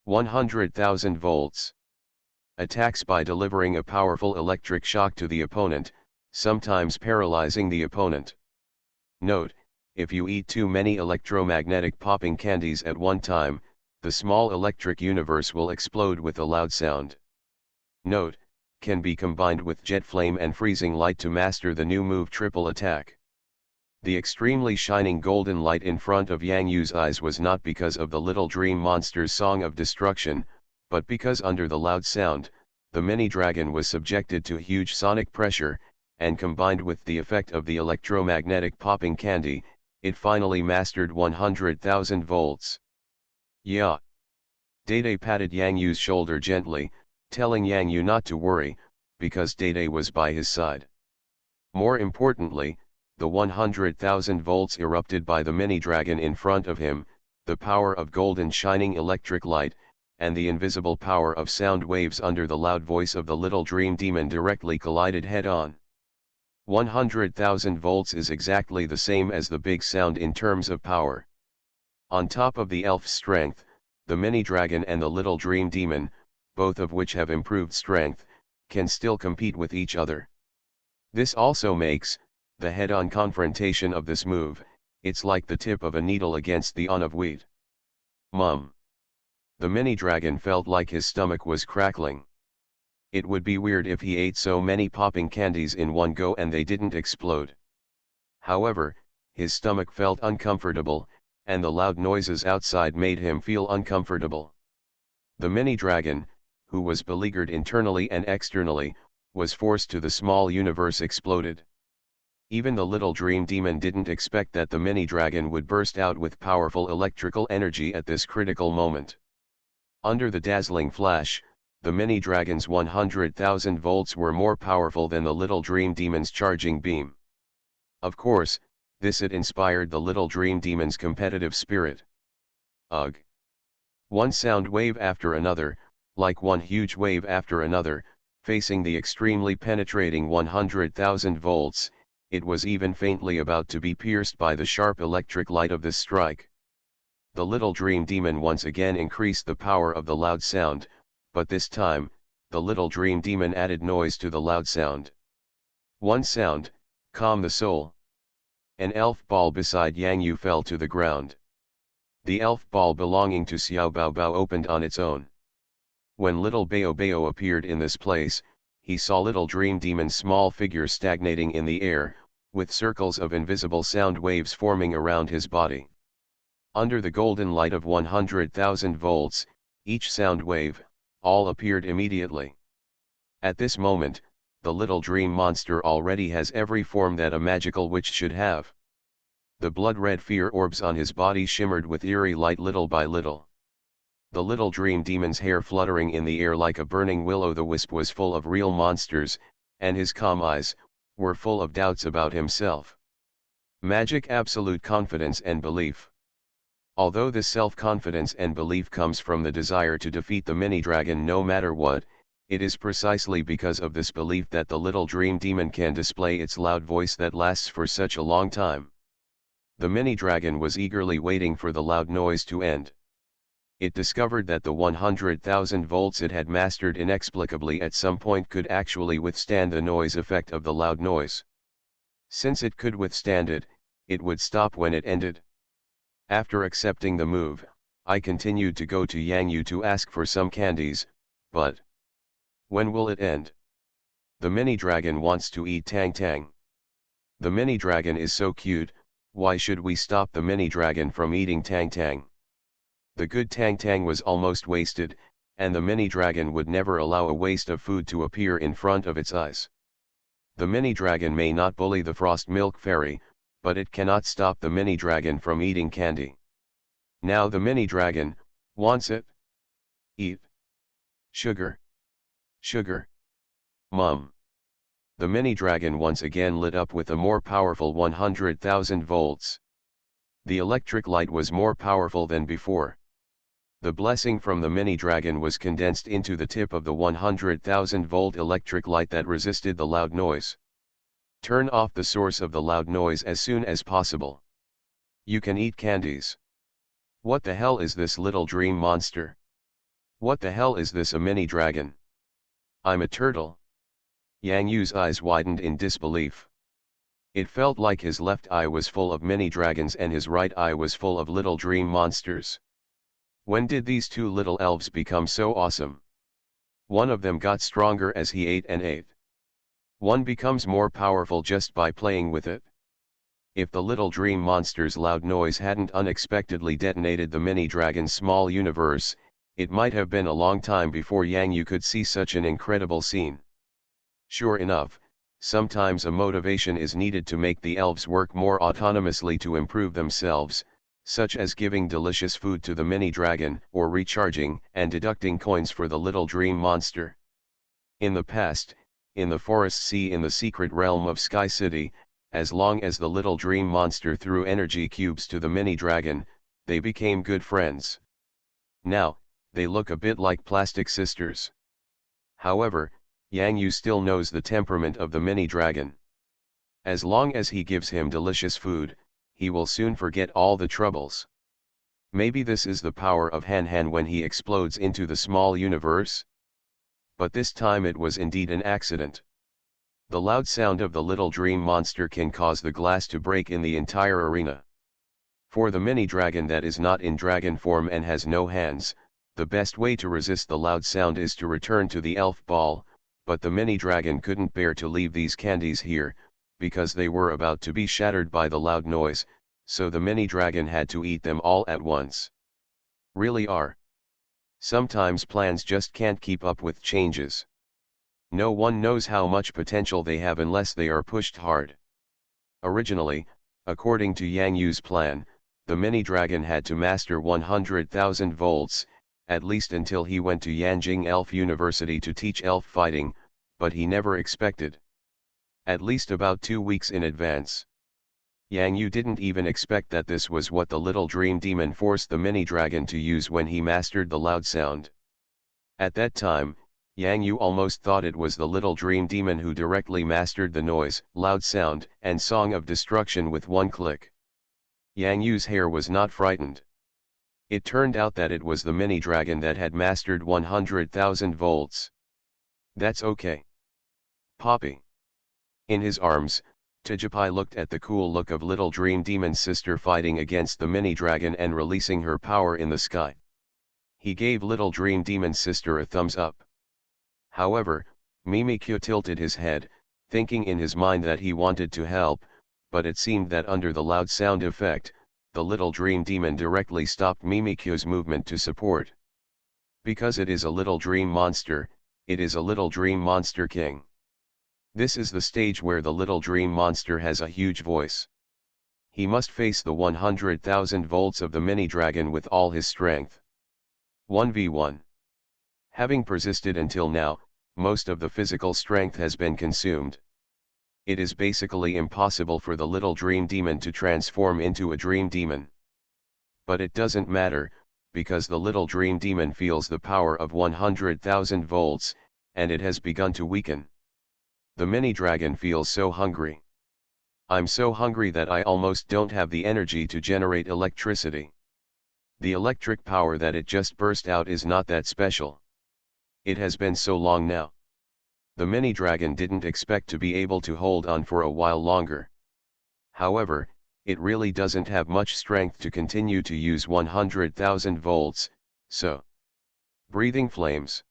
100,000 volts. Attacks by delivering a powerful electric shock to the opponent, sometimes paralyzing the opponent. Note, if you eat too many electromagnetic popping candies at one time, the small electric universe will explode with a loud sound. Note, can be combined with jet flame and freezing light to master the new move triple attack. The extremely shining golden light in front of Yang Yu's eyes was not because of the little dream monster's song of destruction, but because under the loud sound, the mini-dragon was subjected to huge sonic pressure, and combined with the effect of the electromagnetic popping candy, it finally mastered 100,000 volts. Yeah. Dede patted Yang Yu's shoulder gently, telling Yang Yu not to worry, because Dede was by his side. More importantly, the 100,000 volts erupted by the mini-dragon in front of him, the power of golden shining electric light, and the invisible power of sound waves under the loud voice of the little dream demon directly collided head-on. 100,000 volts is exactly the same as the big sound in terms of power. On top of the elf's strength, the mini-dragon and the little dream demon, both of which have improved strength, can still compete with each other. This also makes the head-on confrontation of this move, it's like the tip of a needle against the awn of wheat. Mum. The mini-dragon felt like his stomach was crackling. It would be weird if he ate so many popping candies in one go and they didn't explode. However, his stomach felt uncomfortable, and the loud noises outside made him feel uncomfortable. The mini-dragon, who was beleaguered internally and externally, was forced to the small universe exploded. Even the little dream demon didn't expect that the mini-dragon would burst out with powerful electrical energy at this critical moment. Under the dazzling flash, the mini-dragon's 100,000 volts were more powerful than the little dream demon's charging beam. Of course, this had inspired the little dream demon's competitive spirit. Ugh! One sound wave after another, like one huge wave after another, facing the extremely penetrating 100,000 volts, it was even faintly about to be pierced by the sharp electric light of this strike. The little dream demon once again increased the power of the loud sound, but this time, the little dream demon added noise to the loud sound. One sound, calm the soul. An elf ball beside Yang Yu fell to the ground. The elf ball belonging to Xiao Baobao opened on its own. When little Bao Bao appeared in this place, he saw little dream demon's small figure stagnating in the air, with circles of invisible sound waves forming around his body. Under the golden light of 100,000 volts, each sound wave, all appeared immediately. At this moment, the little dream monster already has every form that a magical witch should have. The blood-red fear orbs on his body shimmered with eerie light little by little. The little dream demon's hair fluttering in the air like a burning will-o'-the-wisp was full of real monsters, and his calm eyes were full of doubts about himself. Magic absolute confidence and belief. Although this self-confidence and belief comes from the desire to defeat the mini-dragon no matter what, it is precisely because of this belief that the little dream demon can display its loud voice that lasts for such a long time. The mini-dragon was eagerly waiting for the loud noise to end. It discovered that the 100,000 volts it had mastered inexplicably at some point could actually withstand the noise effect of the loud noise. Since it could withstand it, it would stop when it ended. After accepting the move, I continued to go to Yang Yu to ask for some candies, but when will it end? The mini-dragon wants to eat Tang Tang. The mini-dragon is so cute, why should we stop the mini-dragon from eating Tang Tang? The good Tang Tang was almost wasted, and the mini-dragon would never allow a waste of food to appear in front of its eyes. The mini-dragon may not bully the frost milk fairy, but it cannot stop the mini-dragon from eating candy. Now the mini-dragon wants it. Eat. Sugar. Sugar. Mum. The mini-dragon once again lit up with a more powerful 100,000 volts. The electric light was more powerful than before. The blessing from the mini-dragon was condensed into the tip of the 100,000 volt electric light that resisted the loud noise. Turn off the source of the loud noise as soon as possible. You can eat candies. What the hell is this little dream monster? What the hell is this, a mini-dragon? I'm a turtle. Yang Yu's eyes widened in disbelief. It felt like his left eye was full of mini-dragons and his right eye was full of little dream monsters. When did these two little elves become so awesome? One of them got stronger as he ate and ate. One becomes more powerful just by playing with it. If the little dream monster's loud noise hadn't unexpectedly detonated the mini-dragon's small universe, it might have been a long time before Yang Yu could see such an incredible scene. Sure enough, sometimes a motivation is needed to make the elves work more autonomously to improve themselves, such as giving delicious food to the mini-dragon, or recharging and deducting coins for the little dream monster. In the past, in the forest sea in the secret realm of Sky City, as long as the little dream monster threw energy cubes to the mini dragon, they became good friends. Now, they look a bit like plastic sisters. However, Yang Yu still knows the temperament of the mini dragon. As long as he gives him delicious food, he will soon forget all the troubles. Maybe this is the power of Han Han when he explodes into the small universe? But this time it was indeed an accident. The loud sound of the little dream monster can cause the glass to break in the entire arena. For the mini dragon that is not in dragon form and has no hands, the best way to resist the loud sound is to return to the elf ball, but the mini dragon couldn't bear to leave these candies here, because they were about to be shattered by the loud noise, so the mini dragon had to eat them all at once. Really are. Sometimes plans just can't keep up with changes. No one knows how much potential they have unless they are pushed hard. Originally, according to Yang Yu's plan, the mini dragon had to master 100,000 volts, at least until he went to Yanjing Elf University to teach elf fighting, but he never expected. At least about 2 weeks in advance. Yang Yu didn't even expect that this was what the little dream demon forced the mini dragon to use when he mastered the loud sound. At that time, Yang Yu almost thought it was the little dream demon who directly mastered the noise, loud sound, and song of destruction with one click. Yang Yu's hair was not frightened. It turned out that it was the mini dragon that had mastered 100,000 volts. That's okay. Poppy. In his arms, Tijapai looked at the cool look of little dream demon's sister fighting against the mini dragon and releasing her power in the sky. He gave little dream demon's sister a thumbs up. However, Mimikyu tilted his head, thinking in his mind that he wanted to help, but it seemed that under the loud sound effect, the little dream demon directly stopped Mimikyu's movement to support. Because it is a little dream monster, it is a little dream monster king. This is the stage where the little dream monster has a huge voice. He must face the 100,000 volts of the mini dragon with all his strength. 1v1. Having persisted until now, most of the physical strength has been consumed. It is basically impossible for the little dream demon to transform into a dream demon. But it doesn't matter, because the little dream demon feels the power of 100,000 volts, and it has begun to weaken. The mini dragon feels so hungry. I'm so hungry that I almost don't have the energy to generate electricity. The electric power that it just burst out is not that special. It has been so long now. The mini dragon didn't expect to be able to hold on for a while longer. However, it really doesn't have much strength to continue to use 100,000 volts, so. Breathing flames.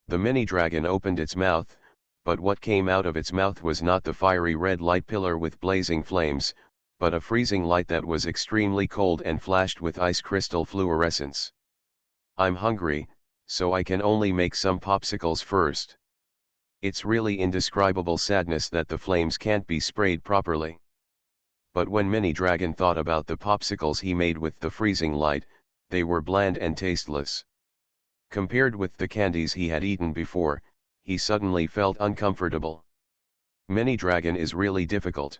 The mini dragon opened its mouth, but what came out of its mouth was not the fiery red light pillar with blazing flames, but a freezing light that was extremely cold and flashed with ice crystal fluorescence. I'm hungry, so I can only make some popsicles first. It's really indescribable sadness that the flames can't be sprayed properly. But when Mini Dragon thought about the popsicles he made with the freezing light, they were bland and tasteless. Compared with the candies he had eaten before, he suddenly felt uncomfortable. Mini Dragon is really difficult.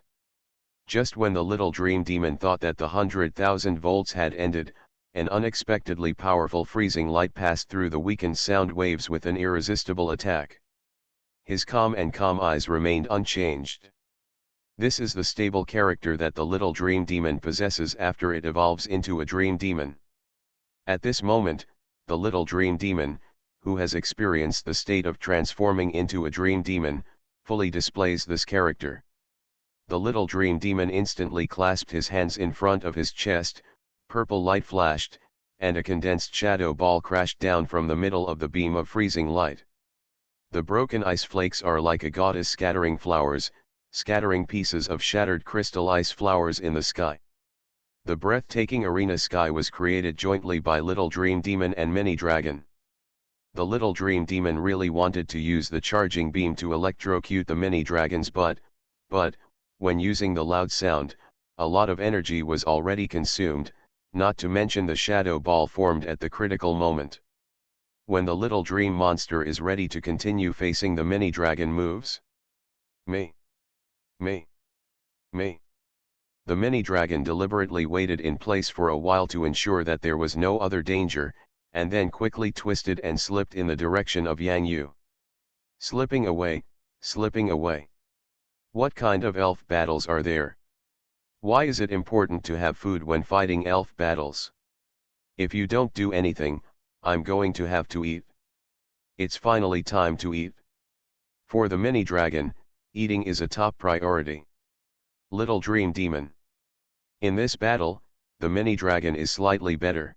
Just when the little dream demon thought that the 100,000 volts had ended, an unexpectedly powerful freezing light passed through the weakened sound waves with an irresistible attack. His calm eyes remained unchanged. This is the stable character that the little dream demon possesses after it evolves into a dream demon. At this moment, the little dream demon, who has experienced the state of transforming into a dream demon, fully displays this character. The little dream demon instantly clasped his hands in front of his chest, purple light flashed, and a condensed shadow ball crashed down from the middle of the beam of freezing light. The broken ice flakes are like a goddess scattering flowers, scattering pieces of shattered crystal ice flowers in the sky. The breathtaking arena sky was created jointly by Little Dream Demon and Mini Dragon. The Little Dream Demon really wanted to use the charging beam to electrocute the Mini Dragon's butt, but, when using the loud sound, a lot of energy was already consumed, not to mention the shadow ball formed at the critical moment. When the little dream monster is ready to continue facing the mini dragon moves. Me. Me. Me. The mini dragon deliberately waited in place for a while to ensure that there was no other danger, and then quickly twisted and slipped in the direction of Yang Yu. Slipping away, slipping away. What kind of elf battles are there? Why is it important to have food when fighting elf battles? If you don't do anything, I'm going to have to eat. It's finally time to eat. For the mini dragon, eating is a top priority. Little Dream Demon. In this battle, the mini dragon is slightly better.